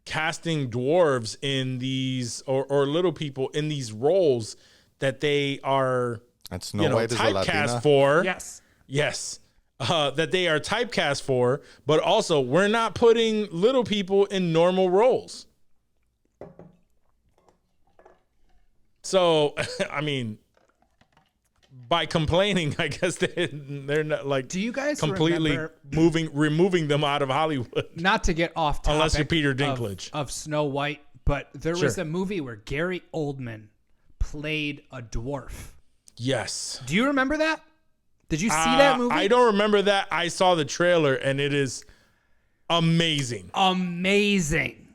Speaker 1: casting dwarves in these or little people in these roles that they are,
Speaker 6: And Snow White is a
Speaker 1: typecast
Speaker 6: Latina.
Speaker 1: for.
Speaker 5: Yes.
Speaker 1: Yes. That they are typecast for, but also we're not putting little people in normal roles. So, I mean, by complaining, I guess they're not like.
Speaker 5: Do you guys
Speaker 1: completely
Speaker 5: remember-
Speaker 1: removing them out of Hollywood?
Speaker 5: Not to get off topic.
Speaker 1: Unless you're Peter
Speaker 5: of-
Speaker 1: Dinklage.
Speaker 5: of Snow White, but there was
Speaker 1: Sure.
Speaker 5: a movie where Gary Oldman played a dwarf.
Speaker 1: Yes.
Speaker 5: Do you remember that? Did you see that movie?
Speaker 1: I don't remember that. I saw the trailer and it is amazing.
Speaker 5: Amazing.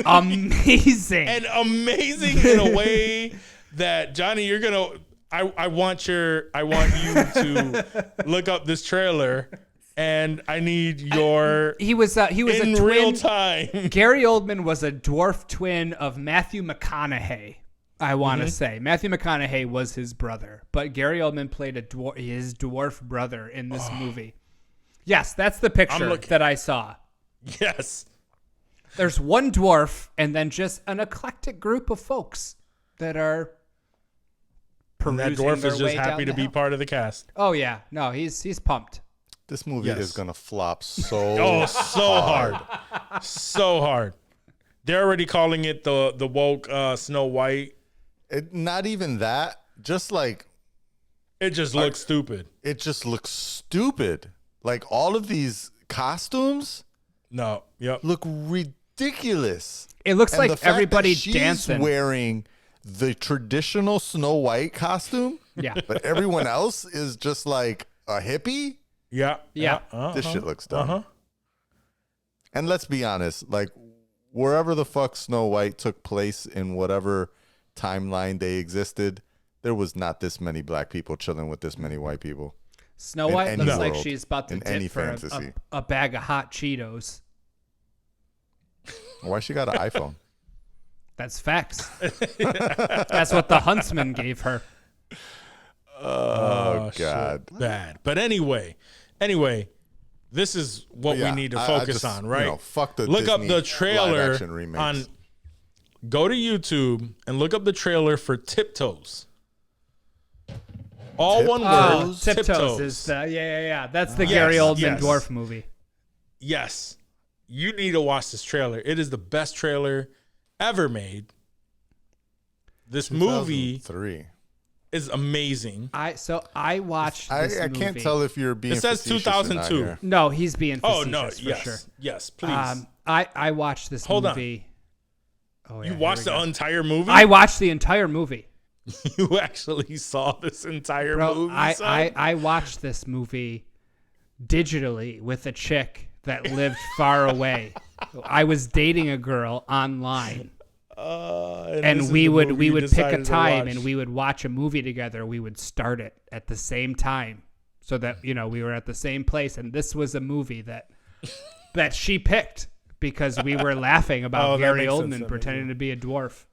Speaker 5: Amazing.
Speaker 1: And amazing in a way that Johnny, you're gonna. I want you to look up this trailer, and I need your
Speaker 5: he was a
Speaker 1: in
Speaker 5: twin.
Speaker 1: real time.
Speaker 5: Gary Oldman was a dwarf twin of Matthew McConaughey. I want to say Matthew McConaughey was his brother, but Gary Oldman played his dwarf brother in this movie. Yes, that's the picture that I saw.
Speaker 1: Yes.
Speaker 5: There's one dwarf and then just an eclectic group of folks that are
Speaker 1: And that
Speaker 5: perusing
Speaker 1: dwarf
Speaker 5: their
Speaker 1: is just
Speaker 5: way down
Speaker 1: happy to
Speaker 5: the
Speaker 1: be
Speaker 5: hill.
Speaker 1: part of the cast.
Speaker 5: Oh yeah, no, he's pumped.
Speaker 6: This movie
Speaker 1: Yes.
Speaker 6: is gonna flop so.
Speaker 1: Oh, so hard. So hard. They're already calling it the woke Snow White.
Speaker 6: Not even that. Just like
Speaker 1: It just looks stupid.
Speaker 6: it just looks stupid. Like all of these costumes
Speaker 1: No. Yep.
Speaker 6: look ridiculous.
Speaker 5: It looks
Speaker 6: And
Speaker 5: like
Speaker 6: the fact that
Speaker 5: everybody
Speaker 6: she's
Speaker 5: dancing.
Speaker 6: wearing the traditional Snow White costume,
Speaker 5: Yeah.
Speaker 6: but everyone else is just like a hippie.
Speaker 1: Yeah.
Speaker 5: Yeah.
Speaker 6: This shit looks dumb. And let's be honest, like wherever the fuck Snow White took place in whatever timeline they existed, there was not this many black people chilling with this many white people.
Speaker 5: Snow
Speaker 6: in
Speaker 5: White
Speaker 6: any
Speaker 5: looks like
Speaker 6: world,
Speaker 5: she's about to
Speaker 6: in any
Speaker 5: dip for
Speaker 6: fantasy.
Speaker 5: a bag of hot Cheetos.
Speaker 6: Why she got an iPhone?
Speaker 5: That's facts. That's what the huntsman gave her.
Speaker 6: Oh
Speaker 1: shit.
Speaker 6: God.
Speaker 1: Bad. But anyway, this is what
Speaker 6: Yeah,
Speaker 1: we need to
Speaker 6: I
Speaker 1: focus
Speaker 6: just,
Speaker 1: on, right?
Speaker 6: Fuck the
Speaker 1: Look up
Speaker 6: Disney
Speaker 1: the trailer
Speaker 6: live-action remakes.
Speaker 1: on. Go to YouTube and look up the trailer for Tiptoes. All one word.
Speaker 5: Tiptoes is the yeah. That's the Gary
Speaker 1: Yes,
Speaker 5: Oldman
Speaker 1: yes.
Speaker 5: dwarf movie.
Speaker 1: Yes, you need to watch this trailer. It is the best trailer ever made. This movie
Speaker 6: 2003.
Speaker 1: is amazing.
Speaker 5: I watched
Speaker 6: I
Speaker 5: this movie.
Speaker 6: can't tell if you're being.
Speaker 1: It says
Speaker 6: facetious or not
Speaker 1: 2002.
Speaker 6: here.
Speaker 5: No, he's being
Speaker 1: Oh
Speaker 5: facetious
Speaker 1: no!
Speaker 5: for
Speaker 1: Yes,
Speaker 5: sure.
Speaker 1: yes, please.
Speaker 5: I watched this
Speaker 1: Hold on.
Speaker 5: movie. Oh, yeah,
Speaker 1: You
Speaker 5: here
Speaker 1: watched
Speaker 5: we
Speaker 1: the
Speaker 5: go.
Speaker 1: entire movie?
Speaker 5: I watched the entire movie.
Speaker 1: You actually saw this entire
Speaker 5: Bro,
Speaker 1: movie?
Speaker 5: I
Speaker 1: son?
Speaker 5: watched this movie digitally with a chick that lived far away. I was dating a girl online,
Speaker 1: this
Speaker 5: and
Speaker 1: is
Speaker 5: we
Speaker 1: the
Speaker 5: would
Speaker 1: movie you
Speaker 5: pick a
Speaker 1: decided to
Speaker 5: time
Speaker 1: watch.
Speaker 5: and we would watch a movie together. We would start it at the same time, so that we were at the same place. And this was a movie that she picked because we were laughing about
Speaker 1: Oh, that
Speaker 5: Gary
Speaker 1: makes sense.
Speaker 5: Oldman
Speaker 1: That
Speaker 5: pretending to be a dwarf.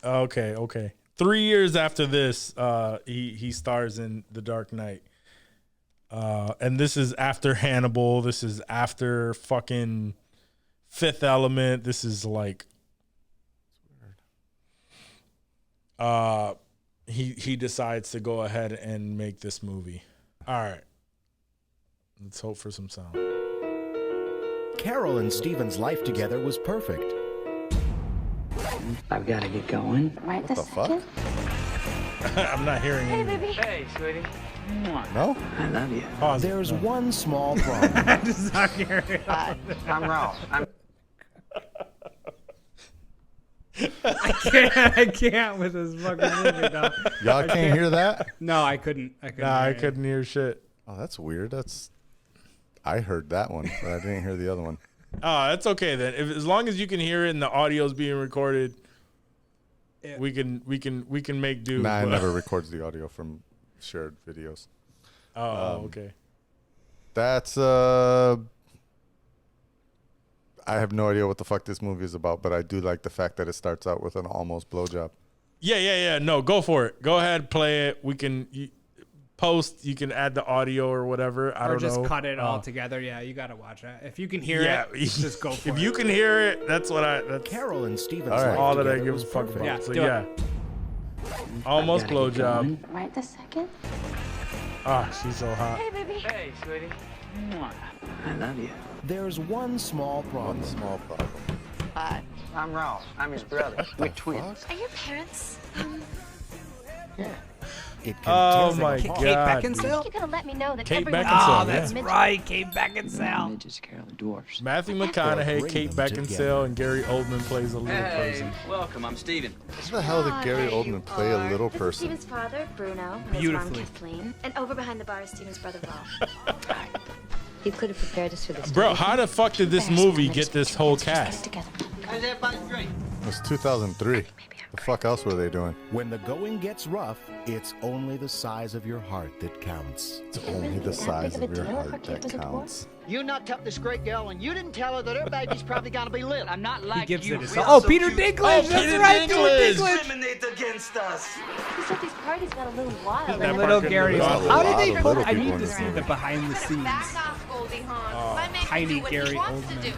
Speaker 1: Okay. 3 years after this, he stars in The Dark Knight. And this is after Hannibal. This is after fucking Fifth Element. This is like he decides to go ahead and make this movie. All right. Let's hope for some sound.
Speaker 7: Carol and Steven's life together was perfect.
Speaker 8: I've got to get going.
Speaker 9: Right this
Speaker 6: The fuck?
Speaker 9: second.
Speaker 1: I'm not hearing anything.
Speaker 8: Hey, sweetie.
Speaker 6: No.
Speaker 8: I love you.
Speaker 1: Pause.
Speaker 7: There's one small problem.
Speaker 8: I'm wrong.
Speaker 5: I can't with this fucking movie, dog.
Speaker 6: Y'all can't hear that?
Speaker 5: No, I couldn't.
Speaker 1: Nah, I
Speaker 5: hear it.
Speaker 1: couldn't hear shit.
Speaker 6: Oh, that's weird. I heard that one, but I didn't hear the other one.
Speaker 1: Oh, that's okay then. As long as you can hear it and the audio is being recorded, we can make do.
Speaker 6: Nah, it never records the audio from shared videos.
Speaker 1: Oh, okay.
Speaker 6: That's I have no idea what the fuck this movie is about, but I do like the fact that it starts out with an almost blowjob.
Speaker 1: Yeah. No, go for it. Go ahead, play it. We can post. You can add the audio or whatever. I don't know.
Speaker 5: Or just cut it all together. Yeah, you got to watch it. If you can hear it, just go for it.
Speaker 1: If you can hear it, that's what that's
Speaker 7: Carol and Steven's
Speaker 1: all that I
Speaker 7: together
Speaker 1: give a
Speaker 7: was
Speaker 1: fuck
Speaker 7: perfect.
Speaker 1: about. So
Speaker 5: do it.
Speaker 1: yeah. Almost blowjob.
Speaker 8: Right this second.
Speaker 1: She's so hot.
Speaker 8: Hey, baby.
Speaker 10: Hey, sweetie. I love you.
Speaker 7: There's one small problem.
Speaker 10: Hi, I'm Ralph. I'm his brother. We're twins.
Speaker 8: Are your parents?
Speaker 10: Yeah.
Speaker 7: It can
Speaker 1: Oh
Speaker 7: tear
Speaker 1: my
Speaker 7: them apart.
Speaker 5: Kate
Speaker 1: god.
Speaker 5: Beckinsale?
Speaker 8: You're gonna let me know that
Speaker 1: Kate
Speaker 8: everyone
Speaker 1: Beckinsale,
Speaker 5: That's
Speaker 1: yeah.
Speaker 5: right, Kate Beckinsale.
Speaker 10: Midgets carry the dwarfs.
Speaker 1: Matthew McConaughey,
Speaker 7: Bring
Speaker 1: Kate
Speaker 7: them
Speaker 1: Beckinsale,
Speaker 7: together.
Speaker 1: and Gary Oldman plays a little person.
Speaker 10: welcome. I'm Steven.
Speaker 6: How the hell did Gary Oldman play a little
Speaker 8: This is
Speaker 6: person?
Speaker 8: Steven's father, Bruno, and his
Speaker 5: Beautifully.
Speaker 8: mom, Kathleen. And over behind the bar is Steven's brother, Rob. You could have prepared us for this.
Speaker 1: Bro, how the fuck did this movie get this whole cast?
Speaker 8: Together.
Speaker 10: How's everybody drink?
Speaker 6: It was 2003. The fuck else were they doing?
Speaker 7: When the going gets rough, it's only the size of your heart that counts.
Speaker 6: It's only the size of your heart that
Speaker 8: Kate was a
Speaker 6: counts.
Speaker 11: You knocked up this great girl, and you didn't tell her that her baby's probably gonna be little.
Speaker 10: I'm not
Speaker 5: He
Speaker 10: like
Speaker 5: gives
Speaker 10: you.
Speaker 5: it his
Speaker 10: We are
Speaker 5: Oh,
Speaker 10: so
Speaker 5: Peter
Speaker 10: cute.
Speaker 5: Dinklage. That's
Speaker 1: Peter
Speaker 5: right,
Speaker 1: Dinklage.
Speaker 5: Peter Dinklage.
Speaker 10: Discriminate against us.
Speaker 8: He said these parties got a little wild.
Speaker 1: That
Speaker 5: Little
Speaker 1: part
Speaker 5: Gary.
Speaker 1: couldn't be
Speaker 5: How
Speaker 1: done.
Speaker 5: did they
Speaker 6: A lot of
Speaker 5: put?
Speaker 6: little
Speaker 5: I
Speaker 6: people
Speaker 5: need
Speaker 6: in
Speaker 5: to
Speaker 6: this
Speaker 5: see
Speaker 6: movie.
Speaker 5: the behind the scenes.
Speaker 8: off, Goldie Hawn. Let Mick
Speaker 5: Tiny
Speaker 8: do what
Speaker 5: Gary
Speaker 8: he wants to
Speaker 5: Oldman.
Speaker 8: do.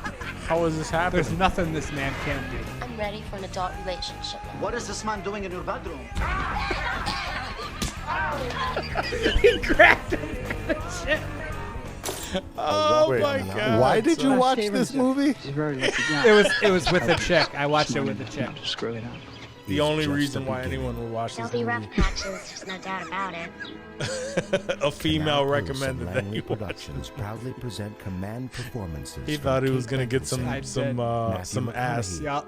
Speaker 1: How is this happening?
Speaker 5: There's nothing this man can't do.
Speaker 8: I'm ready for an adult relationship.
Speaker 11: What is this man doing in your bedroom?
Speaker 5: He cracked him. Shit.
Speaker 1: Oh
Speaker 6: Wait,
Speaker 1: my god.
Speaker 6: why did you watch this movie?
Speaker 10: She's very lucky guy.
Speaker 5: It was with a chick. I watched it with a chick.
Speaker 10: Screw it up.
Speaker 1: The only reason why anyone would watch
Speaker 8: There'll
Speaker 1: this
Speaker 8: be rough
Speaker 1: movie.
Speaker 8: patches, there's no doubt about it.
Speaker 1: A female
Speaker 7: Canal Coast
Speaker 1: recommended
Speaker 7: and
Speaker 1: that
Speaker 7: Langley
Speaker 1: you watch.
Speaker 7: Productions proudly present command performances.
Speaker 1: He
Speaker 7: from
Speaker 1: thought he was
Speaker 7: Kate
Speaker 1: gonna get
Speaker 7: Beckinsale,
Speaker 1: some
Speaker 7: Matthew
Speaker 1: ass.
Speaker 7: McConaughey,
Speaker 5: Yeah.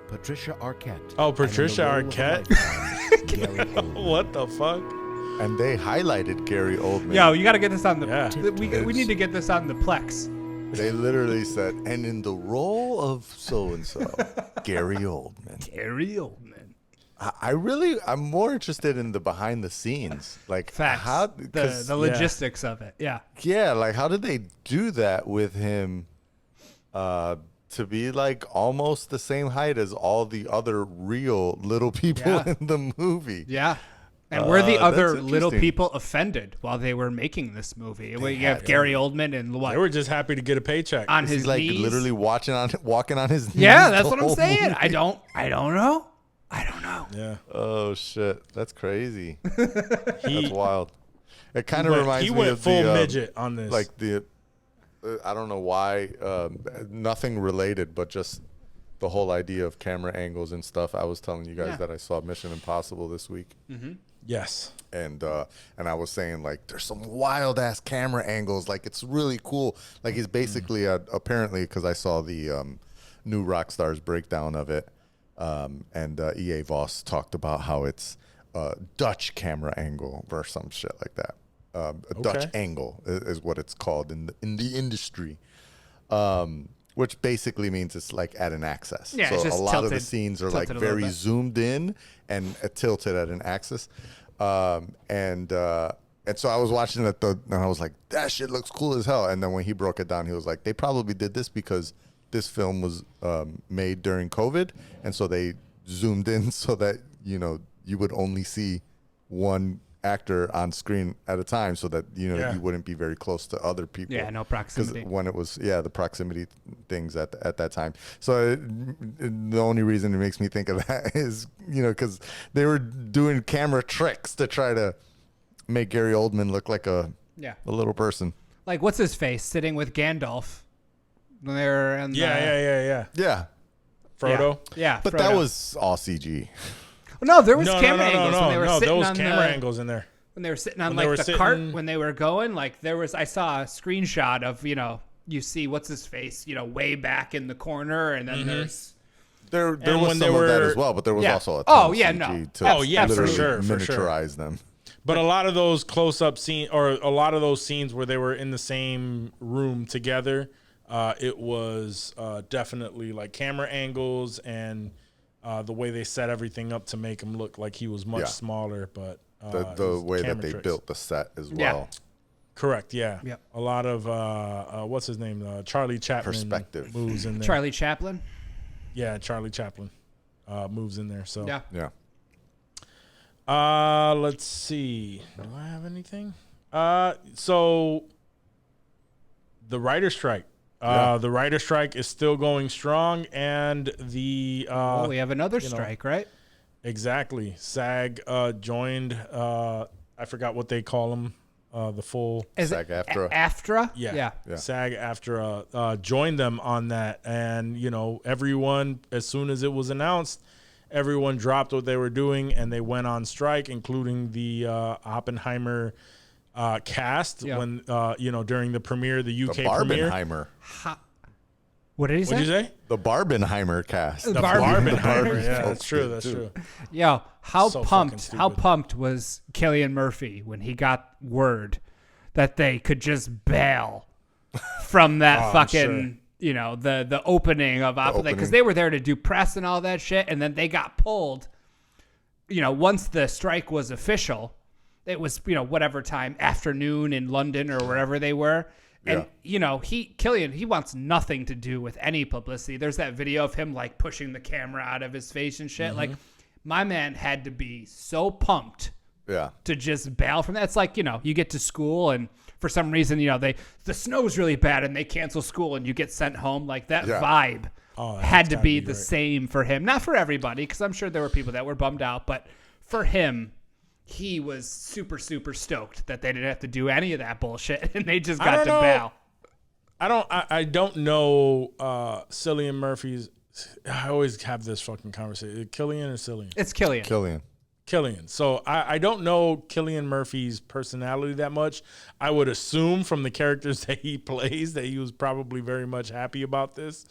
Speaker 7: Patricia Arquette.
Speaker 1: Oh,
Speaker 7: and in the
Speaker 1: Patricia
Speaker 7: role of a
Speaker 1: Arquette?
Speaker 7: lifetime, Gary Oldman.
Speaker 1: What the fuck?
Speaker 6: And they highlighted Gary Oldman.
Speaker 5: Yo, you got to get this on the.
Speaker 1: Yeah.
Speaker 5: We need to get this on the Plex.
Speaker 6: They literally said, and in the role of so and so, Gary Oldman.
Speaker 5: Gary Oldman.
Speaker 6: I'm more interested in the behind the scenes, like
Speaker 5: Facts.
Speaker 6: how
Speaker 5: The logistics of it. Yeah.
Speaker 6: yeah, like how did they do that with him? To be like almost the same height as all the other real little people
Speaker 5: Yeah.
Speaker 6: in the movie.
Speaker 5: Yeah. And were the other
Speaker 6: that's
Speaker 5: little
Speaker 6: interesting.
Speaker 5: people offended while they were making this movie? You have Gary Oldman and what?
Speaker 1: They were just happy to get a paycheck.
Speaker 5: on his
Speaker 6: He's like
Speaker 5: knees.
Speaker 6: literally walking on his knees.
Speaker 5: Yeah, that's
Speaker 6: the
Speaker 5: what I'm
Speaker 6: whole
Speaker 5: saying.
Speaker 6: movie.
Speaker 5: I don't know.
Speaker 1: Yeah.
Speaker 6: Oh shit, that's crazy.
Speaker 1: He,
Speaker 6: That's wild. It kind of reminds
Speaker 1: he
Speaker 6: me
Speaker 1: went
Speaker 6: of
Speaker 1: full
Speaker 6: the,
Speaker 1: midget on this.
Speaker 6: like the I don't know why, nothing related, but just the whole idea of camera angles and stuff. I was telling you guys
Speaker 5: Yeah.
Speaker 6: that I saw Mission Impossible this week,
Speaker 1: yes.
Speaker 6: and I was saying like there's some wild ass camera angles. Like it's really cool. Like he's basically apparently, because I saw the new Rockstar's breakdown of it, and EA Voss talked about how it's Dutch camera angle or some shit like that. A Dutch angle is what it's called in the industry, which basically means it's like at an axis.
Speaker 5: Yeah,
Speaker 6: so
Speaker 5: it's just
Speaker 6: a lot of the
Speaker 5: tilted-
Speaker 6: scenes are like
Speaker 5: tilted a little
Speaker 6: very
Speaker 5: bit.
Speaker 6: zoomed in and tilted at an axis. And so I was watching that, and I was like, that shit looks cool as hell. And then when he broke it down, he was like, they probably did this because this film was made during COVID, and so they zoomed in so that you would only see one actor on screen at a time, so that you wouldn't be very close to other people.
Speaker 5: Yeah, no proximity.
Speaker 6: Because when it was the proximity things at that time. So the only reason it makes me think of that is because they were doing camera tricks to try to make Gary Oldman look like a little person.
Speaker 5: Like what's his face sitting with Gandalf when they were in
Speaker 1: Yeah. Frodo.
Speaker 5: Yeah,
Speaker 6: But
Speaker 5: Frodo.
Speaker 6: that was all CG.
Speaker 5: No, there was
Speaker 1: No,
Speaker 5: camera angles when they were sitting
Speaker 1: there was
Speaker 5: on
Speaker 1: camera
Speaker 5: the,
Speaker 1: angles in there.
Speaker 5: when they were sitting on
Speaker 1: When they
Speaker 5: like
Speaker 1: were
Speaker 5: the cart
Speaker 1: sitting-
Speaker 5: when they were going. Like there was, I saw a screenshot of you see what's his face way back in the corner, and then there's
Speaker 6: There
Speaker 1: And
Speaker 6: was
Speaker 1: when
Speaker 6: some
Speaker 1: they
Speaker 6: of that
Speaker 1: were-
Speaker 6: as well, but there was
Speaker 5: Yeah.
Speaker 6: also a
Speaker 5: Oh,
Speaker 6: ton of
Speaker 5: yeah,
Speaker 6: CG
Speaker 5: no.
Speaker 6: to
Speaker 1: Oh, yeah, for
Speaker 6: literally
Speaker 1: sure, for sure.
Speaker 6: miniaturize them.
Speaker 1: But a lot of those close-up scenes, or a lot of those scenes where they were in the same room together, it was definitely like camera angles and the way they set everything up to make him look like he was much smaller, but
Speaker 6: the way that they
Speaker 1: tricks.
Speaker 6: built the set as well.
Speaker 1: Correct. Yeah.
Speaker 5: Yep.
Speaker 1: A lot of what's his name? Charlie Chaplin
Speaker 6: Perspective
Speaker 1: moves in there.
Speaker 5: Charlie Chaplin.
Speaker 1: Yeah, Charlie Chaplin moves in there. So
Speaker 5: yeah.
Speaker 1: Let's see. Do I have anything? So the writer strike. The writer strike is still going strong, and the
Speaker 5: we have another strike, right?
Speaker 1: Exactly. SAG joined. I forgot what they call them. The full
Speaker 6: SAG-AFTRA.
Speaker 5: AFTRA?
Speaker 1: Yeah. SAG-AFTRA joined them on that, and everyone, as soon as it was announced, everyone dropped what they were doing and they went on strike, including the Oppenheimer cast when during the premiere, the UK premiere.
Speaker 6: Barbenheimer.
Speaker 5: What did he say?
Speaker 1: What did you say?
Speaker 6: The Barbenheimer cast.
Speaker 1: The Barbenheimer. Yeah, that's true. That's true.
Speaker 5: Yo, how
Speaker 1: So
Speaker 5: pumped was Cillian Murphy when he got word that they could just bail from that fucking, the opening of Oppenheimer, because they were there to do press and all that shit, and then they got pulled. Once the strike was official, it was whatever time, afternoon in London or wherever they were. And, Cillian, he wants nothing to do with any publicity. There's that video of him, like, pushing the camera out of his face and shit. Like, my man had to be so pumped to just bail from that. It's like, you get to school and for some reason, the snow's really bad and they cancel school and you get sent home. Like, that vibe had to be the same for him. Not for everybody, because I'm sure there were people that were bummed out. But for him, he was super, super stoked that they didn't have to do any of that bullshit and they just got to bail.
Speaker 1: I don't know Cillian Murphy's. I always have this fucking conversation. Cillian or Cillian?
Speaker 5: It's Cillian.
Speaker 1: Cillian. So I don't know Cillian Murphy's personality that much. I would assume from the characters that he plays that he was probably very much happy about this.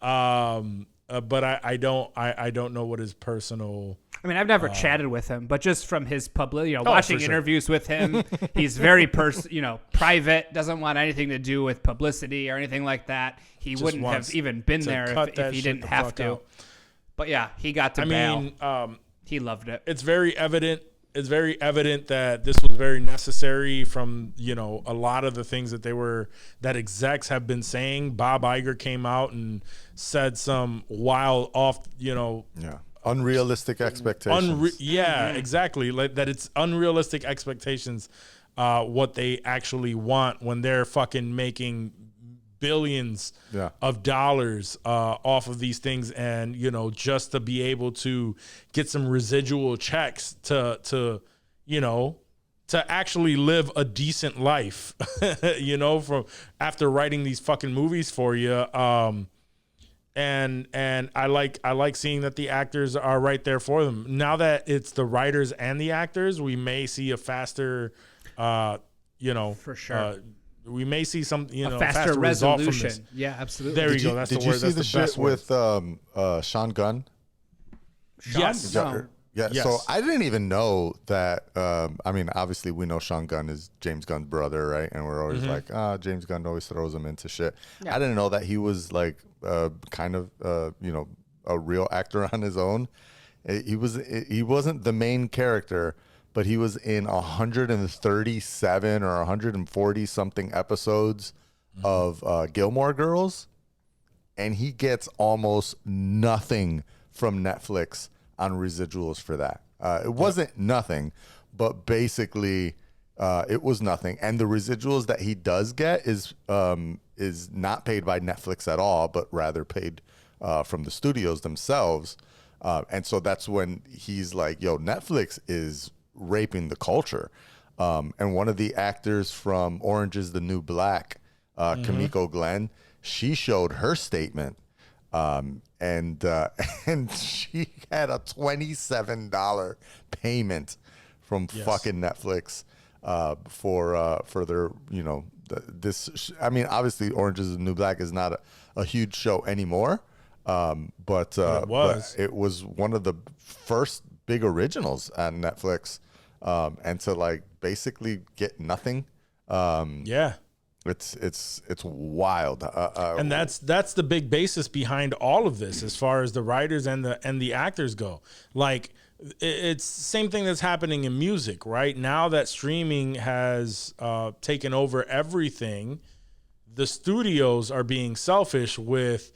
Speaker 1: But I don't know what his personal.
Speaker 5: I mean, I've never chatted with him, but just from his public, watching interviews with him, he's very private, doesn't want anything to do with publicity or anything like that. He just wouldn't have even been there if he didn't have to. But yeah, he got to bail. He loved it.
Speaker 1: It's very evident. It's very evident that this was very necessary from, a lot of the things that execs have been saying. Bob Iger came out and said some wild
Speaker 6: unrealistic expectations.
Speaker 1: Exactly. Like that it's unrealistic expectations, what they actually want when they're fucking making billions of dollars off of these things, and just to be able to get some residual checks to actually live a decent life, from after writing these fucking movies for you. And I like seeing that the actors are right there for them. Now that it's the writers and the actors, we may see a faster,
Speaker 5: for sure.
Speaker 1: We may see some,
Speaker 5: a faster resolution. Yeah, absolutely.
Speaker 1: There you go. That's the word.
Speaker 6: Did you see
Speaker 1: That's
Speaker 6: the shit with Sean Gunn?
Speaker 1: Yes.
Speaker 6: Yeah.
Speaker 1: Yes.
Speaker 6: So I didn't even know that. I mean, obviously we know Sean Gunn is James Gunn's brother, right? And we're always like, James Gunn always throws him into shit. Yeah. I didn't know that he was like kind of a real actor on his own. He wasn't the main character, but he was in 137 or 140 something episodes of Gilmore Girls, and he gets almost nothing from Netflix on residuals for that. It wasn't nothing, but basically it was nothing. And the residuals that he does get is not paid by Netflix at all, but rather paid from the studios themselves. And so that's when he's like, yo, Netflix is raping the culture. And one of the actors from Orange is the New Black, Kimiko Glenn, she showed her statement. And she had a $27 payment from fucking Netflix for their, this. I mean, obviously, Orange is the New Black is not a huge show anymore, but it was one of the first big originals on Netflix, and to like basically get nothing. It's wild.
Speaker 1: And that's the big basis behind all of this, as far as the writers and the actors go. Like, it's the same thing that's happening in music right now that streaming has taken over everything. The studios are being selfish with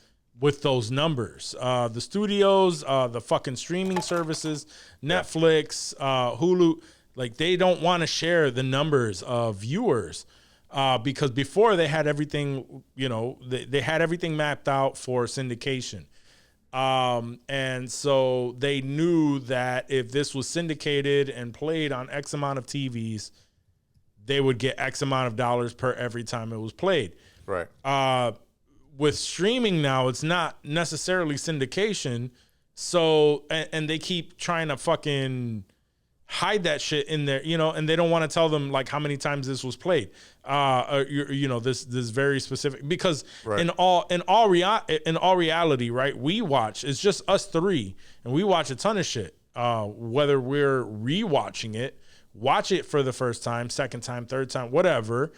Speaker 1: those numbers. The studios, the fucking streaming services, Netflix, Hulu, like, they don't want to share the numbers of viewers. Because before they had everything, they had everything mapped out for syndication. And so they knew that if this was syndicated and played on X amount of TVs, they would get X amount of dollars per every time it was played.
Speaker 6: Right.
Speaker 1: With streaming now, it's not necessarily syndication. So, and they keep trying to fucking hide that shit in there, and they don't want to tell them like how many times this was played. This very specific, because in all reality, right? We watch, it's just us three, and we watch a ton of shit. Whether we're rewatching it, watch it for the first time, second time, third time, whatever.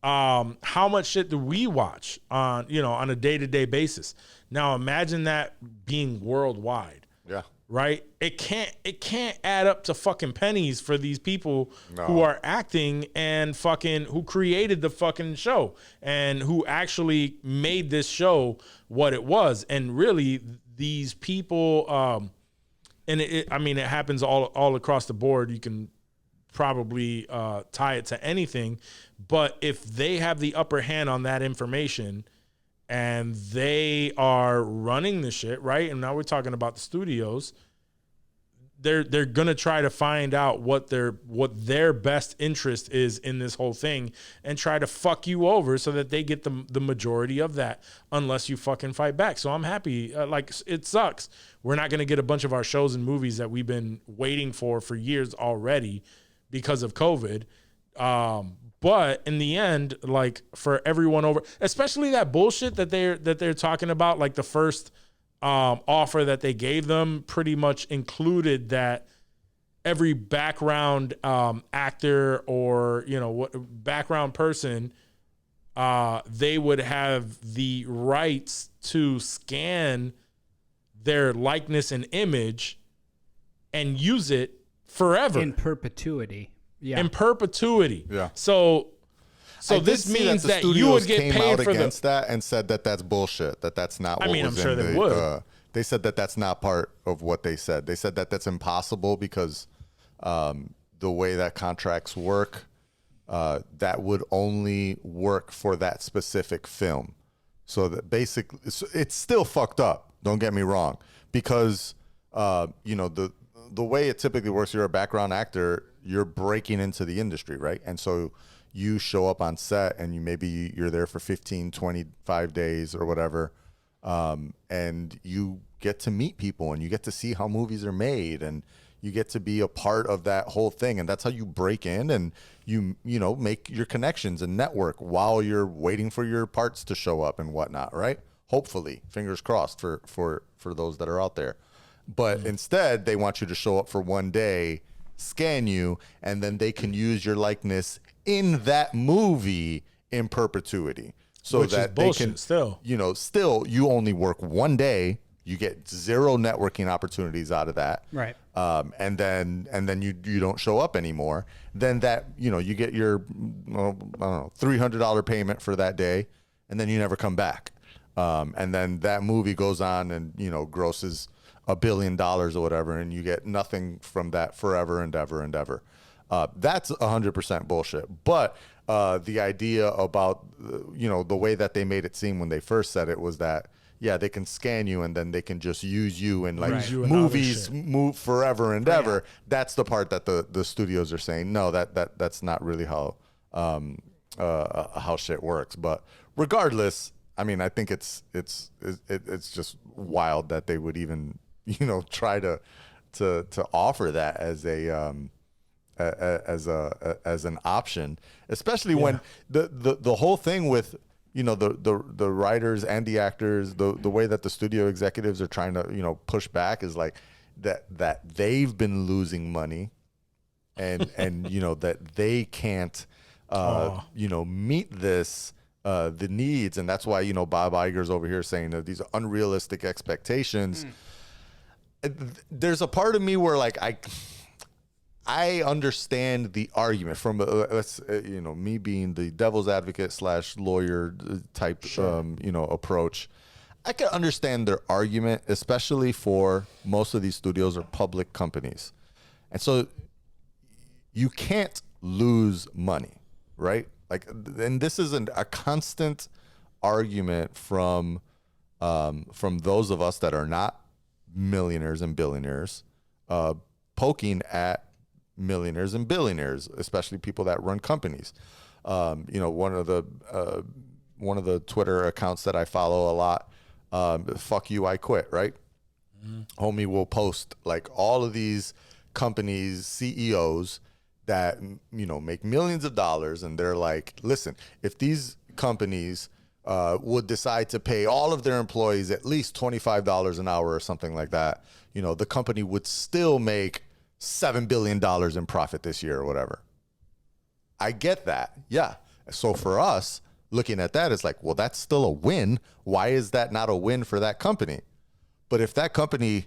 Speaker 1: How much shit do we watch on a day-to-day basis? Now imagine that being worldwide.
Speaker 6: Yeah.
Speaker 1: Right? It can't add up to fucking pennies for these people who are acting and fucking who created the fucking show and who actually made this show what it was. And really, these people, and it happens all across the board. You can probably tie it to anything, but if they have the upper hand on that information and they are running the shit, right? And now we're talking about the studios. They're gonna try to find out what their best interest is in this whole thing and try to fuck you over so that they get the majority of that, unless you fucking fight back. So I'm happy. It sucks. We're not gonna get a bunch of our shows and movies that we've been waiting for years already because of COVID. But in the end, like, for everyone over, especially that bullshit that they're talking about, like the first offer that they gave them pretty much included that every background actor or background person, they would have the rights to scan their likeness and image and use it forever
Speaker 5: in perpetuity. Yeah.
Speaker 1: In perpetuity.
Speaker 6: Yeah.
Speaker 1: So this means that you would get paid for
Speaker 6: against that and said that that's bullshit. That's not what
Speaker 1: I'm sure they would.
Speaker 6: They said that that's not part of what they said. They said that that's impossible because the way that contracts work, that would only work for that specific film. So that basically, it's still fucked up. Don't get me wrong, because the way it typically works, you're a background actor, you're breaking into the industry, right? And so you show up on set and you're there for 15, 25 days or whatever. And you get to meet people and you get to see how movies are made and you get to be a part of that whole thing. And that's how you break in and you make your connections and network while you're waiting for your parts to show up and whatnot, right? Hopefully, fingers crossed for those that are out there. But instead, they want you to show up for one day, scan you, and then they can use your likeness in that movie in perpetuity. So
Speaker 1: which
Speaker 6: that
Speaker 1: is bullshit,
Speaker 6: they can
Speaker 1: still
Speaker 6: you only work one day, you get zero networking opportunities out of that.
Speaker 5: Right.
Speaker 6: And then you don't show up anymore. Then that, you get your $300 payment for that day, and then you never come back. And then that movie goes on and grosses $1 billion or whatever, and you get nothing from that forever and ever and ever. That's 100% bullshit. But the idea about the way that they made it seem when they first said it was that they can scan you and then they can just use you in movies move forever and ever. That's the part that the studios are saying no, that's not really how shit works. But regardless, I mean, I think it's just wild that they would even try to offer that as an option, especially when the whole thing with the writers and the actors, the way that the studio executives are trying to push back is like that they've been losing money and that they can't meet the needs. And that's why, Bob Iger's over here saying that these are unrealistic expectations. There's a part of me where like I understand the argument from me being the devil's advocate / lawyer type approach. I can understand their argument, especially for most of these studios are public companies, and so you can't lose money, right? Like, and this is a constant argument from those of us that are not millionaires and billionaires, poking at millionaires and billionaires, especially people that run companies. One of the Twitter accounts that I follow a lot, fuck you, I quit, right? Homie will post like all of these companies, CEOs that, make millions of dollars. And they're like, listen, if these companies would decide to pay all of their employees at least $25 an hour or something like that, the company would still make $7 billion in profit this year or whatever. I get that. Yeah. So for us, looking at that, it's like, well, that's still a win. Why is that not a win for that company? But if that company,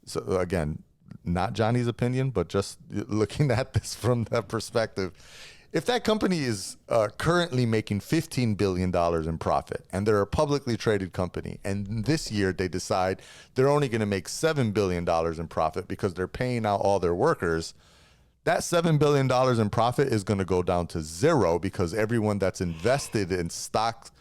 Speaker 6: so again, not Johnny's opinion, but just looking at this from that perspective, if that company is currently making $15 billion in profit and they're a publicly traded company, and this year they decide they're only going to make $7 billion in profit because they're paying out all their workers, that $7 billion in profit is going to go down to zero because everyone that's invested in stock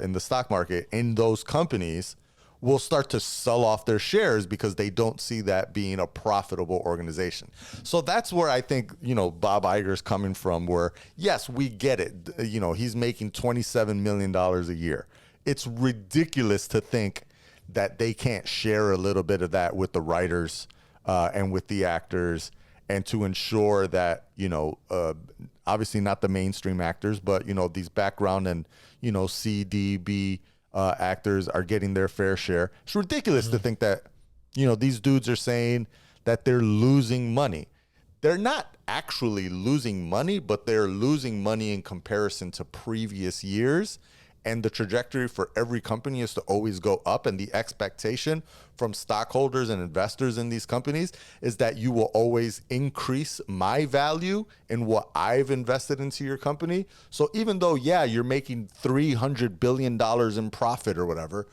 Speaker 6: in the stock market in those companies will start to sell off their shares because they don't see that being a profitable organization. So that's where I think, Bob Iger's coming from, where, yes, we get it. He's making $27 million a year. It's ridiculous to think that they can't share a little bit of that with the writers and with the actors, and to ensure that, obviously not the mainstream actors, but, these background and, C, D, B, actors are getting their fair share. It's ridiculous to think that, these dudes are saying that they're losing money. They're not actually losing money, but they're losing money in comparison to previous years. And the trajectory for every company is to always go up. And the expectation from stockholders and investors in these companies is that you will always increase my value in what I've invested into your company. So even though, you're making $300 billion in profit or whatever,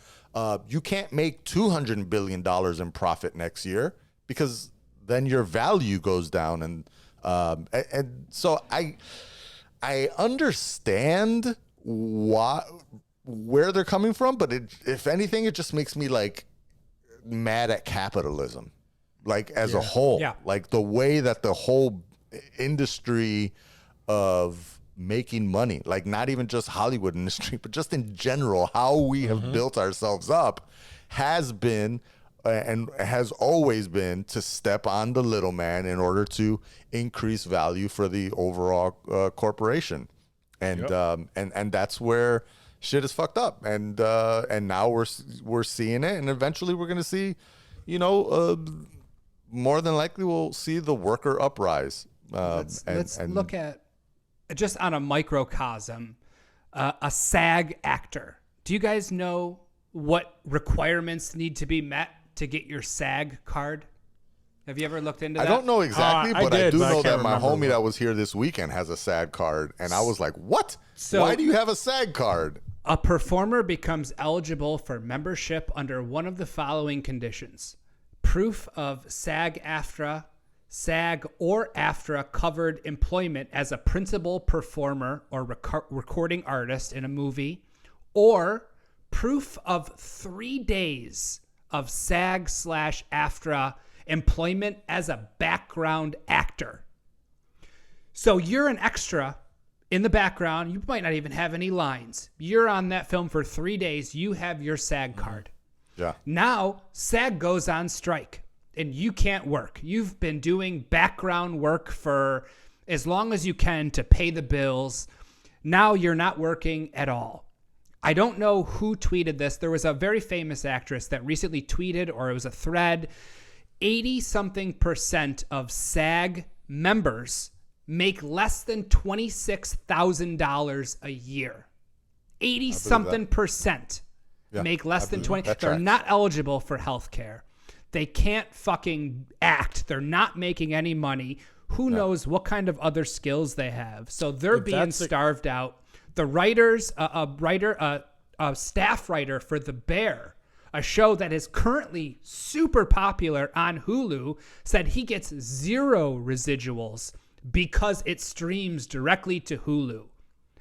Speaker 6: you can't make $200 billion in profit next year because then your value goes down. And so I understand where they're coming from, but if anything, it just makes me like mad at capitalism, like as a whole, like the way that the whole industry of making money, like not even just Hollywood industry, but just in general, how we have built ourselves up has been and has always been to step on the little man in order to increase value for the overall corporation. And and that's where shit is fucked up, and now we're seeing it, and eventually we're gonna see, more than likely we'll see the worker uprise.
Speaker 5: Let's look at, just on a microcosm, a SAG actor. Do you guys know what requirements need to be met to get your SAG card? Have you ever looked into that?
Speaker 6: I don't know exactly, but I do know that my homie
Speaker 1: what.
Speaker 6: that was here this weekend has a SAG card, and I was like, what?
Speaker 5: So,
Speaker 6: why do you have a SAG card?
Speaker 5: A performer becomes eligible for membership under one of the following conditions: proof of SAG-AFTRA, SAG or AFTRA covered employment as a principal performer or recording artist in a movie, or proof of 3 days of SAG/AFTRA employment as a background actor. So you're an extra in the background. You might not even have any lines. You're on that film for 3 days. You have your SAG card.
Speaker 6: Yeah.
Speaker 5: Now SAG goes on strike and you can't work. You've been doing background work for as long as you can to pay the bills. Now you're not working at all. I don't know who tweeted this. There was a very famous actress that recently tweeted, or it was a thread, 80-something% of SAG members make less than $26,000 a year. 80-something% make less than 20. They're not eligible for health care. They can't fucking act. They're not making any money. Who knows what kind of other skills they have? So they're being starved out. The writers, a staff writer for The Bear, a show that is currently super popular on Hulu, said he gets 0 residuals because it streams directly to Hulu.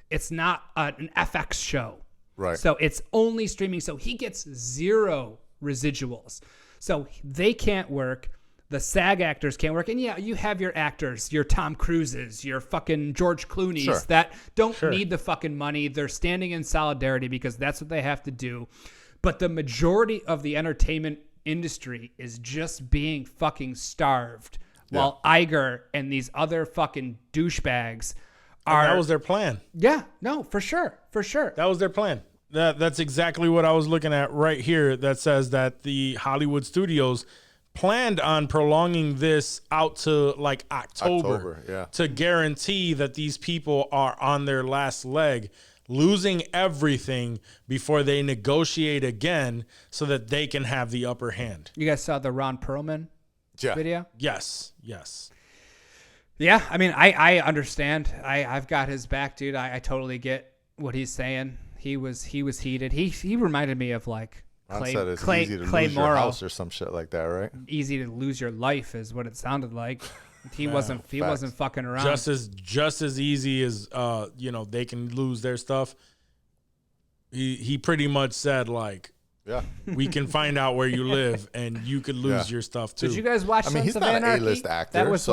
Speaker 5: It's not an FX show.
Speaker 6: Right.
Speaker 5: So it's only streaming. So he gets 0 residuals. So they can't work. The SAG actors can't work. And yeah, you have your actors, your Tom Cruises, your fucking George Clooney's that don't need the fucking money. They're standing in solidarity because that's what they have to do. But the majority of the entertainment industry is just being fucking starved while Iger and these other fucking douchebags are.
Speaker 1: And that was their plan.
Speaker 5: Yeah, no, for sure. For sure.
Speaker 1: That was their plan. That's exactly what I was looking at right here that says that the Hollywood studios planned on prolonging this out to like October to guarantee that these people are on their last leg, losing everything before they negotiate again so that they can have the upper hand.
Speaker 5: You guys saw the Ron Perlman video?
Speaker 1: Yes.
Speaker 5: Yeah, I mean, I understand. I've got his back, dude. I totally get what he's saying. He was heated. He reminded me of like Clay,
Speaker 6: said it's
Speaker 5: Clay,
Speaker 6: easy to
Speaker 5: Clay
Speaker 6: lose
Speaker 5: Morrow.
Speaker 6: your house or some shit like that, right?
Speaker 5: Easy to lose your life is what it sounded like. He wasn't fucking around.
Speaker 1: Just as easy as they can lose their stuff. He pretty much said like, we can find out where you live and you could lose your stuff too.
Speaker 5: Did you guys watch?
Speaker 6: He's not an A-list actor.
Speaker 5: That was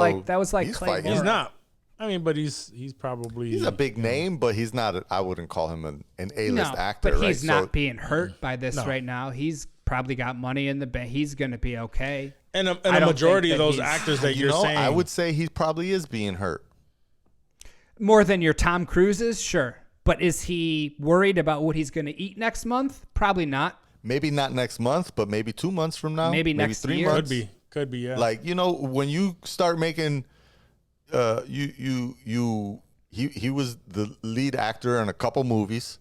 Speaker 5: like Clay Morrow.
Speaker 1: He's not. I mean, but he's probably...
Speaker 6: He's a big name, but he's not... I wouldn't call him an A-list actor,
Speaker 5: but he's not being hurt by this right now. He's probably got money in the bank. He's going to be okay.
Speaker 1: And a majority of those actors that you're saying...
Speaker 6: I would say he probably is being hurt.
Speaker 5: More than your Tom Cruises? Sure. But is he worried about what he's going to eat next month? Probably not.
Speaker 6: Maybe not next month, but maybe 2 months from now.
Speaker 5: Maybe next
Speaker 6: 3
Speaker 5: year.
Speaker 6: months.
Speaker 1: Could be, yeah.
Speaker 6: Like, when you start making... he was the lead actor in a couple movies.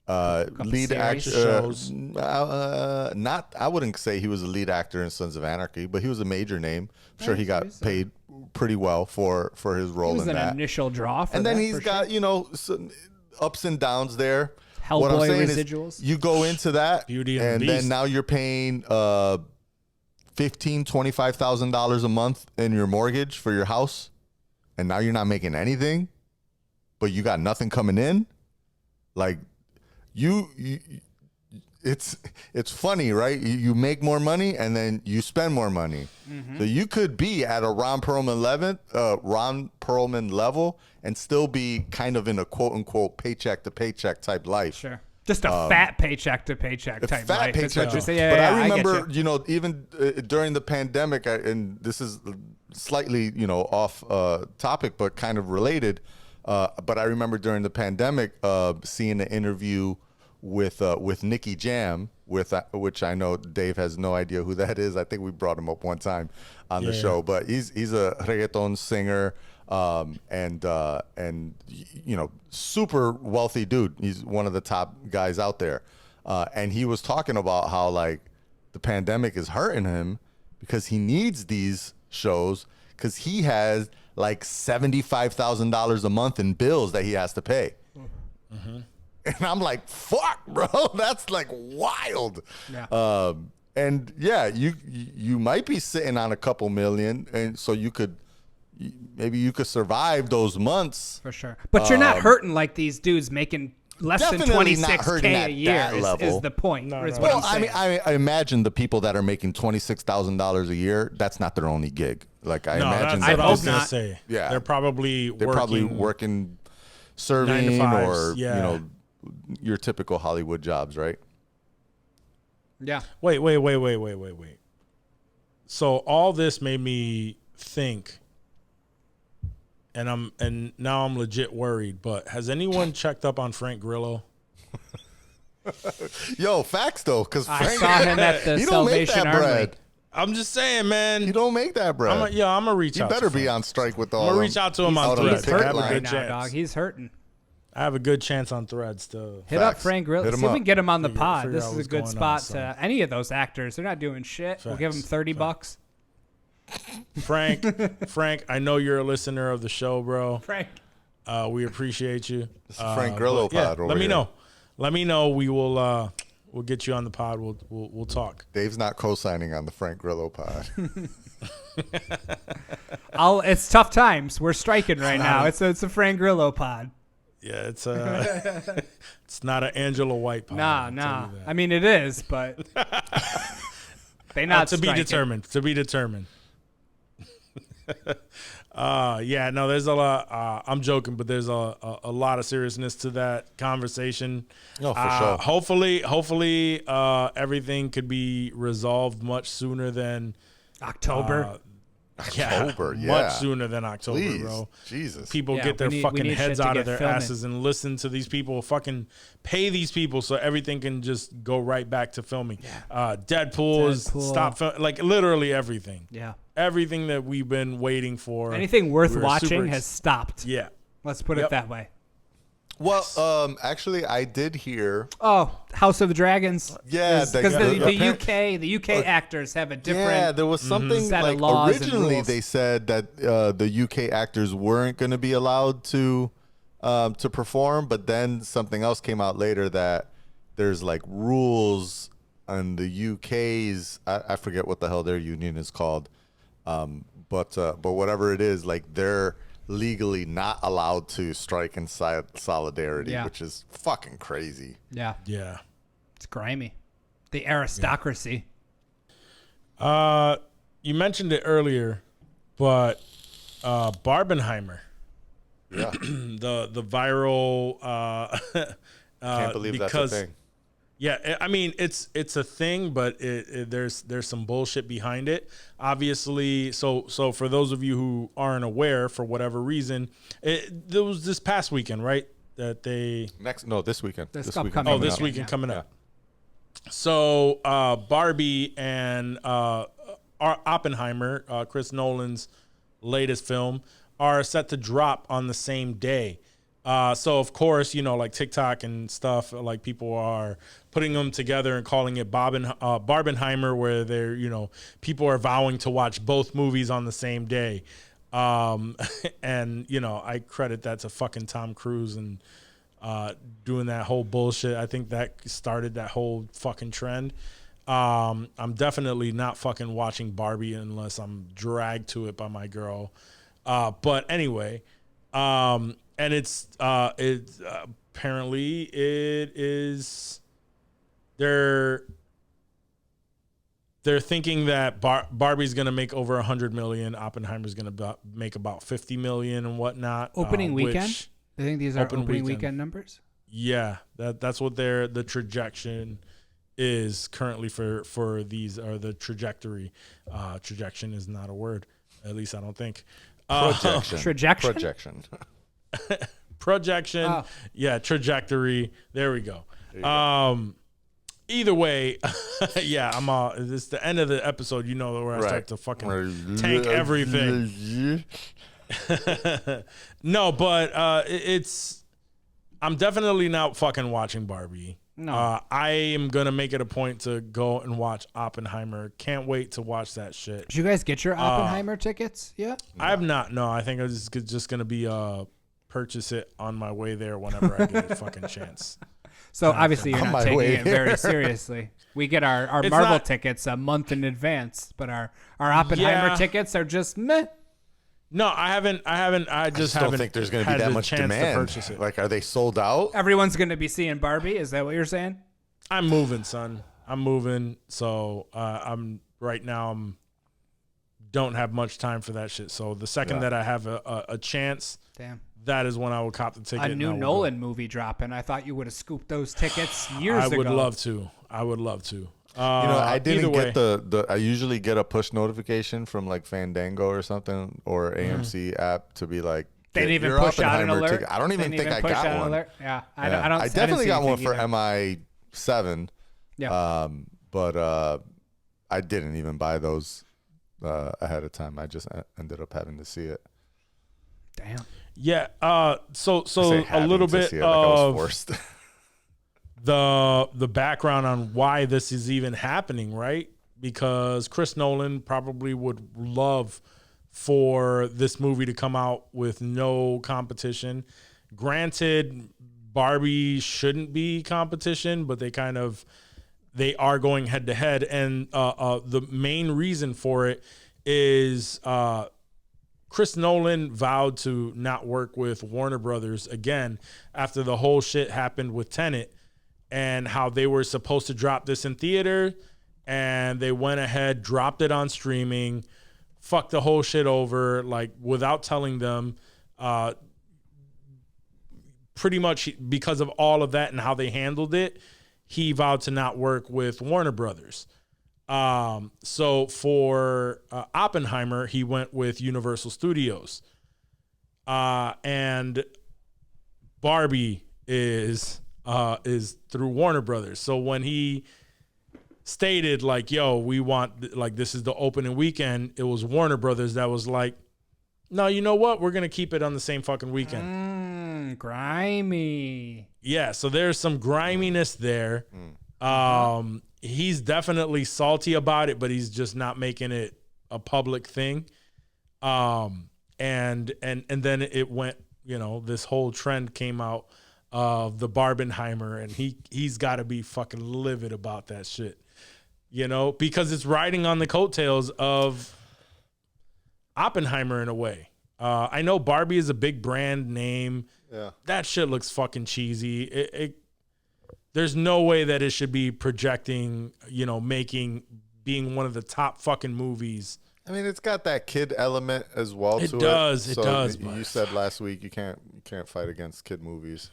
Speaker 6: Lead actor shows. I wouldn't say he was a lead actor in Sons of Anarchy, but he was a major name. I'm sure he got paid pretty well for his role in that.
Speaker 5: He was an initial draw for
Speaker 6: and then
Speaker 5: that,
Speaker 6: he's got some ups and downs there.
Speaker 5: Hellboy
Speaker 6: what I'm saying
Speaker 5: residuals.
Speaker 6: Is you go into that,
Speaker 1: Beauty
Speaker 6: and
Speaker 1: the Beast.
Speaker 6: then now you're paying $25,000 a month in your mortgage for your house. And now you're not making anything, but you got nothing coming in. Like it's funny, right? You make more money and then you spend more money. Mm-hmm. So you could be at a Ron Perlman level and still be kind of in a quote unquote paycheck to paycheck type life.
Speaker 5: Sure. Just a fat paycheck to paycheck type life.
Speaker 6: Paycheck.
Speaker 5: But
Speaker 6: I remember, even during the pandemic, and this is slightly, off topic, but kind of related. But I remember during the pandemic, seeing an interview with Nicky Jam, which I know Dave has no idea who that is. I think we brought him up one time on the show, but he's a reggaeton singer. And super wealthy dude. He's one of the top guys out there. And he was talking about how like the pandemic is hurting him because he needs these shows because he has like $75,000 a month in bills that he has to pay. Mm-hmm. And I'm like, fuck, bro, that's like wild. Yeah. And yeah, you might be sitting on a couple million, and so maybe you could survive those months
Speaker 5: for sure. But you're not hurting like these dudes making less than $26K a year is the point.
Speaker 6: Well, I imagine the people that are making $26,000 a year, that's not their only gig. Like I imagine
Speaker 1: that's what I was gonna say.
Speaker 6: Yeah,
Speaker 1: they're probably
Speaker 6: working serving or your typical Hollywood jobs, right?
Speaker 5: Yeah.
Speaker 1: Wait. So all this made me think, and now I'm legit worried. But has anyone checked up on Frank Grillo?
Speaker 6: Yo, facts though, because
Speaker 5: I saw him at the Salvation Army.
Speaker 1: I'm just saying, man.
Speaker 6: You don't make that bread.
Speaker 1: I'm gonna reach out.
Speaker 6: You better
Speaker 1: to
Speaker 6: be
Speaker 1: Frank.
Speaker 6: on strike with all.
Speaker 1: I'm gonna reach out to him on Threads.
Speaker 5: He's
Speaker 1: I
Speaker 5: hurting
Speaker 1: have a
Speaker 5: right
Speaker 1: good
Speaker 5: now,
Speaker 1: chance.
Speaker 5: dog. He's hurting.
Speaker 1: I have a good chance on Threads to
Speaker 5: Hit up Frank Grillo. See if we can get him on the pod.
Speaker 1: figure
Speaker 5: This
Speaker 1: out
Speaker 5: is a
Speaker 1: what's
Speaker 5: good
Speaker 1: going
Speaker 5: spot
Speaker 1: on, so.
Speaker 5: to any of those actors. They're not doing shit. We'll give them $30.
Speaker 1: Frank, I know you're a listener of the show, bro.
Speaker 5: Frank.
Speaker 1: We appreciate you.
Speaker 6: This is Frank Grillo pod over
Speaker 1: let me
Speaker 6: here.
Speaker 1: know. Let me know. We will we'll get you on the pod. We'll talk.
Speaker 6: Dave's not co-signing on the Frank Grillo pod.
Speaker 5: It's tough times. We're striking right now. It's a Frank Grillo pod.
Speaker 1: Yeah, it's it's not an Angela White pod.
Speaker 5: Nah. I mean, it is, but they not
Speaker 1: to be determined. To be determined. Yeah, no, there's a lot. I'm joking, but there's a lot of seriousness to that conversation.
Speaker 6: Oh, for sure.
Speaker 1: Hopefully, everything could be resolved much sooner than
Speaker 5: October.
Speaker 6: October, yeah.
Speaker 1: Much sooner than October,
Speaker 6: Please.
Speaker 1: bro.
Speaker 6: Jesus.
Speaker 1: People
Speaker 5: Yeah,
Speaker 1: get their
Speaker 5: we
Speaker 1: fucking
Speaker 5: need
Speaker 1: heads
Speaker 5: shit to
Speaker 1: out
Speaker 5: get
Speaker 1: of their
Speaker 5: filming.
Speaker 1: asses and listen to these people. Fucking pay these people so everything can just go right back to filming. Deadpool is stop like literally everything.
Speaker 5: Yeah.
Speaker 1: Everything that we've been waiting for.
Speaker 5: Anything worth
Speaker 1: We're
Speaker 5: watching
Speaker 1: super
Speaker 5: has stopped.
Speaker 1: Yeah.
Speaker 5: Let's put it
Speaker 1: Yep.
Speaker 5: that way.
Speaker 6: Well, actually, I did hear.
Speaker 5: Oh, House of the Dragons.
Speaker 6: Yeah,
Speaker 5: because the UK actors have a different.
Speaker 6: Yeah, there was something
Speaker 5: set
Speaker 6: like
Speaker 5: of laws and
Speaker 6: originally
Speaker 5: rules.
Speaker 6: they said that the UK actors weren't going to be allowed to perform, but then something else came out later that there's like rules on the UK's. I forget what the hell their union is called, but whatever it is, like they're legally not allowed to strike in solidarity, which is fucking crazy.
Speaker 5: Yeah.
Speaker 1: Yeah.
Speaker 5: It's grimy. The aristocracy.
Speaker 1: You mentioned it earlier, but Barbenheimer.
Speaker 6: Yeah.
Speaker 1: the viral
Speaker 6: Can't believe that's a thing.
Speaker 1: Yeah, I mean it's a thing, but there's some bullshit behind it. Obviously, so for those of you who aren't aware, for whatever reason, there was this past weekend, right? That they
Speaker 6: this weekend.
Speaker 5: This
Speaker 6: weekend.
Speaker 5: upcoming
Speaker 1: Oh, this weekend coming up. So Barbie and Oppenheimer, Chris Nolan's latest film, are set to drop on the same day. So of course, like TikTok and stuff, like people are putting them together and calling it Barbenheimer, where they're, people are vowing to watch both movies on the same day. And, I credit that to fucking Tom Cruise and doing that whole bullshit. I think that started that whole fucking trend. I'm definitely not fucking watching Barbie unless I'm dragged to it by my girl. But anyway, and it's apparently it is they're thinking that Barbie's gonna make over 100 million, Oppenheimer's gonna make about 50 million and whatnot.
Speaker 5: Opening weekend. I think these are opening weekend numbers.
Speaker 1: Yeah, that's what the trajectory is currently for these, or the trajectory. Trajectory is not a word, at least I don't think.
Speaker 5: Projection.
Speaker 1: Projection.
Speaker 5: Oh.
Speaker 1: Yeah, trajectory. There we go. Either way, yeah, I'm all. This is the end of the episode. Where I start to fucking tank everything. No, but I'm definitely not fucking watching Barbie.
Speaker 5: No.
Speaker 1: I am gonna make it a point to go and watch Oppenheimer. Can't wait to watch that shit.
Speaker 5: Did you guys get your Oppenheimer tickets yet?
Speaker 1: I have not. No, I think it's just gonna be purchase it on my way there whenever I get a fucking chance.
Speaker 5: So obviously you're
Speaker 6: On
Speaker 5: not
Speaker 6: my
Speaker 5: taking
Speaker 6: way
Speaker 5: it
Speaker 6: here.
Speaker 5: very seriously. We get our
Speaker 1: It's
Speaker 5: Marvel
Speaker 1: not-
Speaker 5: tickets a month in advance, but our Oppenheimer
Speaker 1: Yeah.
Speaker 5: tickets are just meh.
Speaker 1: No, I haven't. I just
Speaker 6: don't
Speaker 1: haven't
Speaker 6: think there's going to be
Speaker 1: had
Speaker 6: that
Speaker 1: the
Speaker 6: much
Speaker 1: chance
Speaker 6: demand.
Speaker 1: to purchase it.
Speaker 6: Like, are they sold out?
Speaker 5: Everyone's going to be seeing Barbie. Is that what you're saying?
Speaker 1: I'm moving, son. I'm moving. So I'm right now. Don't have much time for that shit. So the second that I have a chance,
Speaker 5: Damn.
Speaker 1: that is when I will cop the ticket.
Speaker 5: A
Speaker 1: and
Speaker 5: new
Speaker 1: I will
Speaker 5: Nolan movie dropping. I thought you would have scooped those tickets years
Speaker 1: I
Speaker 5: ago.
Speaker 1: would love to. I would love to.
Speaker 6: I didn't
Speaker 1: either
Speaker 6: get
Speaker 1: way.
Speaker 6: I usually get a push notification from like Fandango or something or AMC app to be like,
Speaker 5: They didn't
Speaker 6: "Get
Speaker 5: even
Speaker 6: your
Speaker 5: push out an
Speaker 6: Oppenheimer
Speaker 5: alert.
Speaker 6: ticket." I don't even
Speaker 5: They
Speaker 6: think
Speaker 5: didn't
Speaker 6: I
Speaker 5: push
Speaker 6: got
Speaker 5: out an
Speaker 6: one.
Speaker 5: alert. Yeah, I
Speaker 6: Yeah.
Speaker 5: don't.
Speaker 6: I definitely
Speaker 5: didn't
Speaker 6: got
Speaker 5: see
Speaker 6: one for
Speaker 5: anything either.
Speaker 6: MI7.
Speaker 5: Yeah.
Speaker 6: But I didn't even buy those ahead of time. I just ended up having to see it.
Speaker 5: Damn.
Speaker 1: Yeah. So
Speaker 6: say
Speaker 1: a little
Speaker 6: having to
Speaker 1: bit
Speaker 6: see it like I was
Speaker 1: of
Speaker 6: forced.
Speaker 1: the background on why this is even happening, right? Because Chris Nolan probably would love for this movie to come out with no competition. Granted, Barbie shouldn't be competition, but they are going head to head. And the main reason for it is Chris Nolan vowed to not work with Warner Brothers again after the whole shit happened with Tenet and how they were supposed to drop this in theater and they went ahead, dropped it on streaming, fucked the whole shit over, like without telling them. Pretty much because of all of that and how they handled it, he vowed to not work with Warner Brothers. So for Oppenheimer, he went with Universal Studios. And Barbie is through Warner Brothers. So when he stated like, yo, we want, like, this is the opening weekend, it was Warner Brothers that was like, no, you know what? We're going to keep it on the same fucking weekend.
Speaker 5: Grimy.
Speaker 1: Yeah, so there's some griminess there. He's definitely salty about it, but he's just not making it a public thing. And then it went, this whole trend came out of the Barbenheimer, and he's got to be fucking livid about that shit, because it's riding on the coattails of Oppenheimer in a way. I know Barbie is a big brand name.
Speaker 6: Yeah,
Speaker 1: that shit looks fucking cheesy. There's no way that it should be projecting, being one of the top fucking movies.
Speaker 6: I mean, it's got that kid element as well.
Speaker 1: It does.
Speaker 6: You said last week you can't fight against kid movies,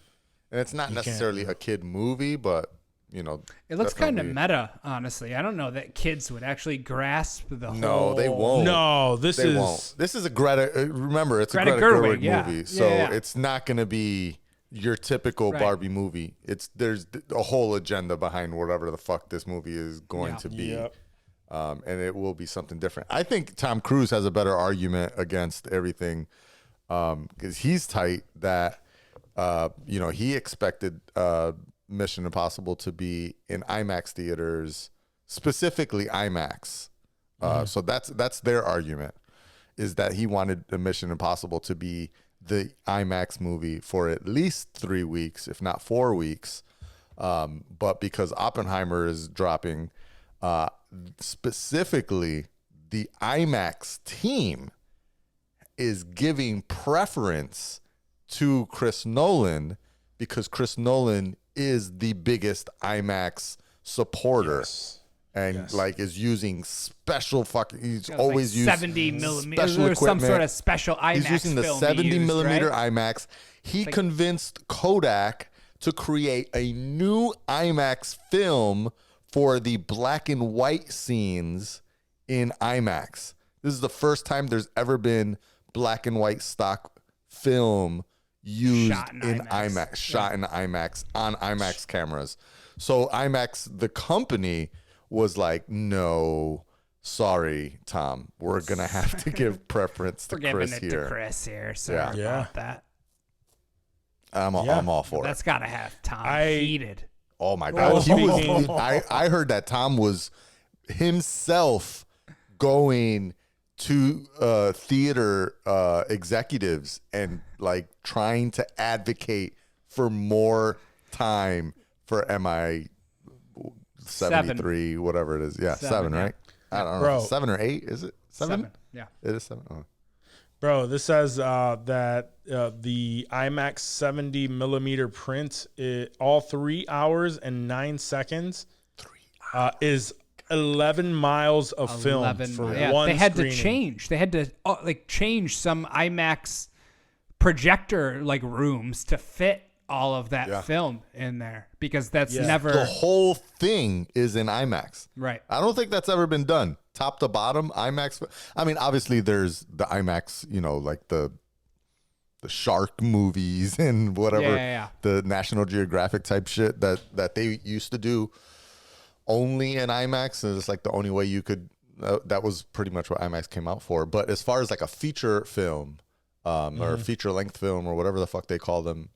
Speaker 6: and it's not necessarily a kid movie, but
Speaker 5: it looks kind of meta. Honestly, I don't know that kids would actually grasp the whole.
Speaker 6: No, they won't.
Speaker 1: No,
Speaker 6: This is a Greta. Remember, it's a Greta Gerwig movie, so it's not going to be your typical Barbie movie. There's a whole agenda behind whatever the fuck this movie is going to be.
Speaker 1: Yep.
Speaker 6: And it will be something different. I think Tom Cruise has a better argument against everything because he's tight that, he expected Mission Impossible to be in IMAX theaters, specifically IMAX. So that's their argument, is that he wanted the Mission Impossible to be the IMAX movie for at least 3 weeks, if not 4 weeks. But because Oppenheimer is dropping, specifically the IMAX team is giving preference to Chris Nolan because Chris Nolan is the biggest IMAX supporter. And is using special fucking. He's always used
Speaker 5: 70 millimeter.
Speaker 6: Special
Speaker 5: There's
Speaker 6: equipment.
Speaker 5: some sort of special IMAX.
Speaker 6: He's using the
Speaker 5: film
Speaker 6: 70 millimeter
Speaker 5: right?
Speaker 6: IMAX. He convinced Kodak to create a new IMAX film for the black and white scenes in IMAX. This is the first time there's ever been black and white stock film used in IMAX, shot in IMAX on IMAX cameras. So IMAX, the company, was like, no, sorry, Tom, we're gonna have to give preference to Chris here.
Speaker 5: We're giving it to Chris here. Sorry about that.
Speaker 6: I'm all for it.
Speaker 5: That's gotta have Tom heated.
Speaker 6: Oh my God, I heard that Tom was himself going to theater executives and trying to advocate for more time for MI-73, whatever it is. Yeah, seven, right? I don't know. 7 or 8, is it? 7?
Speaker 5: Yeah.
Speaker 6: It is 7. Oh.
Speaker 1: Bro, this says that the IMAX 70 millimeter print, all 3 hours and 9 seconds, is 11 miles of film for one
Speaker 5: They had
Speaker 1: screening.
Speaker 5: to change. They had to change some IMAX projector rooms to fit all of that film in there because that's never.
Speaker 6: The whole thing is in IMAX.
Speaker 5: Right.
Speaker 6: I don't think that's ever been done. Top to bottom, IMAX. I mean, obviously there's the IMAX, the shark movies and whatever, the National Geographic type shit that they used to do. only in IMAX, and it's like the only way you could. That was pretty much what IMAX came out for. But as far as like a feature film, or feature length film, or whatever the fuck they call them,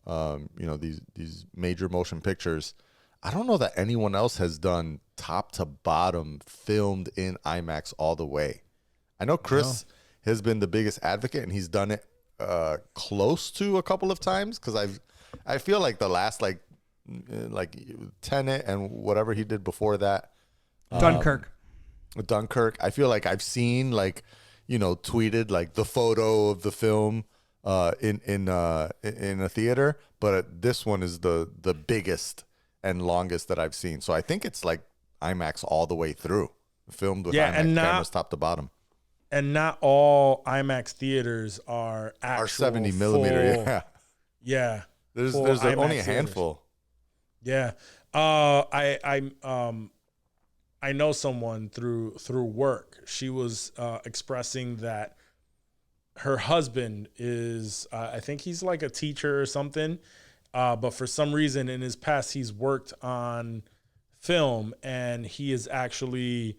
Speaker 6: these major motion pictures, I don't know that anyone else has done top to bottom filmed in IMAX all the way. I know Chris has been the biggest advocate, and he's done it close to a couple of times, because I feel like the last like Tenet and whatever he did before that,
Speaker 5: Dunkirk.
Speaker 6: I feel like I've seen tweeted like the photo of the film in a theater, but this one is the biggest and longest that I've seen. So I think it's like IMAX all the way through, filmed with IMAX cameras top to bottom.
Speaker 1: And not all IMAX theaters are actual
Speaker 6: 70 millimeter.
Speaker 1: Full, yeah.
Speaker 6: There's
Speaker 1: IMAX
Speaker 6: only a handful.
Speaker 1: Yeah. I know someone through work. She was expressing that her husband is, I think he's like a teacher or something, but for some reason in his past he's worked on film, and he is actually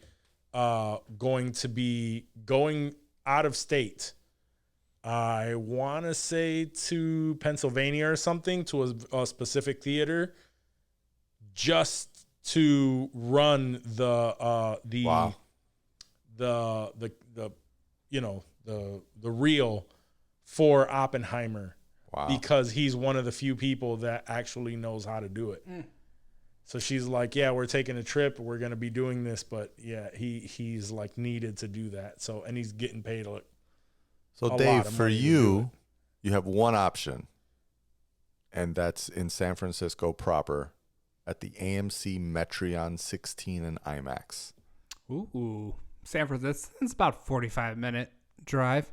Speaker 1: going to be going out of state. I want to say to Pennsylvania or something, to a specific theater, just to run the reel for Oppenheimer.
Speaker 6: Wow.
Speaker 1: Because he's one of the few people that actually knows how to do it. So she's like, yeah, we're taking a trip, we're going to be doing this, but yeah, he's like needed to do that. So, and he's getting paid
Speaker 6: So Dave, for you have one option, and that's in San Francisco proper at the AMC Metreon 16 in IMAX.
Speaker 5: Ooh, San Francisco. It's about a 45-minute drive.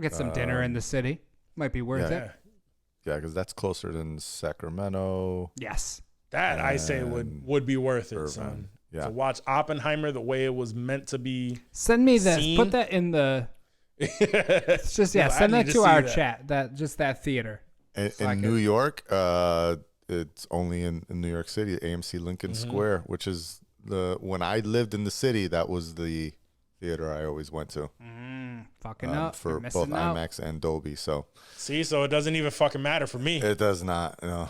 Speaker 5: Get some dinner in the city. Might be worth it.
Speaker 6: Yeah, because that's closer than Sacramento.
Speaker 5: Yes.
Speaker 1: That I say would be worth it, son.
Speaker 6: Yeah.
Speaker 1: To watch Oppenheimer the way it was meant to be.
Speaker 5: Send me that.
Speaker 1: Seen.
Speaker 5: Put that in the. It's just send that to our chat. That theater.
Speaker 6: In New York, it's only in New York City, AMC Lincoln Square, which is when I lived in the city, that was the theater I always went to.
Speaker 5: Fucking up
Speaker 6: for both IMAX and Dolby. So
Speaker 1: it doesn't even fucking matter for me.
Speaker 6: It does not. No.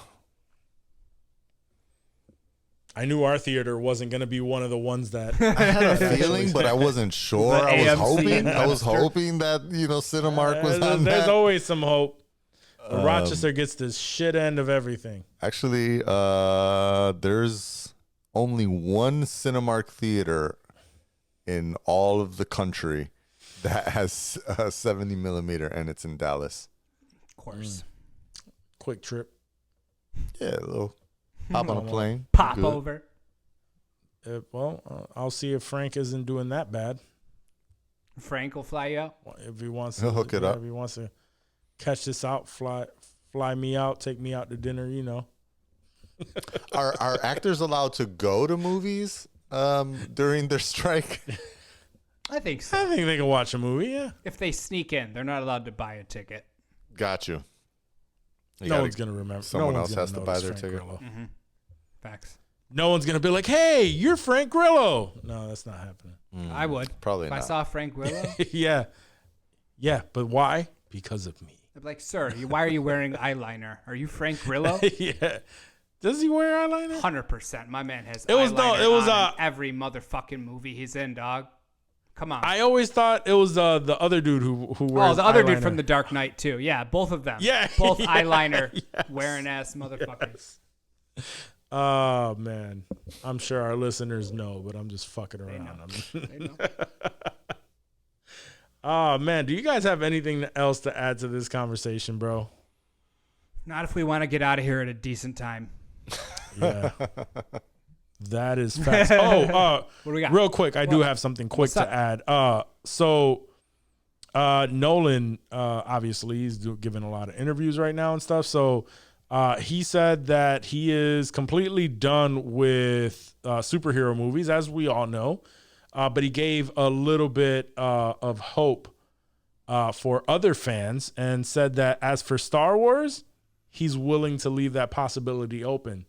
Speaker 1: I knew our theater wasn't going to be one of the ones that
Speaker 6: I had a feeling, but I wasn't sure. I was hoping that Cinemark was on
Speaker 1: There's
Speaker 6: that.
Speaker 1: always some hope. Rochester gets this shit end of everything.
Speaker 6: Actually, there's only one Cinemark theater in all of the country that has a 70 millimeter, and it's in Dallas.
Speaker 5: Of course.
Speaker 1: Quick trip.
Speaker 6: Yeah, a little hop on a plane.
Speaker 5: Pop over.
Speaker 1: I'll see if Frank isn't doing that bad.
Speaker 5: Frank will fly you out.
Speaker 1: If he wants
Speaker 6: He'll hook it up.
Speaker 1: If he wants to catch this out, fly me out, take me out to dinner,
Speaker 6: Are actors allowed to go to movies during their strike?
Speaker 5: I think so.
Speaker 1: I think they can watch a movie, yeah.
Speaker 5: If they sneak in, they're not allowed to buy a ticket.
Speaker 6: Got you.
Speaker 1: No one's going to remember.
Speaker 6: Someone else has to buy their ticket.
Speaker 5: Facts.
Speaker 1: No one's going to be like, hey, you're Frank Grillo. No, that's not happening.
Speaker 5: I would.
Speaker 6: Probably
Speaker 5: if
Speaker 6: not.
Speaker 5: I saw Frank Grillo.
Speaker 1: Yeah. Yeah, but why? Because of me.
Speaker 5: I'd be like, sir, why are you wearing eyeliner? Are you Frank Grillo?
Speaker 1: Yeah. Does he wear eyeliner?
Speaker 5: 100%. My man has eyeliner on every motherfucking movie he's in, dog. Come on.
Speaker 1: I always thought it was the other dude who wears
Speaker 5: the other
Speaker 1: eyeliner.
Speaker 5: dude from The Dark Knight, too. Yeah, both of them.
Speaker 1: Yeah.
Speaker 5: Both eyeliner wearing ass motherfuckers.
Speaker 1: Oh, man. I'm sure our listeners know, but I'm just fucking around.
Speaker 5: They know.
Speaker 1: Oh, man. Do you guys have anything else to add to this conversation, bro?
Speaker 5: Not if we want to get out of here at a decent time.
Speaker 1: Yeah. That is facts. What
Speaker 5: do we got?
Speaker 1: Real quick, I do have something quick to add. Nolan, obviously, he's giving a lot of interviews right now and stuff. So he said that he is completely done with superhero movies, as we all know. But he gave a little bit of hope for other fans and said that as for Star Wars, he's willing to leave that possibility open.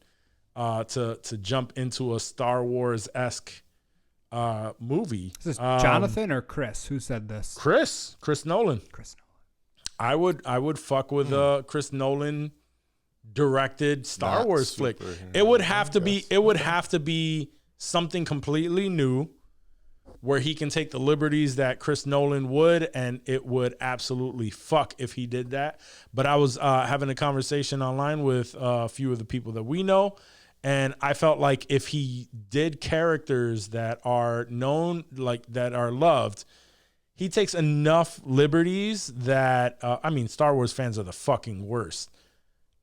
Speaker 1: to jump into a Star Wars-esque movie.
Speaker 5: Is this Jonathan or Chris? Who said this?
Speaker 1: Chris Nolan.
Speaker 5: Chris Nolan.
Speaker 1: I would fuck with Chris Nolan directed Star Wars flick.
Speaker 6: super,
Speaker 1: It would have to be. It would have to be something completely new, where he can take the liberties that Chris Nolan would, and it would absolutely fuck if he did that. But I was having a conversation online with a few of the people that we know, and I felt like if he did characters that are known, like that are loved, he takes enough liberties that, Star Wars fans are the fucking worst.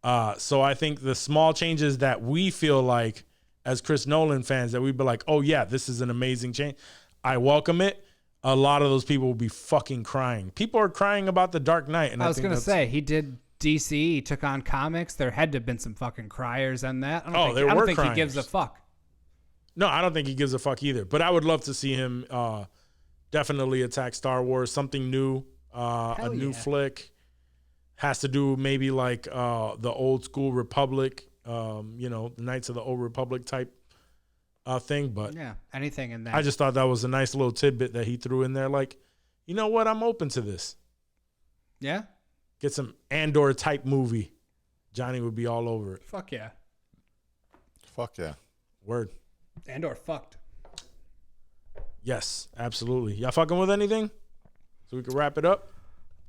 Speaker 1: So I think the small changes that we feel like as Chris Nolan fans, that we'd be like, oh yeah, this is an amazing change, I welcome it. A lot of those people will be fucking crying. People are crying about The Dark Knight. And
Speaker 5: I was going to say, he did DC, he took on comics. There had to have been some fucking criers on that. I don't think he gives a fuck.
Speaker 1: No, I don't think he gives a fuck either. But I would love to see him definitely attack Star Wars, something new, a new flick. Has to do maybe like the old school Republic, the Knights of the Old Republic type thing. But
Speaker 5: yeah, anything in that.
Speaker 1: I just thought that was a nice little tidbit that he threw in there. Like, you know what? I'm open to this.
Speaker 5: Yeah?
Speaker 1: Get some Andor type movie. Johnny would be all over it.
Speaker 5: Fuck yeah.
Speaker 6: Fuck yeah.
Speaker 1: Word.
Speaker 5: Andor fucked.
Speaker 1: Yes, absolutely. Y'all fucking with anything? So we can wrap it up?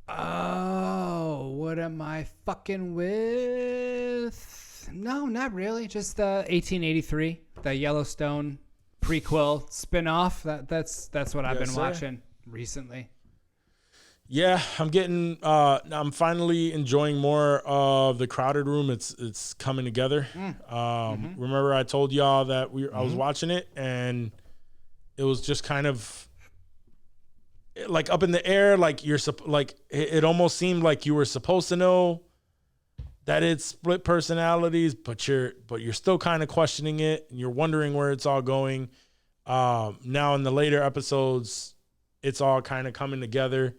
Speaker 5: Oh, what am I fucking with? No, not really. Just 1883, the Yellowstone prequel spinoff. That's what I've been watching recently.
Speaker 1: Yeah, I'm finally enjoying more of The Crowded Room. It's coming together. Remember I told y'all that I was watching it, and it was just kind of like up in the air. Like it almost seemed like you were supposed to know that it's split personalities, but you're still kind of questioning it, and you're wondering where it's all going. Now in the later episodes, it's all kind of coming together,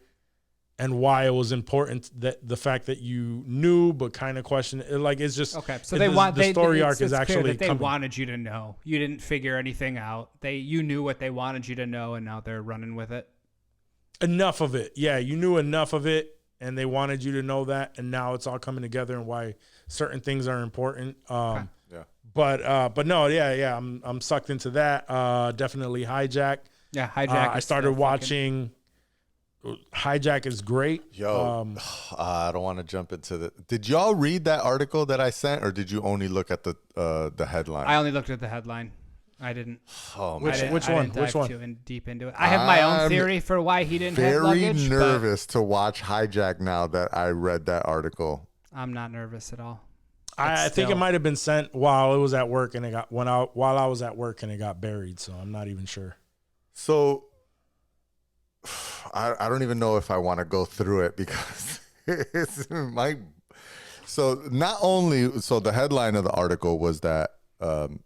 Speaker 1: and why it was important, that the fact that you knew but kind of questioned it. Like, it's just
Speaker 5: okay. So
Speaker 1: the story arc is actually
Speaker 5: they wanted you to know. You didn't figure anything out. You knew what they wanted you to know, and now they're running with it.
Speaker 1: Enough of it. Yeah, you knew enough of it, and they wanted you to know that, and now it's all coming together and why certain things are important.
Speaker 6: Yeah.
Speaker 1: But no, yeah. I'm sucked into that. Definitely Hijack.
Speaker 5: Yeah, Hijack.
Speaker 1: I started watching. Hijack is great.
Speaker 6: Yo, I don't want to jump into the. Did y'all read that article that I sent, or did you only look at the headline?
Speaker 5: I only looked at the headline. I didn't.
Speaker 6: Oh
Speaker 1: man. Which one? Which one?
Speaker 5: Too deep into it. I have my own theory for why he didn't have luggage.
Speaker 6: Very nervous to watch Hijack now that I read that article.
Speaker 5: I'm not nervous at all.
Speaker 1: I think it might have been sent while it was at work, and while I was at work, and it got buried. So I'm not even sure.
Speaker 6: So I don't even know if I want to go through it because it's my. So the headline of the article was that one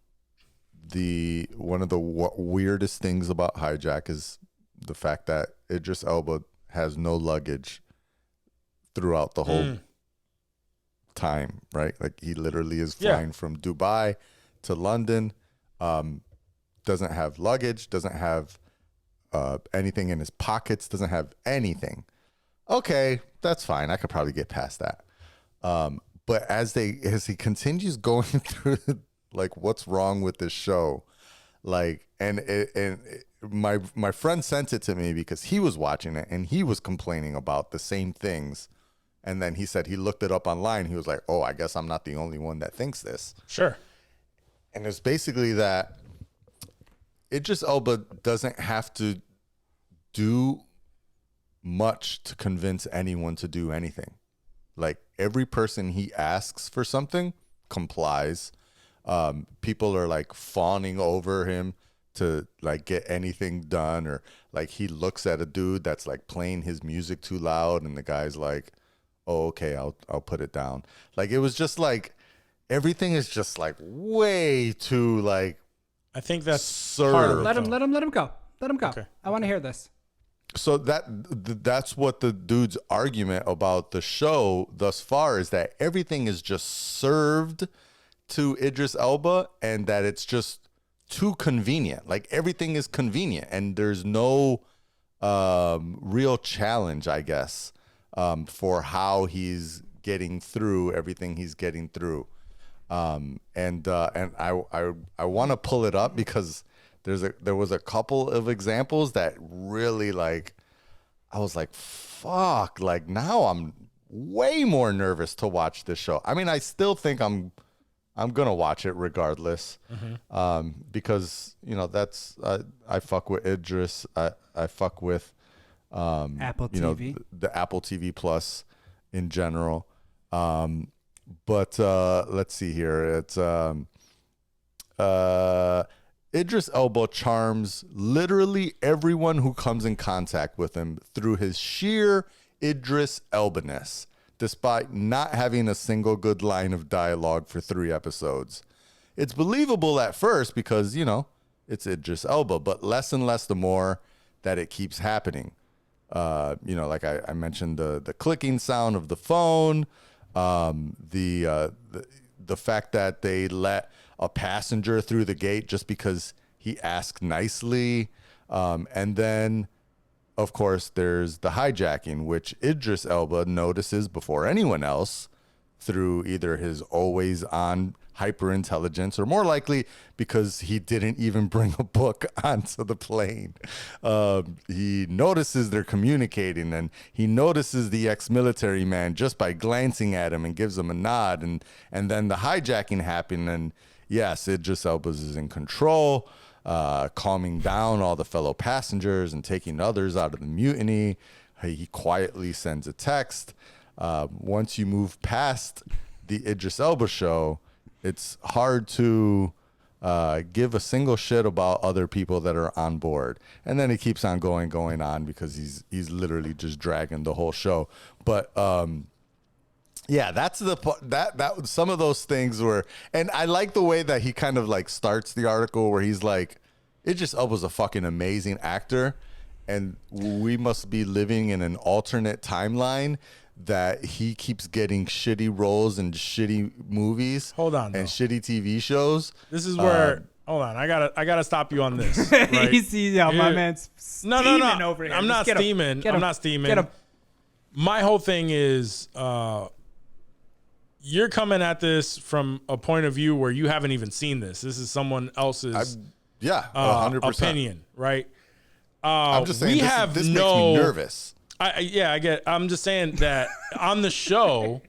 Speaker 6: of the weirdest things about Hijack is the fact that Idris Elba has no luggage throughout the whole time, right? Like, he literally is flying from Dubai to London, doesn't have luggage, doesn't have anything in his pockets, doesn't have anything. Okay, that's fine. I could probably get past that. But as he continues going through like what's wrong with this show, like, my friend sent it to me because he was watching it and he was complaining about the same things. And then he said he looked it up online. He was like, oh, I guess I'm not the only one that thinks this.
Speaker 1: Sure.
Speaker 6: And it's basically that Idris Elba doesn't have to do much to convince anyone to do anything. Like, every person he asks for something complies. People are like fawning over him to like get anything done, or like he looks at a dude that's like playing his music too loud, and the guy's like, oh, okay, I'll put it down. Like, it was just like everything is just like way too like.
Speaker 1: I think that's
Speaker 5: part of it. Let him go. Let him go.
Speaker 1: Okay.
Speaker 5: I want to hear this.
Speaker 6: So that's what the dude's argument about the show thus far is, that everything is just served to Idris Elba and that it's just too convenient. Like everything is convenient and there's no real challenge, I guess, for how he's getting through everything he's getting through. And I want to pull it up because there was a couple of examples that really like, I was like, fuck, like now I'm way more nervous to watch this show. I mean, I still think I'm gonna watch it regardless, because that's I fuck with Idris. I fuck with
Speaker 5: Apple TV,
Speaker 6: the Apple TV Plus in general. But let's see here. It's Idris Elba charms literally everyone who comes in contact with him through his sheer Idris Elba-ness, despite not having a single good line of dialogue for 3 episodes. It's believable at first because, it's Idris Elba, but less and less the more that it keeps happening. Like I mentioned, the clicking sound of the phone, the fact that they let a passenger through the gate just because he asked nicely. And then, of course, there's the hijacking, which Idris Elba notices before anyone else through either his always on hyperintelligence or more likely because he didn't even bring a book onto the plane. He notices they're communicating and he notices the ex-military man just by glancing at him and gives him a nod. And then the hijacking happened. And yes, Idris Elba is in control, calming down all the fellow passengers and taking others out of the mutiny. He quietly sends a text. Once you move past the Idris Elba show, it's hard to give a single shit about other people that are on board. And then he keeps on going on because he's literally just dragging the whole show. But yeah, that's that some of those things were, and I like the way that he kind of like starts the article where he's like, Idris Elba's a fucking amazing actor, and we must be living in an alternate timeline that he keeps getting shitty roles in shitty movies.
Speaker 1: Hold on,
Speaker 6: and shitty TV shows.
Speaker 1: This is where hold on, I gotta stop you on this. Right?
Speaker 5: My man's steaming over here.
Speaker 1: I'm not steaming. I'm not steaming. My whole thing is you're coming at this from a point of view where you haven't even seen this. This is someone else's
Speaker 6: 100%
Speaker 1: opinion, right?
Speaker 6: I'm just saying this makes me nervous.
Speaker 1: I'm just saying that on the show,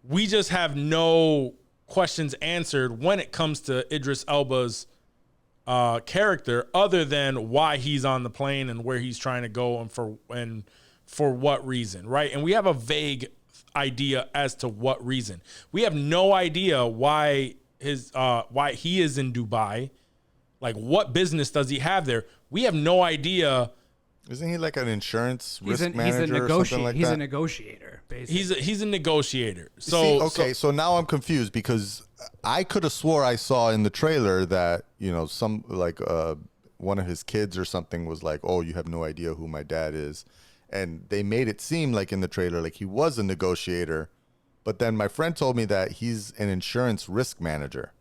Speaker 1: we just have no questions answered when it comes to Idris Elba's character, other than why he's on the plane and where he's trying to go and for what reason, right? And we have a vague idea as to what reason. We have no idea why he is in Dubai. Like, what business does he have there? We have no idea.
Speaker 6: Isn't he like an insurance risk manager or something like that?
Speaker 5: He's a negotiator, basically.
Speaker 1: He's a negotiator. So
Speaker 6: now I'm confused because I could have swore I saw in the trailer that, some like one of his kids or something was like, "Oh, you have no idea who my dad is." And they made it seem like in the trailer like he was a negotiator. But then my friend told me that he's an insurance risk manager.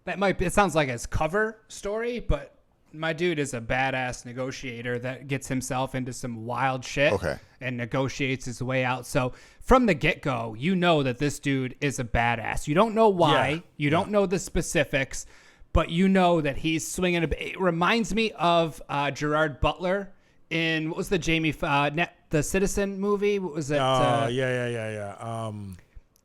Speaker 5: It sounds like his cover story, but my dude is a badass negotiator that gets himself into some wild shit and negotiates his way out. So from the get-go, you know that this dude is a badass. You don't know why. You don't know the specifics, but you know that he's swinging. It reminds me of Gerard Butler in, what was the the Citizen movie? What was it?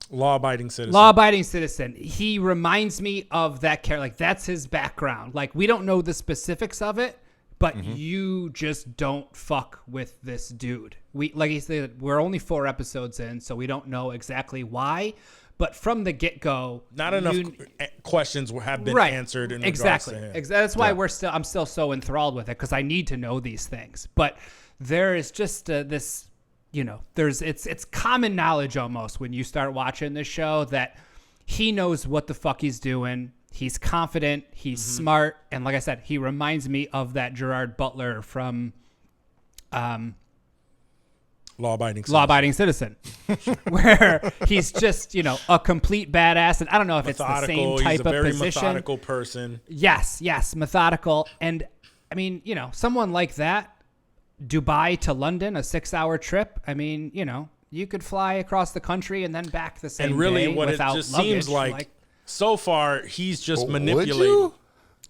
Speaker 1: Law-abiding citizen.
Speaker 5: Law-abiding citizen. He reminds me of that character. Like, that's his background. Like, we don't know the specifics of it, but you just don't fuck with this dude. Like he said, we're only 4 episodes in, so we don't know exactly why. But from the get-go,
Speaker 1: not enough questions have been answered in regards to him.
Speaker 5: That's why I'm still so enthralled with it, because I need to know these things. But there is just this. It's common knowledge almost when you start watching this show that he knows what the fuck he's doing. He's confident. He's smart. And like I said, he reminds me of that Gerard Butler from law-abiding citizen, where he's just, a complete badass. And I don't know if it's the same type
Speaker 1: he's a very
Speaker 5: of position.
Speaker 1: methodical person.
Speaker 5: Yes, methodical. And I mean, someone like that, Dubai to London, a 6-hour trip. I mean, you could fly across the country and then back the same
Speaker 1: day. And really,
Speaker 5: day
Speaker 1: what it
Speaker 5: without
Speaker 1: just
Speaker 5: luggage.
Speaker 1: seems like, so far, he's just manipulating.
Speaker 6: Would you?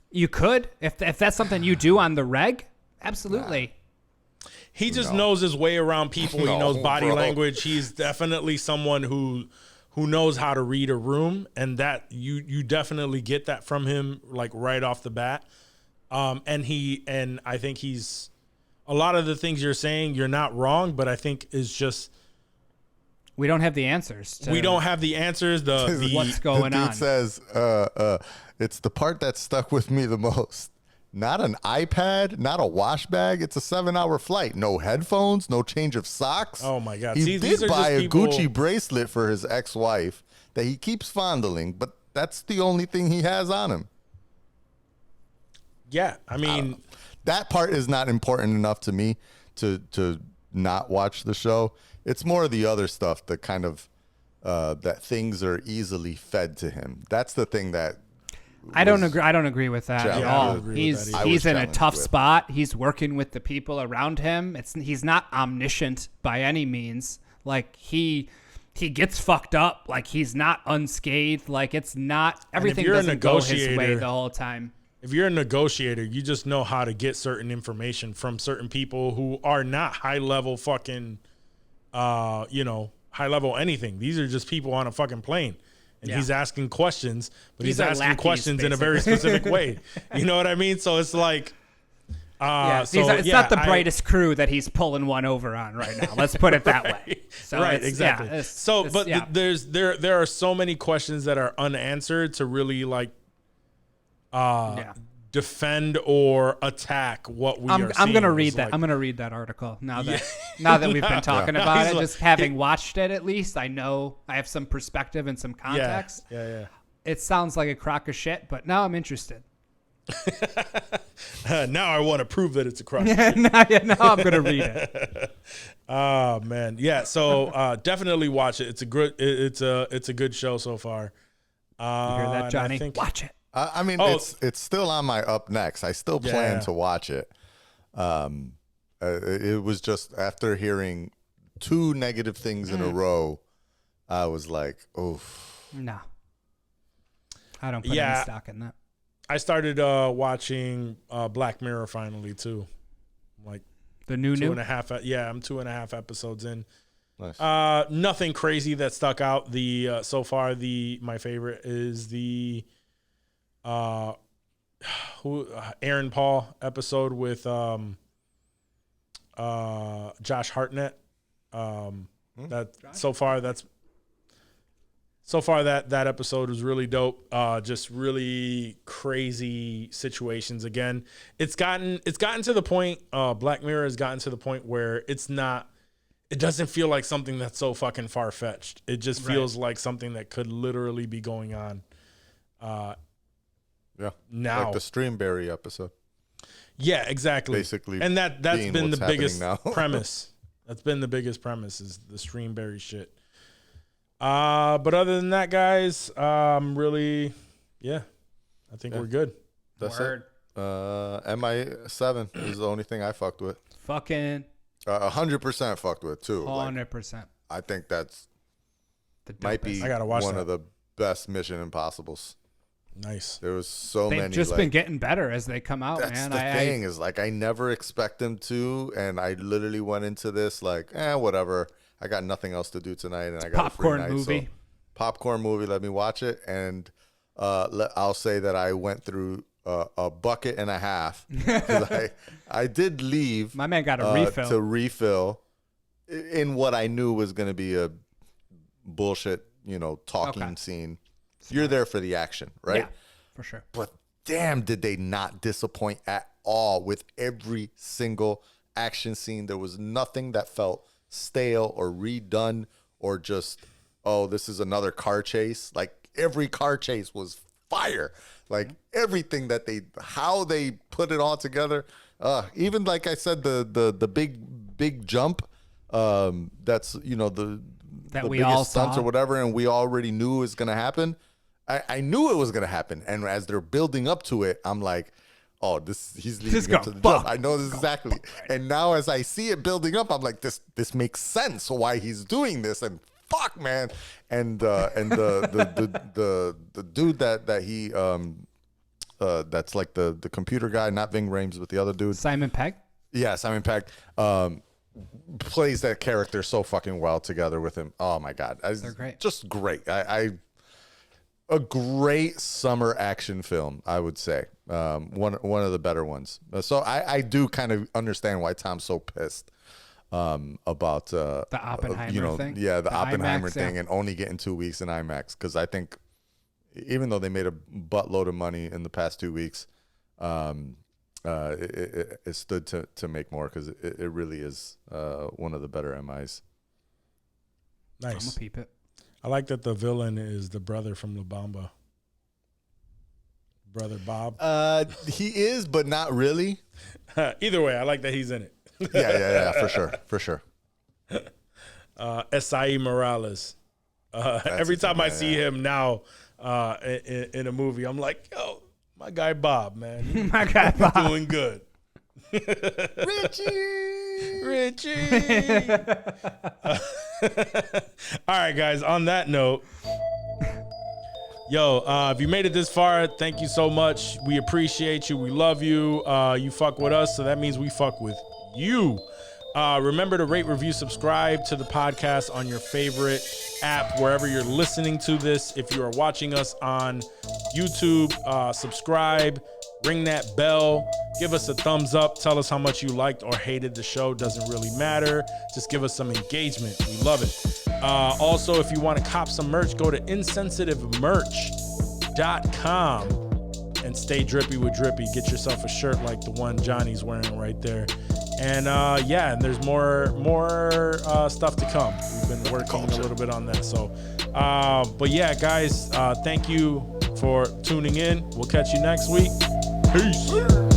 Speaker 5: You could, if that's something you do on the reg, absolutely.
Speaker 1: He just knows his way around people. He knows body language. He's definitely someone who knows how to read a room, and that you definitely get that from him, like right off the bat. And I think he's, a lot of the things you're saying, you're not wrong, but I think is just,
Speaker 5: we don't have the answers.
Speaker 1: We don't have the answers. The
Speaker 5: what's going
Speaker 6: the dude
Speaker 5: on?
Speaker 6: Says, it's the part that stuck with me the most. Not an iPad, not a wash bag. It's a 7-hour flight. No headphones, no change of socks.
Speaker 1: Oh my God!
Speaker 6: He did buy a Gucci bracelet for his ex-wife that he keeps fondling, but that's the only thing he has on him.
Speaker 1: Yeah, I mean,
Speaker 6: that part is not important enough to me to not watch the show. It's more the other stuff, the kind of that things are easily fed to him. That's the thing that
Speaker 5: I don't agree with that at all. He's in a tough spot. He's working with the people around him. He's not omniscient by any means. Like he gets fucked up. Like he's not unscathed. Like it's not everything doesn't go his way the whole time.
Speaker 1: If you're a negotiator, you just know how to get certain information from certain people who are not high level fucking, high level anything. These are just people on a fucking plane. And he's asking questions, but he's asking questions in a very specific way. You know what I mean? So it's like,
Speaker 5: it's not the brightest crew that he's pulling one over on right now. Let's put it that way. So
Speaker 1: right, exactly. There are so many questions that are unanswered to really like defend or attack what we are seeing.
Speaker 5: I'm gonna read that. Like, I'm gonna read that article now that we've been talking about it. Just having watched it, at least I know I have some perspective and some context.
Speaker 1: Yeah.
Speaker 5: It sounds like a crock of shit, but now I'm interested.
Speaker 1: Now I want to prove that it's a crock.
Speaker 5: Now I'm gonna read it.
Speaker 1: Oh man, yeah. So definitely watch it. It's a good show so far.
Speaker 5: You hear that, Johnny? Watch it.
Speaker 6: I mean, it's still on my up next. I still plan to watch it. It was just after hearing 2 negative things in a row, I was like, oof.
Speaker 5: No. I don't put any stock in that.
Speaker 1: I started watching Black Mirror finally too. Like
Speaker 5: the new
Speaker 1: 2.5. Yeah, I'm 2.5 episodes in.
Speaker 6: Nice.
Speaker 1: Nothing crazy that stuck out. So far my favorite is the Aaron Paul episode with Josh Hartnett. That episode was really dope. Just really crazy situations. Again, it's gotten to the point. Black Mirror has gotten to the point where it doesn't feel like something that's so fucking far fetched. It just feels like something that could literally be going on. Now,
Speaker 6: like the Streamberry episode.
Speaker 1: Yeah, exactly.
Speaker 6: Basically,
Speaker 1: and that's been the biggest premise.
Speaker 6: That's
Speaker 1: been the biggest premise is the Streamberry shit. But other than that, guys, really, I think we're good.
Speaker 6: That's it. MI7 is the only thing I fucked with.
Speaker 5: Fucking
Speaker 6: 100% fucked with too.
Speaker 5: 100%.
Speaker 6: I think that's might be
Speaker 1: I gotta watch
Speaker 6: one of the best Mission Impossibles.
Speaker 1: Nice.
Speaker 6: There was so
Speaker 5: They've
Speaker 6: many.
Speaker 5: Just been getting better as they come out,
Speaker 6: that's
Speaker 5: man.
Speaker 6: The thing is, like, I never expect them to, and I literally went into this like, whatever. I got nothing else to do tonight, and I got
Speaker 5: popcorn
Speaker 6: a free night,
Speaker 5: movie.
Speaker 6: So popcorn movie. Let me watch it, and I'll say that I went through a bucket and a half. 'Cause I did leave.
Speaker 5: My man got a refill
Speaker 6: to refill in what I knew was going to be a bullshit, talking scene. You're there for the action, right?
Speaker 5: Yeah, for sure.
Speaker 6: But damn, did they not disappoint at all with every single action scene. There was nothing that felt stale or redone or just, this is another car chase. Like every car chase was fire. Like everything that how they put it all together. Even like I said, the big jump that's the
Speaker 5: we
Speaker 6: biggest
Speaker 5: all
Speaker 6: stunts
Speaker 5: saw.
Speaker 6: or whatever, and we already knew it was gonna happen. I knew it was gonna happen, and as they're building up to it, I'm like, oh, he's leading up to the jump. I know this exactly. And now as I see it building up, I'm like, this makes sense why he's doing this. And fuck, man. And the dude that he that's like the computer guy, not Ving Rhames, but the other dude,
Speaker 5: Simon Pegg.
Speaker 6: Yeah, Simon Pegg plays that character so fucking well together with him. Oh my god,
Speaker 5: they're great.
Speaker 6: Just great. A great summer action film, I would say. One of the better ones. So I do kind of understand why Tom's so pissed about
Speaker 5: the Oppenheimer thing.
Speaker 6: Yeah, the Oppenheimer
Speaker 5: IMAX,
Speaker 6: thing, and only getting 2 weeks in IMAX, because I think even though they made a buttload of money in the past 2 weeks, it stood to make more, because it really is one of the better MIs.
Speaker 1: Nice.
Speaker 5: I'm gonna peep it.
Speaker 1: I like that the villain is the brother from La Bamba. Brother Bob.
Speaker 6: He is, but not really.
Speaker 1: Either way, I like that he's in it.
Speaker 6: Yeah, for sure.
Speaker 1: S.I.E. Morales. Every time I see him now in a movie, I'm like, yo, my guy Bob, man.
Speaker 5: My guy Bob.
Speaker 1: Doing good. Richie. All right, guys, on that note, yo, if you made it this far, thank you so much. We appreciate you. We love you. You fuck with us, so that means we fuck with you. Remember to rate, review, subscribe to the podcast on your favorite app, wherever you're listening to this. If you are watching us on YouTube, subscribe, ring that bell, give us a thumbs up, tell us how much you liked or hated the show. Doesn't really matter. Just give us some engagement. We love it. Also, if you want to cop some merch, go to insensitivemerch.com and stay drippy with Drippy. Get yourself a shirt like the one Johnny's wearing right there. And and there's more stuff to come. We've been working a little bit on that. So, but yeah, guys, thank you for tuning in. We'll catch you next week. Peace.